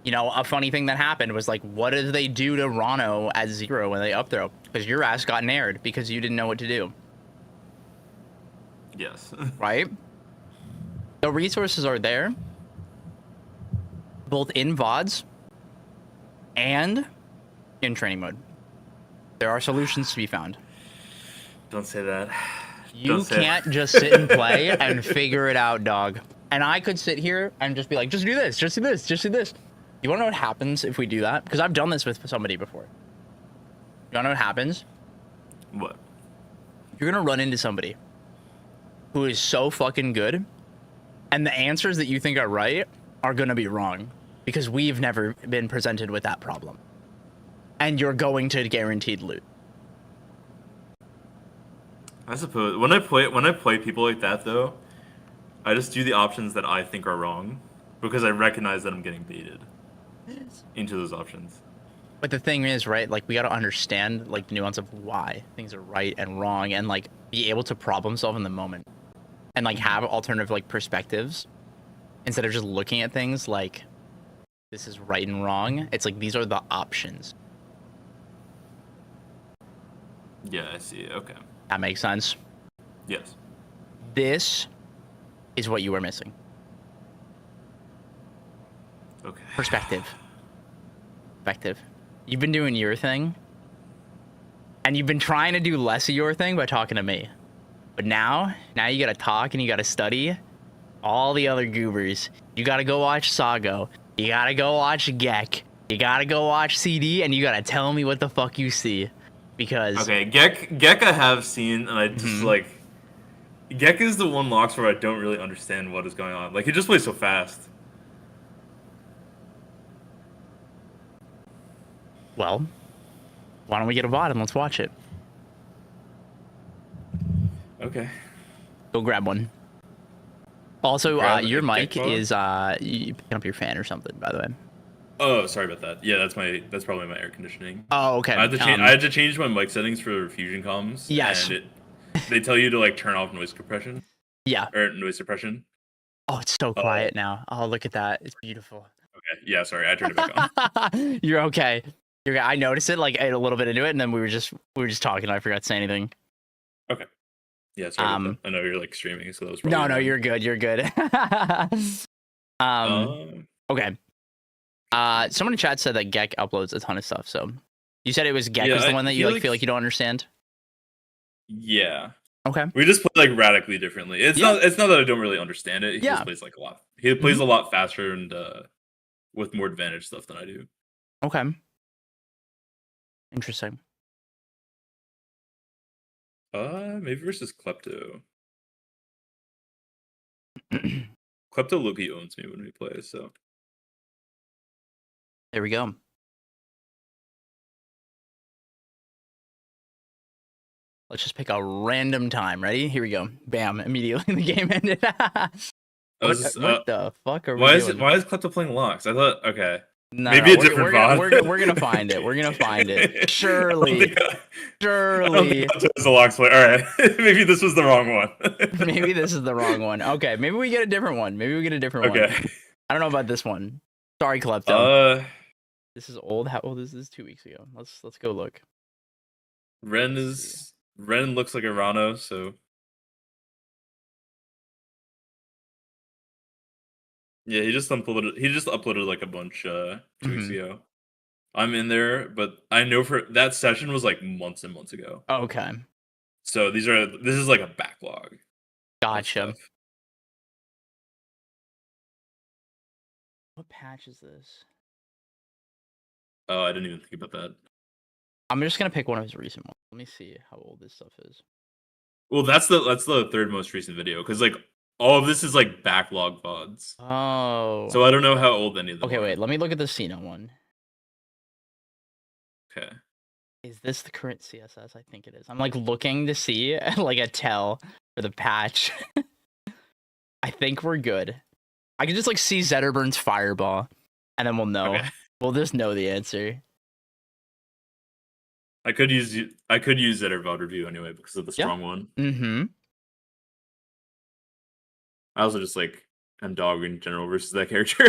[SPEAKER 1] you know, a funny thing that happened was like, what did they do to Rano at 0 when they up throw? Because your ass got nared because you didn't know what to do,
[SPEAKER 5] Yes.
[SPEAKER 1] right? The resources are there, both in VODs and in training mode. There are solutions to be found.
[SPEAKER 5] Don't say that.
[SPEAKER 1] You
[SPEAKER 5] Don't say
[SPEAKER 1] can't just sit and play and figure it out, dog. And I could sit here and just be like, just do this, just do this, just do this. You want to know what happens if we do that? Because I've done this with somebody before. You want to know what happens?
[SPEAKER 5] What?
[SPEAKER 1] You're going to run into somebody who is so fucking good, and the answers that you think are right are going to be wrong because we've never been presented with that problem. And you're going to guaranteed loot.
[SPEAKER 5] I suppose when I play people like that though, I just do the options that I think are wrong because I recognize that I'm getting baited into those options.
[SPEAKER 1] But the thing is, right, like, we got to understand, like, the nuance of why things are right and wrong and, like, be able to problem solve in the moment. And, like, have alternative, like, perspectives. Instead of just looking at things like, this is right and wrong. It's like, these are the options.
[SPEAKER 5] Yeah, I see. Okay.
[SPEAKER 1] That makes sense.
[SPEAKER 5] Yes.
[SPEAKER 1] This is what you are missing.
[SPEAKER 5] Okay.
[SPEAKER 1] Perspective. Perspective. You've been doing your thing. And you've been trying to do less of your thing by talking to me. But now you gotta talk and you gotta study all the other goobers. You gotta go watch Sago. You gotta go watch Gek. You gotta go watch CD, and you gotta tell me what the fuck you see. Because...
[SPEAKER 5] Okay, Gek I have seen, and I just, like... Gek is the one Lox where I don't really understand what is going on. Like, he just plays so fast.
[SPEAKER 1] Well, why don't we get a VOD and let's watch it?
[SPEAKER 5] Okay.
[SPEAKER 1] Go grab one. Also,
[SPEAKER 5] Grab
[SPEAKER 1] your
[SPEAKER 5] a
[SPEAKER 1] mic
[SPEAKER 5] Gek VOD?
[SPEAKER 1] is you picking up your fan or something, by the way.
[SPEAKER 5] Oh, sorry about that. Yeah, that's probably my air conditioning.
[SPEAKER 1] Oh, okay.
[SPEAKER 5] I had to change my mic settings for Fusion comms.
[SPEAKER 1] Yes.
[SPEAKER 5] And they tell you to like turn off noise compression
[SPEAKER 1] Yeah.
[SPEAKER 5] or noise suppression.
[SPEAKER 1] Oh, it's so quiet now. Oh, look at that. It's beautiful.
[SPEAKER 5] Okay. Yeah. Sorry, I turned it back on.
[SPEAKER 1] You're okay. You're. I noticed it like a little bit into it, and then we were just talking. And I forgot to say anything.
[SPEAKER 5] Okay. Yeah. Sorry. About that. I know you're like streaming, so that was probably
[SPEAKER 1] No, you're good. You're good. Okay. Someone in chat said that Gek uploads a ton of stuff. So you said it was Gek
[SPEAKER 5] Yeah,
[SPEAKER 1] was the one that
[SPEAKER 5] he,
[SPEAKER 1] you
[SPEAKER 5] like-
[SPEAKER 1] feel like you don't understand.
[SPEAKER 5] Yeah.
[SPEAKER 1] Okay.
[SPEAKER 5] We just play like radically differently. It's
[SPEAKER 1] Yeah.
[SPEAKER 5] not that I don't really understand it. He
[SPEAKER 1] Yeah.
[SPEAKER 5] just plays like a lot. He plays a lot faster and with more advantage stuff than I do.
[SPEAKER 1] Okay. Interesting.
[SPEAKER 5] Maybe versus Klepto. Klepto Loki owns me when we play, so
[SPEAKER 1] There we go. Let's just pick a random time. Ready? Here we go. Bam! Immediately the game ended. What the fuck are we doing?
[SPEAKER 5] Why is Klepto playing locks? I thought okay.
[SPEAKER 1] No,
[SPEAKER 5] Maybe
[SPEAKER 1] no,
[SPEAKER 5] a different
[SPEAKER 1] we're gonna find it. We're gonna find it.
[SPEAKER 5] Surely. I don't think
[SPEAKER 1] Surely.
[SPEAKER 5] Klepto is a locks player. All right, maybe this was the wrong one.
[SPEAKER 1] Maybe this is the wrong one. Okay, maybe we get a different one. Maybe we get a different one.
[SPEAKER 5] Okay.
[SPEAKER 1] I don't know about this one. Sorry, Klepto.
[SPEAKER 5] Uh,
[SPEAKER 1] This is old. How old is this? 2 weeks ago. Let's go look.
[SPEAKER 5] Ren
[SPEAKER 1] Let's see.
[SPEAKER 5] looks like a Rano, so yeah, he just uploaded like a bunch 2 weeks
[SPEAKER 1] Mhm.
[SPEAKER 5] ago. I'm in there, but I know for that session was like months and months ago.
[SPEAKER 1] Okay,
[SPEAKER 5] So this is like a backlog of
[SPEAKER 1] gotcha.
[SPEAKER 5] stuff.
[SPEAKER 1] What patch is this?
[SPEAKER 5] Oh, I didn't even think about that.
[SPEAKER 1] I'm just gonna pick one of his recent ones. Let me see how old this stuff is.
[SPEAKER 5] Well, that's the third most recent video because like all of this is like backlog VODs.
[SPEAKER 1] Oh.
[SPEAKER 5] So I don't know how old any of them
[SPEAKER 1] Okay,
[SPEAKER 5] are.
[SPEAKER 1] wait. Let me look at the Cena one.
[SPEAKER 5] Okay.
[SPEAKER 1] Is this the current CSS? I think it is. I'm like looking to see like a tell for the patch. I think we're good. I can just like see Zetterburn's fireball, and then we'll know.
[SPEAKER 5] Okay.
[SPEAKER 1] We'll just know the answer.
[SPEAKER 5] I could use Zetter VOD review anyway because of the
[SPEAKER 1] Yeah.
[SPEAKER 5] strong one.
[SPEAKER 1] Mm-hmm.
[SPEAKER 5] I also just like am dog in general versus that character.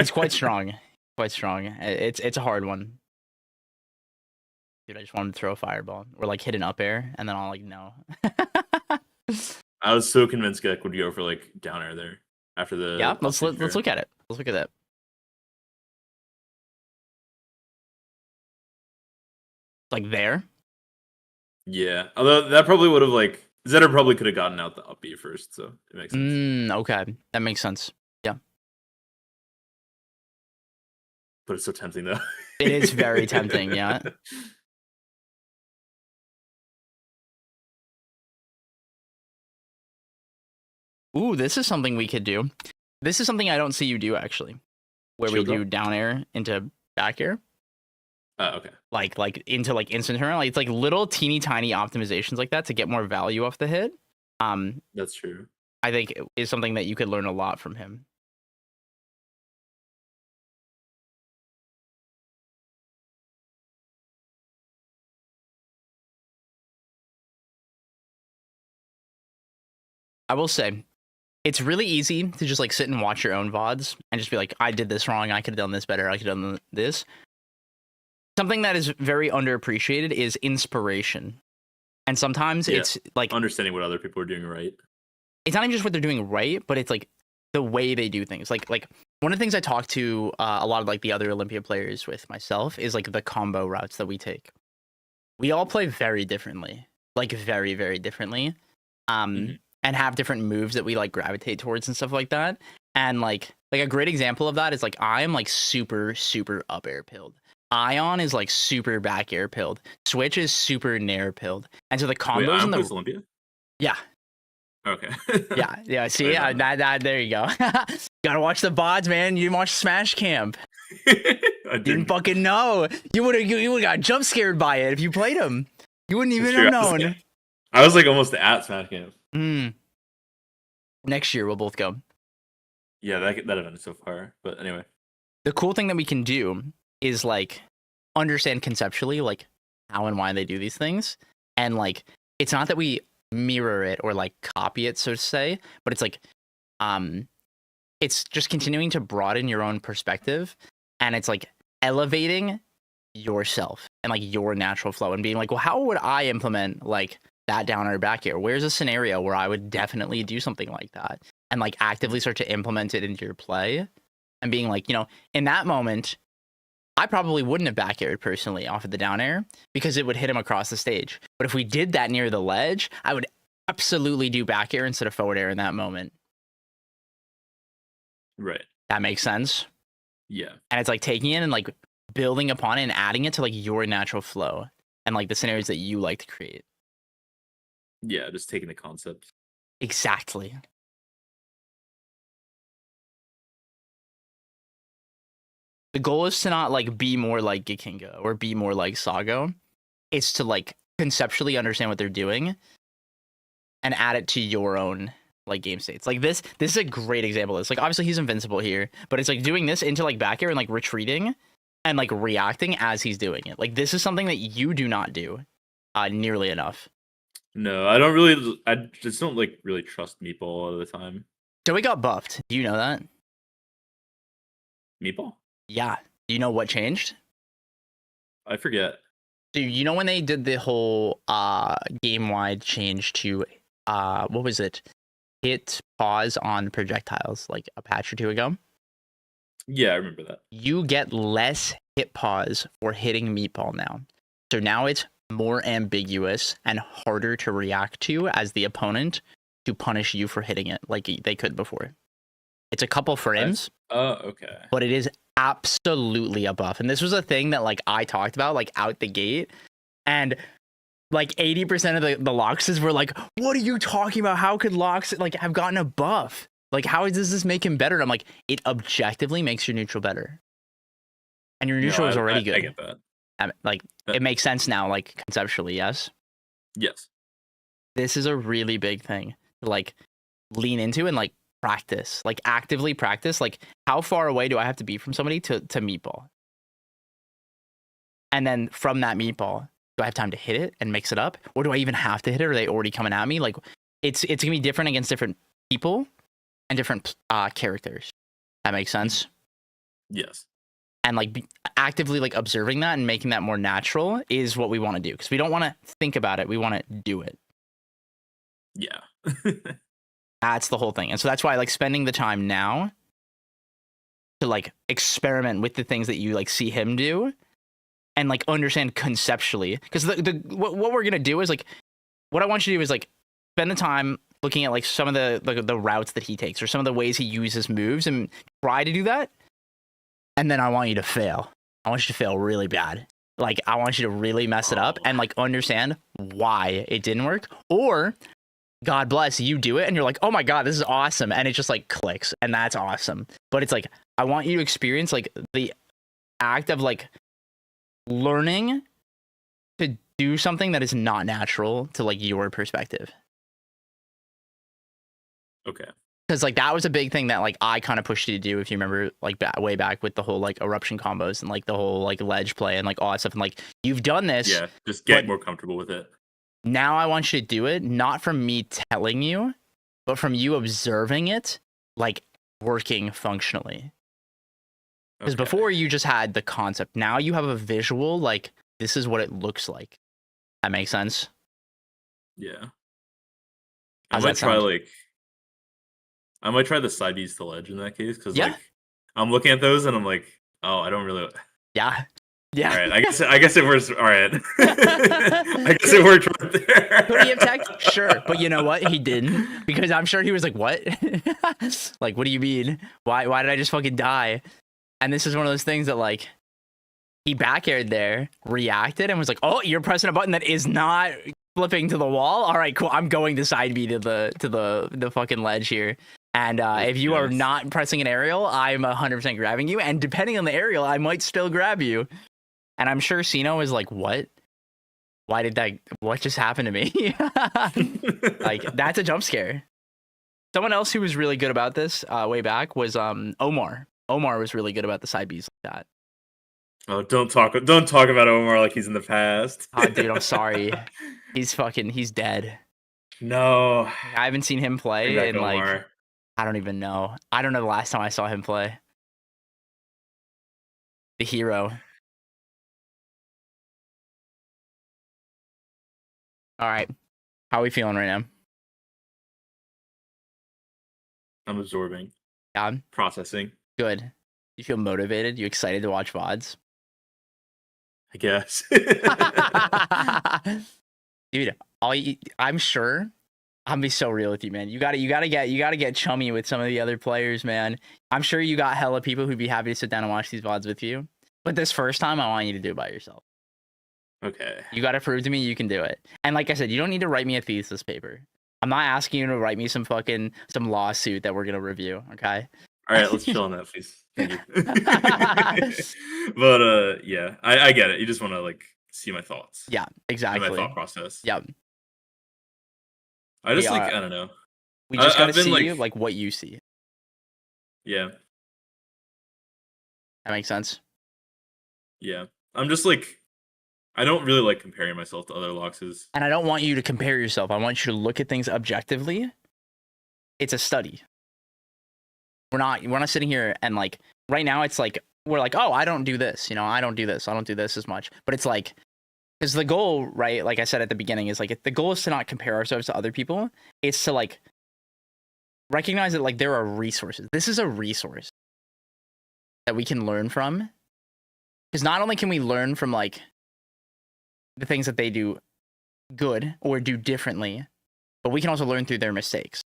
[SPEAKER 1] It's quite strong. Quite strong. It's a hard one. Dude, I just wanted to throw a fireball or like hit an up air, and then I'll like no.
[SPEAKER 5] I was so convinced Gek would go for like down air there after the
[SPEAKER 1] Yeah, let's
[SPEAKER 5] upstage
[SPEAKER 1] look
[SPEAKER 5] fair.
[SPEAKER 1] at it. Let's look at that. Like there.
[SPEAKER 5] Yeah, although that probably would have like Zetter probably could have gotten out the up B first, so it makes sense.
[SPEAKER 1] Okay, that makes sense. Yeah,
[SPEAKER 5] But it's so tempting though.
[SPEAKER 1] it is very tempting. Yeah. Ooh, this is something we could do. This is something I don't see you do actually, where
[SPEAKER 5] Shield
[SPEAKER 1] we do
[SPEAKER 5] drop?
[SPEAKER 1] down air into back air,
[SPEAKER 5] Okay.
[SPEAKER 1] like into like instant turn. Like it's like little teeny tiny optimizations like that to get more value off the hit.
[SPEAKER 5] That's true.
[SPEAKER 1] I think is something that you could learn a lot from him. I will say, it's really easy to just like sit and watch your own VODs and just be like, I did this wrong. I could have done this better. I could have done this. Something that is very underappreciated is inspiration. And sometimes
[SPEAKER 5] Yeah.
[SPEAKER 1] it's like,
[SPEAKER 5] Understanding what other people are doing right.
[SPEAKER 1] it's not even just what they're doing right, but it's like the way they do things. Like one of the things I talk to a lot of like the other Olympia players with myself is like the combo routes that we take. We all play very differently, like very, very differently. And have different moves that we like gravitate towards and stuff like that. And like a great example of that is like I'm like super up air pilled. Ion is like super back air pilled. Switch is super nair pilled. And so the combos
[SPEAKER 5] Wait, Ion
[SPEAKER 1] in the
[SPEAKER 5] plays Olympia?
[SPEAKER 1] yeah.
[SPEAKER 5] Okay.
[SPEAKER 1] Yeah. See,
[SPEAKER 5] I didn't know
[SPEAKER 1] that there you go. Gotta watch the VODs, man. You didn't watch Smash Camp.
[SPEAKER 5] I
[SPEAKER 1] Didn't fucking know. You would have got jump scared by it if you played him. You wouldn't even have known.
[SPEAKER 5] I was like almost at Smash Camp.
[SPEAKER 1] Next year we'll both go.
[SPEAKER 5] Yeah, that event is so far. But anyway.
[SPEAKER 1] The cool thing that we can do is like understand conceptually like how and why they do these things. And like it's not that we mirror it or like copy it, so to say, but it's like it's just continuing to broaden your own perspective, and it's like elevating yourself and like your natural flow and being like, well, how would I implement like that down or back here? Where's a scenario where I would definitely do something like that? And like actively start to implement it into your play and being like, you know, in that moment, I probably wouldn't have back aired personally off of the down air because it would hit him across the stage. But if we did that near the ledge, I would absolutely do back air instead of forward air in that moment.
[SPEAKER 5] Right.
[SPEAKER 1] That makes sense.
[SPEAKER 6] Yeah.
[SPEAKER 1] And it's like taking it and like building upon it and adding it to like your natural flow and like the scenarios that you like to create.
[SPEAKER 6] Yeah, just taking the concept.
[SPEAKER 1] Exactly. The goal is to not like be more like Gikinga or be more like Sago. It's to like conceptually understand what they're doing and add it to your own like game states. Like this is a great example of this. Like obviously he's invincible here, but it's like doing this into like back air and like retreating and like reacting as he's doing it. Like this is something that you do not do nearly enough.
[SPEAKER 6] No, I don't really. I just don't like really trust Meatball all of the time.
[SPEAKER 1] Joey got buffed. Do you know that?
[SPEAKER 6] Meatball?
[SPEAKER 1] Yeah. Do you know what changed?
[SPEAKER 6] I forget.
[SPEAKER 1] So you know when they did the whole game wide change to what was it? Hit pause on projectiles like a patch or two ago.
[SPEAKER 6] Yeah, I remember that.
[SPEAKER 1] You get less hit pause for hitting Meatball now. So now it's more ambiguous and harder to react to as the opponent to punish you for hitting it like they could before. It's a couple frames.
[SPEAKER 6] Oh, okay.
[SPEAKER 1] But it is absolutely a buff. And this was a thing that like I talked about like out the gate. And like 80% of the Loxes were like, what are you talking about? How could Lox like have gotten a buff? Like how does this make him better? And I'm like, it objectively makes your neutral better. And your neutral is already good.
[SPEAKER 6] I get that.
[SPEAKER 1] Like it makes sense now, like conceptually, yes.
[SPEAKER 6] Yes.
[SPEAKER 1] This is a really big thing to like lean into and like practice, like actively practice. Like how far away do I have to be from somebody to Meatball? And then from that Meatball, do I have time to hit it and mix it up? Or do I even have to hit it? Or are they already coming at me? Like it's gonna be different against different people and different characters. That makes sense?
[SPEAKER 6] Yes.
[SPEAKER 1] And like actively like observing that and making that more natural is what we want to do, because we don't want to think about it, we want to do it.
[SPEAKER 6] Yeah.
[SPEAKER 1] That's the whole thing. And so that's why like spending the time now to like experiment with the things that you like see him do and like understand conceptually, because what we're gonna do is like what I want you to do is like spend the time looking at like some of the routes that he takes or some of the ways he uses moves and try to do that. And then I want you to fail. I want you to fail really bad. Like, I want you to really mess it up and, like, understand why it didn't work. Or, God bless, you do it and you're like, oh my God, this is awesome. And it just, like, clicks. And that's awesome. But it's like, I want you to experience, like, the act of, like, learning to do something that is not natural to, like, your perspective.
[SPEAKER 6] Okay.
[SPEAKER 1] Because like that was a big thing that like I kind of pushed you to do, if you remember, like way back with the whole like eruption combos and like the whole like ledge play and like all that stuff. And like you've done this.
[SPEAKER 6] Yeah, just get more comfortable with it.
[SPEAKER 1] Now I want you to do it, not from me telling you, but from you observing it, like working functionally. Because before you just had the concept. Now you have a visual, like this is what it looks like. That makes sense?
[SPEAKER 6] Yeah.
[SPEAKER 1] How's
[SPEAKER 6] I
[SPEAKER 1] that sound?
[SPEAKER 6] I might try the side Bs to ledge in that case, because
[SPEAKER 1] Yeah.
[SPEAKER 6] like I'm looking at those and I'm like, oh, I don't really.
[SPEAKER 1] Yeah. Yeah.
[SPEAKER 6] All right, I guess it works. All right, I guess it worked right there.
[SPEAKER 1] Could he have teched? Sure, but you know what? He didn't, because I'm sure he was like, "What? Like, what do you mean? Why did I just fucking die?" And this is one of those things that like he back aired there, reacted, and was like, "Oh, you're pressing a button that is not flipping to the wall. All right, cool. I'm going to side B to the fucking ledge here." And if you are not pressing an aerial, I'm 100% grabbing you. And depending on the aerial, I might still grab you. And I'm sure Sino is like, what? What just happened to me? Like, that's a jump scare. Someone else who was really good about this way back was Omar. Omar was really good about the side Bs like that.
[SPEAKER 6] Oh, don't talk about Omar like he's in the past.
[SPEAKER 1] Oh, dude, I'm sorry. He's dead.
[SPEAKER 6] No.
[SPEAKER 1] I haven't seen him play in like...
[SPEAKER 6] Omar.
[SPEAKER 1] I don't even know. I don't know the last time I saw him play. The hero. All right. How are we feeling right now?
[SPEAKER 6] I'm absorbing.
[SPEAKER 1] Yeah.
[SPEAKER 6] Processing.
[SPEAKER 1] Good. You feel motivated? You excited to watch VODs?
[SPEAKER 6] I guess.
[SPEAKER 1] Dude, I'm sure I'm be so real with you, man. You gotta get chummy with some of the other players, man. I'm sure you got hella people who'd be happy to sit down and watch these VODs with you. But this first time, I want you to do it by yourself.
[SPEAKER 6] Okay.
[SPEAKER 1] You gotta prove to me you can do it. And like I said, you don't need to write me a thesis paper. I'm not asking you to write me some lawsuit that we're gonna review. Okay.
[SPEAKER 6] All right, let's chill on that, please. Thank you. But yeah, I get it. You just want to like see my thoughts.
[SPEAKER 1] Yeah,
[SPEAKER 6] And
[SPEAKER 1] exactly.
[SPEAKER 6] my thought process.
[SPEAKER 1] Yeah.
[SPEAKER 6] I just
[SPEAKER 1] We
[SPEAKER 6] like
[SPEAKER 1] are-
[SPEAKER 6] I don't know.
[SPEAKER 1] We just gotta
[SPEAKER 6] I've been,
[SPEAKER 1] see
[SPEAKER 6] like-
[SPEAKER 1] what you see.
[SPEAKER 6] Yeah,
[SPEAKER 1] That makes sense.
[SPEAKER 6] yeah. I'm just like I don't really like comparing myself to other Loxes.
[SPEAKER 1] And I don't want you to compare yourself. I want you to look at things objectively. It's a study. We're not sitting here and like right now it's like we're like, oh, I don't do this, I don't do this. I don't do this as much. But it's like because the goal, right, like I said at the beginning, is like the goal is to not compare ourselves to other people. It's to like recognize that like there are resources. This is a resource that we can learn from. Because not only can we learn from like the things that they do good or do differently, but we can also learn through their mistakes.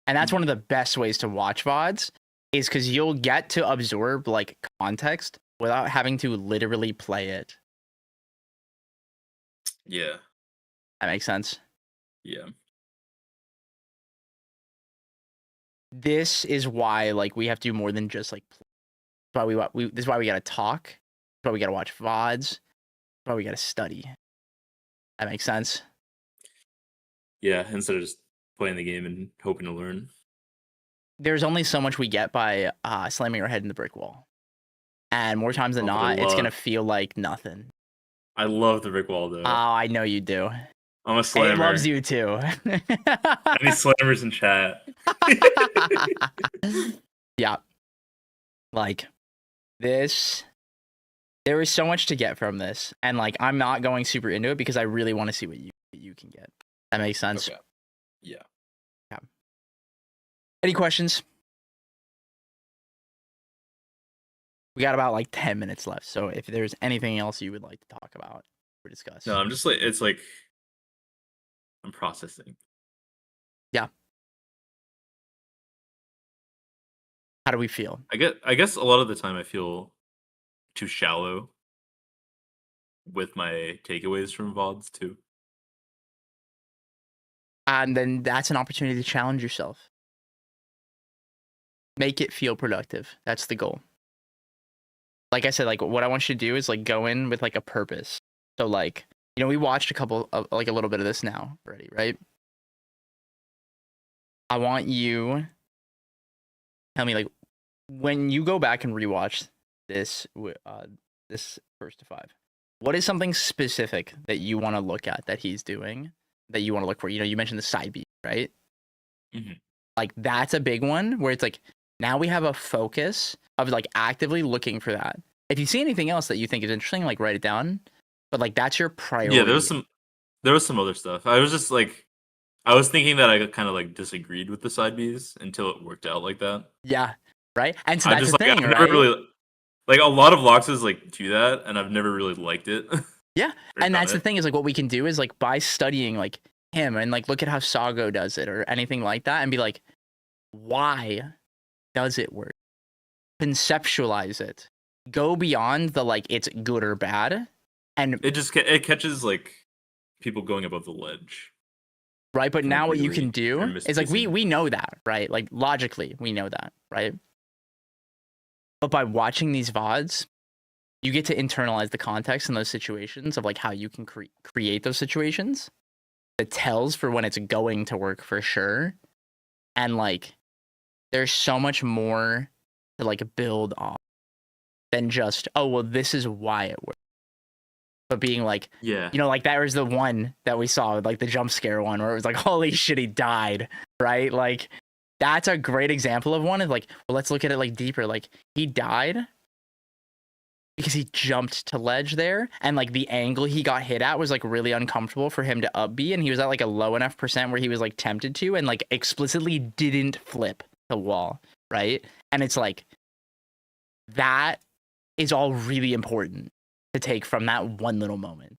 [SPEAKER 1] And that's one of the best ways to watch VODs is because you'll get to absorb like context without having to literally play it.
[SPEAKER 6] Yeah,
[SPEAKER 1] That makes sense.
[SPEAKER 6] yeah.
[SPEAKER 1] This is why like we have to do more than just like play. That's why this is why we gotta talk. That's why we gotta watch VODs. That's why we gotta study. That makes sense.
[SPEAKER 6] Yeah, instead of just playing the game and hoping to learn.
[SPEAKER 1] There's only so much we get by slamming our head in the brick wall. And more times than
[SPEAKER 6] Oh, for
[SPEAKER 1] not, it's going to
[SPEAKER 6] love.
[SPEAKER 1] feel like nothing.
[SPEAKER 6] I love the brick wall though.
[SPEAKER 1] Oh, I know you do.
[SPEAKER 6] I'm a slammer.
[SPEAKER 1] It loves you too.
[SPEAKER 6] Any slammers in chat?
[SPEAKER 1] Yeah. Like, this... There is so much to get from this. And, like, I'm not going super into it because I really want to see what you can get. That makes sense?
[SPEAKER 6] Okay. Yeah.
[SPEAKER 1] Any questions? We got about like 10 minutes left. So if there's anything else you would like to talk about or discuss.
[SPEAKER 6] No, I'm just like it's like I'm processing.
[SPEAKER 1] How do we feel?
[SPEAKER 6] I guess a lot of the time I feel too shallow with my takeaways from VODs too.
[SPEAKER 1] And then that's an opportunity to challenge yourself. Make it feel productive. That's the goal. Like I said, like what I want you to do is like go in with like a purpose. So like, we watched a couple of like a little bit of this now already, right? I want you tell me like when you go back and rewatch this this first to five, what is something specific that you want to look at that he's doing that you want to look for? You mentioned the side beat, right?
[SPEAKER 6] Mhm.
[SPEAKER 1] Like that's a big one where it's like now we have a focus of like actively looking for that. If you see anything else that you think is interesting, like write it down. But like that's your priority.
[SPEAKER 6] Yeah, there was some other stuff. I was just like I was thinking that I kind of like disagreed with the side Bs until it worked out like that.
[SPEAKER 1] Yeah, right. And so
[SPEAKER 6] I
[SPEAKER 1] that's
[SPEAKER 6] just
[SPEAKER 1] the
[SPEAKER 6] like
[SPEAKER 1] thing,
[SPEAKER 6] I've
[SPEAKER 1] right?
[SPEAKER 6] never really like a lot of Loxes like do that, and I've never really liked it.
[SPEAKER 1] Yeah,
[SPEAKER 6] or
[SPEAKER 1] and
[SPEAKER 6] done
[SPEAKER 1] that's the
[SPEAKER 6] it.
[SPEAKER 1] thing is like what we can do is like by studying like him and like look at how Sago does it or anything like that and be like, why does it work? Conceptualize it. Go beyond the like it's good or bad, and
[SPEAKER 6] It catches like people going above the ledge.
[SPEAKER 1] right. But
[SPEAKER 6] from,
[SPEAKER 1] now what you
[SPEAKER 6] really
[SPEAKER 1] can do is like
[SPEAKER 6] misplacing.
[SPEAKER 1] we know that, right? Like logically we know that, right? But by watching these VODs, you get to internalize the context in those situations of like how you can create those situations. The tells for when it's going to work for sure. And like there's so much more to like build off than just, oh well, this is why it works. But being like,
[SPEAKER 6] Yeah.
[SPEAKER 1] like that was the one that we saw, like the jump scare one where it was like, holy shit, he died, right? Like that's a great example of one of like, well, let's look at it like deeper. Like he died because he jumped to ledge there, and like the angle he got hit at was like really uncomfortable for him to up B, and he was at like a low enough percent where he was like tempted to, and like explicitly didn't flip the wall, right? And it's like that is all really important to take from that one little moment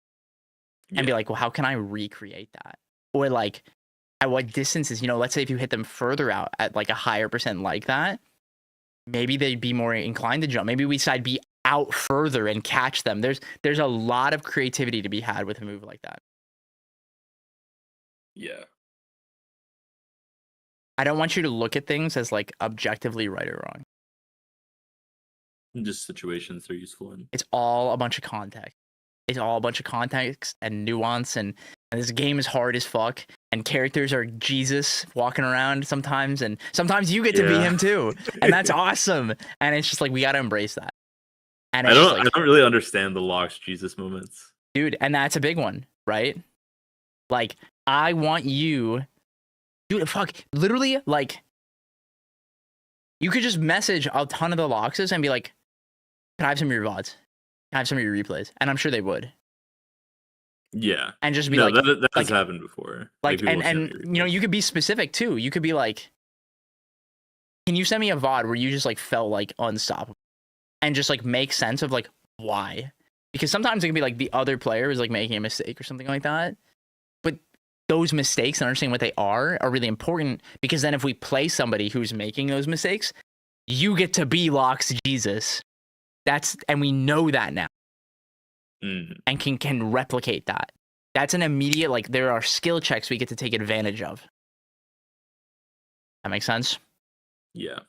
[SPEAKER 1] and be like, well, how can I recreate that? Or like at what distances, let's say if you hit them further out at like a higher percent like that, maybe they'd be more inclined to jump. Maybe we decide be out further and catch them. There's a lot of creativity to be had with a move like that.
[SPEAKER 6] Yeah.
[SPEAKER 1] I don't want you to look at things as like objectively right or wrong.
[SPEAKER 6] Just situations they're useful in.
[SPEAKER 1] It's all a bunch of context. It's all a bunch of context and nuance, and this game is hard as fuck. And characters are Jesus walking around sometimes, and sometimes you get to be him too, and that's awesome. And it's just like we gotta embrace that. And it's
[SPEAKER 6] I don't really understand the Locks Jesus moments,
[SPEAKER 1] dude. And that's a big one, right? Like I want you, dude. Fuck, literally, like you could just message a ton of the Loxes and be like, "Can I have some of your VODs? Can I have some of your replays?" And I'm sure they would.
[SPEAKER 6] Yeah,
[SPEAKER 1] and just be
[SPEAKER 6] no,
[SPEAKER 1] like,
[SPEAKER 6] that has happened before.
[SPEAKER 1] Like,
[SPEAKER 6] people will
[SPEAKER 1] and
[SPEAKER 6] send me
[SPEAKER 1] you could be specific too. You could be like, "Can you send me a VOD where you just like felt like unstoppable?" And just like make sense of like why. Because sometimes it can be like the other player is like making a mistake or something like that. But those mistakes and understanding what they are really important, because then if we play somebody who's making those mistakes, you get to be Locks Jesus. And we know that now. And can replicate that. That's an immediate, like, there are skill checks we get to take advantage of. That makes sense?
[SPEAKER 6] Yeah.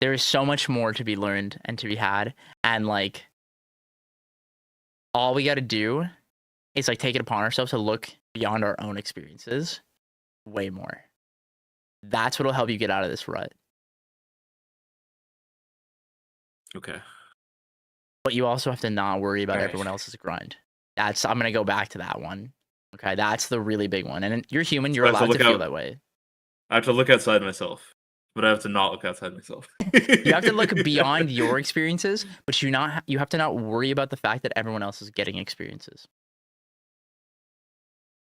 [SPEAKER 1] There is so much more to be learned and to be had. And, like, all we got to do is, like, take it upon ourselves to look beyond our own experiences way more. That's what will help you get out of this rut.
[SPEAKER 6] Okay.
[SPEAKER 1] But you also have to not worry about
[SPEAKER 6] All right.
[SPEAKER 1] everyone else's grind. I'm going to go back to that one. Okay, that's the really big one. And you're human, you're allowed to feel that way.
[SPEAKER 6] I have to look outside myself, but I have to not look outside myself.
[SPEAKER 1] You have to look beyond your experiences, but you have to not worry about the fact that everyone else is getting experiences.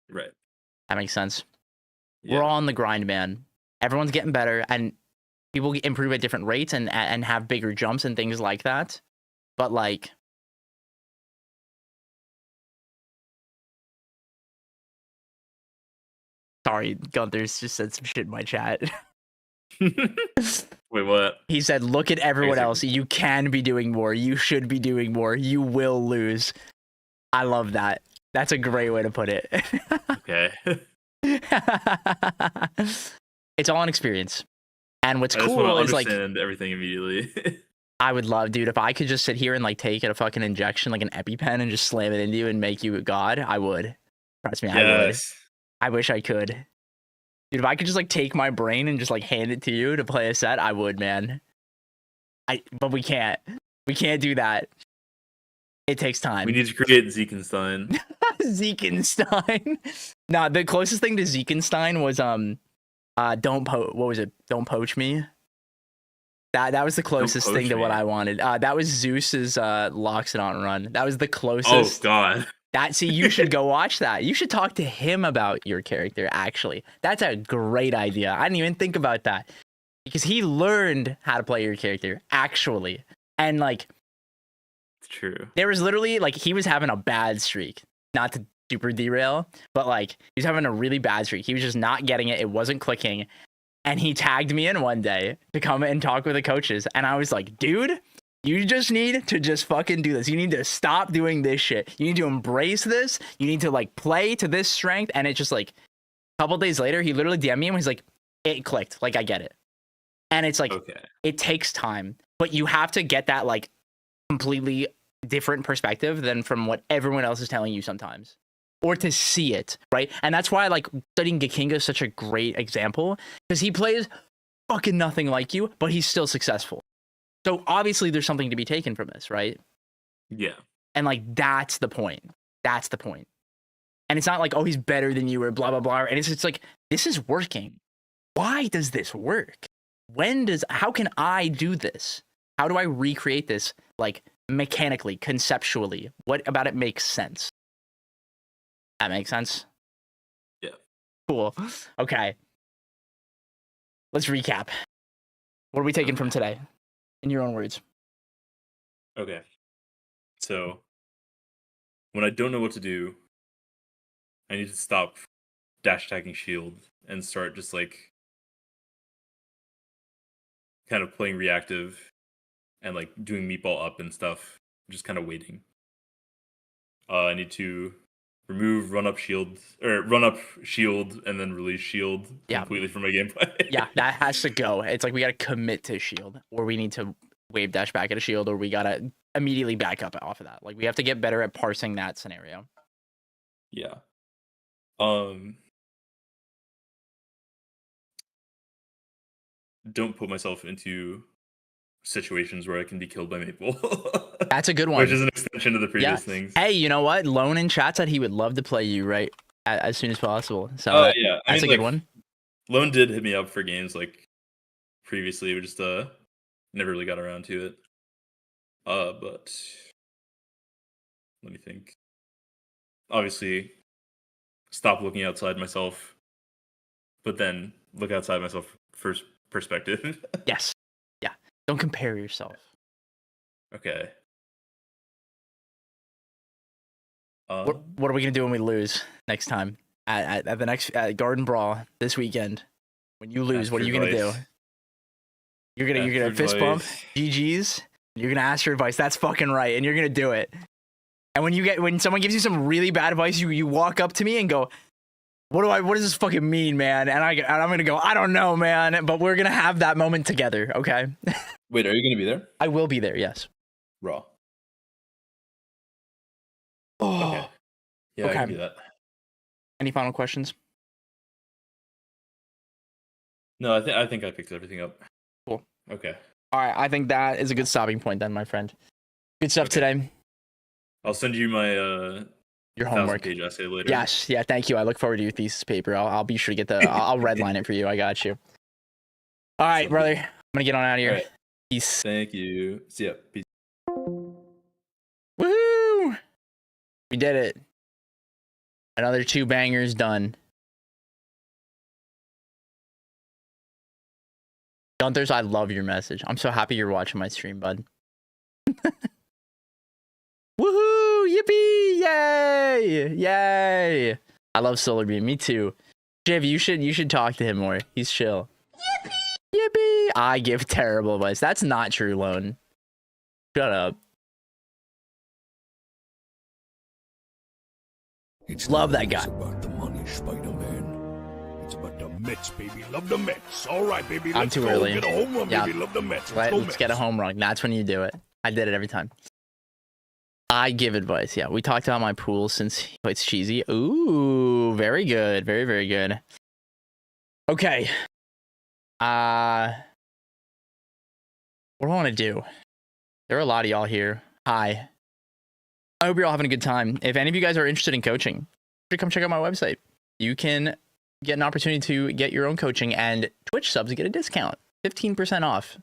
[SPEAKER 6] Right.
[SPEAKER 1] That makes sense.
[SPEAKER 6] Yeah.
[SPEAKER 1] We're all on the grind, man. Everyone's getting better, and people improve at different rates and have bigger jumps and things like that. But like, sorry, Gunther's just said some shit in my chat.
[SPEAKER 6] Wait, what?
[SPEAKER 1] He said, "Look at everyone else. You can be doing more. You should be doing more. You will lose." I love that. That's a great way to put it.
[SPEAKER 6] Okay.
[SPEAKER 1] It's all an experience. And what's
[SPEAKER 6] I just
[SPEAKER 1] cool
[SPEAKER 6] want to
[SPEAKER 1] is like,
[SPEAKER 6] understand everything immediately.
[SPEAKER 1] I would love, dude, if I could just sit here and like take a fucking injection, like an EpiPen, and just slam it into you and make you a god, I would. Trust me, I would. I wish I could. Dude, if I could just like take my brain and just like hand it to you to play a set, I would, man. But we can't. We can't do that. It takes time.
[SPEAKER 6] We need to create Zekenstein.
[SPEAKER 1] Zekenstein. Nah, the closest thing to Zekenstein was what was it? Don't poach me. That was the closest thing to what I wanted. That was Zeus's Loxodon run. That was the closest.
[SPEAKER 6] Oh God.
[SPEAKER 1] See, you should go watch that. You should talk to him about your character, actually. That's a great idea. I didn't even think about that. Because he learned how to play your character, actually. And like,
[SPEAKER 6] It's true.
[SPEAKER 1] there was literally like he was having a bad streak. Not to super derail, but like he was having a really bad streak. He was just not getting it. It wasn't clicking. And he tagged me in one day to come and talk with the coaches. And I was like, dude, you just need to just fucking do this. You need to stop doing this shit. You need to embrace this. You need to like play to this strength. And it's just like a couple days later, he literally DM'd me and he's like, it clicked. Like, I get it. And it's like,
[SPEAKER 6] Okay.
[SPEAKER 1] It takes time, but you have to get that like completely different perspective than from what everyone else is telling you sometimes, or to see it, right? And that's why like studying Gekinga is such a great example, because he plays fucking nothing like you, but he's still successful. So obviously there's something to be taken from this, right?
[SPEAKER 6] Yeah.
[SPEAKER 1] And like that's the point. That's the point. And it's not like, oh, he's better than you or blah blah blah. And it's like, this is working. Why does this work? How can I do this? How do I recreate this like mechanically, conceptually? What about it makes sense? That makes sense?
[SPEAKER 6] Yeah.
[SPEAKER 1] Cool. Okay. Let's recap. What are we taking from today? In your own words.
[SPEAKER 6] Okay. So when I don't know what to do, I need to stop
[SPEAKER 5] dash attacking shield and start just like kind of playing reactive and like doing meatball up and stuff, just kind of waiting. I need to remove run up shield and then release shield
[SPEAKER 1] Yeah.
[SPEAKER 5] completely from my gameplay.
[SPEAKER 1] Yeah, that has to go. It's like we gotta commit to shield, or we need to wave dash back at a shield, or we gotta immediately back up off of that. Like we have to get better at parsing that scenario.
[SPEAKER 5] Yeah. Don't put myself into situations where I can be killed by Maple.
[SPEAKER 1] That's a good one.
[SPEAKER 5] Which is an extension of the previous things.
[SPEAKER 1] Hey, you know what? Lone in chat said he would love to play you right as soon as possible. So
[SPEAKER 5] Yeah,
[SPEAKER 1] that's a good one.
[SPEAKER 5] Lone did hit me up for games like previously, we just never really got around to it. But let me think. Obviously, stop looking outside myself, but then look outside myself first perspective.
[SPEAKER 1] Yes. Yeah. Don't compare yourself.
[SPEAKER 5] Okay.
[SPEAKER 1] What are we gonna do when we lose next time at the next Garden Brawl this weekend? When you lose, what are you gonna do? You're gonna fist bump, GGs. You're gonna ask for advice. That's fucking right, and you're gonna do it. And when someone gives you some really bad advice, you walk up to me and go, what does this fucking mean, man? And I'm gonna go, I don't know, man. But we're gonna have that moment together, okay?
[SPEAKER 5] Wait, are you gonna be there?
[SPEAKER 1] I will be there. Yes.
[SPEAKER 5] Raw.
[SPEAKER 1] Oh.
[SPEAKER 5] Okay. Yeah,
[SPEAKER 1] Okay.
[SPEAKER 5] I can do that.
[SPEAKER 1] Any final questions?
[SPEAKER 5] No, I think I picked everything up.
[SPEAKER 1] Cool.
[SPEAKER 5] Okay.
[SPEAKER 1] All right. I think that is a good stopping point then, my friend. Good stuff today.
[SPEAKER 5] I'll send you my
[SPEAKER 1] Your homework.
[SPEAKER 5] 1,000-page essay later.
[SPEAKER 1] Yes. Yeah. Thank you. I look forward to your thesis paper. I'll be sure to get the. I'll redline it for you. I got you. All right, brother. I'm gonna get on out of here.
[SPEAKER 5] All right.
[SPEAKER 1] Peace.
[SPEAKER 5] Thank you. See ya. Peace.
[SPEAKER 1] Woo! We did it. Another 2 bangers done. Gunthers, I love your message. I'm so happy you're watching my stream, bud. Woohoo! Yippee! Yay! Yay! I love Solarbeam. Me too. Jiv, you should talk to him more. He's chill. Yippee! Yippee! I give terrible advice. That's not true, Lone. Shut up. Love that guy.
[SPEAKER 2] It's about the money, Spider-Man. It's about the Mets, baby. Love the Mets. All right, baby.
[SPEAKER 1] I'm
[SPEAKER 2] Let's
[SPEAKER 1] too
[SPEAKER 2] go.
[SPEAKER 1] early.
[SPEAKER 2] Get a home run,
[SPEAKER 1] Yeah.
[SPEAKER 2] baby. Love the Mets. Let's go
[SPEAKER 1] Let's get a
[SPEAKER 2] Mets.
[SPEAKER 1] home run. That's when you do it. I did it every time. I give advice. Yeah, we talked about my pool since it's cheesy. Ooh, very good. Very, very good. Okay. What do I want to do? There are a lot of y'all here. Hi. I hope you're all having a good time. If any of you guys are interested in coaching, come check out my website. You can get an opportunity to get your own coaching, and Twitch subs get a discount, 15% off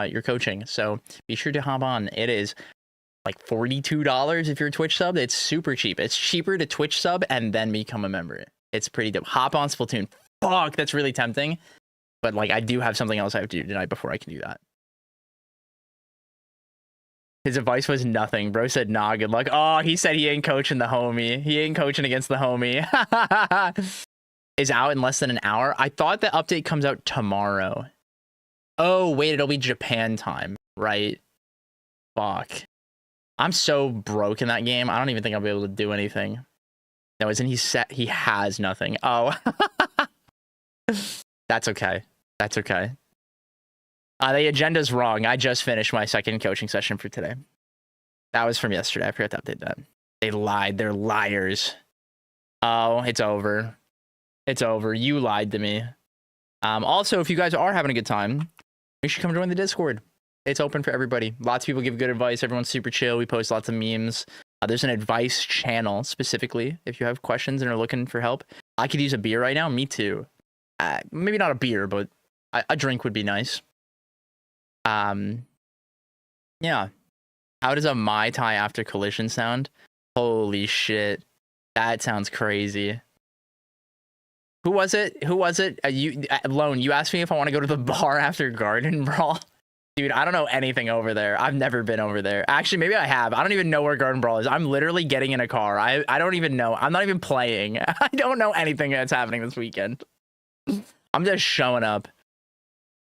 [SPEAKER 1] your coaching. So be sure to hop on. It is like $42 if you're a Twitch sub. It's super cheap. It's cheaper to Twitch sub and then become a member. It's pretty dope. Hop on Splatoon. Fuck, that's really tempting. But like, I do have something else I have to do tonight before I can do that. His advice was nothing. Bro said, nah, good luck. Oh, he said he ain't coaching the homie. He ain't coaching against the homie. Is out in less than an hour. I thought the update comes out tomorrow. Oh, wait, it'll be Japan time, right? Fuck. I'm so broke in that game. I don't even think I'll be able to do anything. No, isn't he set? He has nothing. Oh. That's okay. That's okay. The agenda's wrong. I just finished my second coaching session for today. That was from yesterday. I forgot to update that. They lied. They're liars. Oh, it's over. It's over. You lied to me. Also, if you guys are having a good time, you should come join the Discord. It's open for everybody. Lots of people give good advice. Everyone's super chill. We post lots of memes. There's an advice channel specifically if you have questions and are looking for help. I could use a beer right now. Me too. Maybe not a beer, but a drink would be nice. Yeah. How does a Mai Tai after collision sound? Holy shit. That sounds crazy. Who was it? You, Lone, you asked me if I want to go to the bar after Garden Brawl. Dude, I don't know anything over there. I've never been over there. Actually, maybe I have. I don't even know where Garden Brawl is. I'm literally getting in a car. I don't even know. I'm not even playing. I don't know anything that's happening this weekend. I'm just showing up.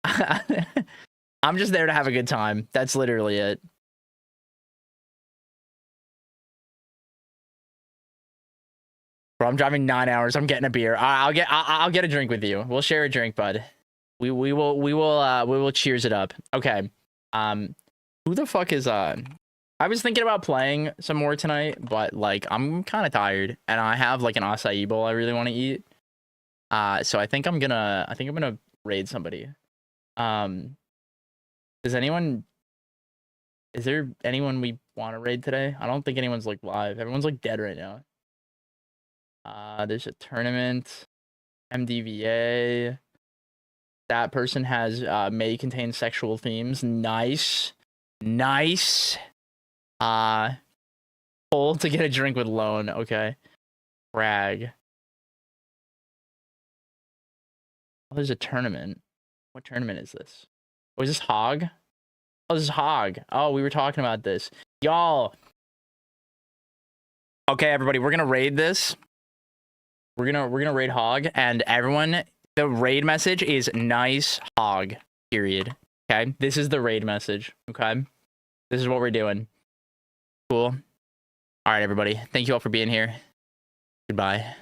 [SPEAKER 1] I'm just there to have a good time. That's literally it. Bro, I'm driving 9 hours. I'm getting a beer. I'll get a drink with you. We'll share a drink, bud. We will cheers it up. Okay. Who the fuck is I was thinking about playing some more tonight, but like I'm kind of tired and I have like an acai bowl I really want to eat. So I think I'm gonna raid somebody. Is there anyone we want to raid today? I don't think anyone's like live. Everyone's like dead right now. There's a tournament, MDVA. That person has may contain sexual themes. Nice. Pull to get a drink with loan. Okay. Brag. Oh, there's a tournament. What tournament is this? Oh, is this Hog? Oh, this is Hog. Oh, we were talking about this. Y'all. Okay, everybody, we're gonna raid this. We're gonna raid Hog, and everyone, the raid message is nice Hog. Period. Okay, this is the raid message. Okay, this is what we're doing. Cool. All right, everybody. Thank you all for being here. Goodbye.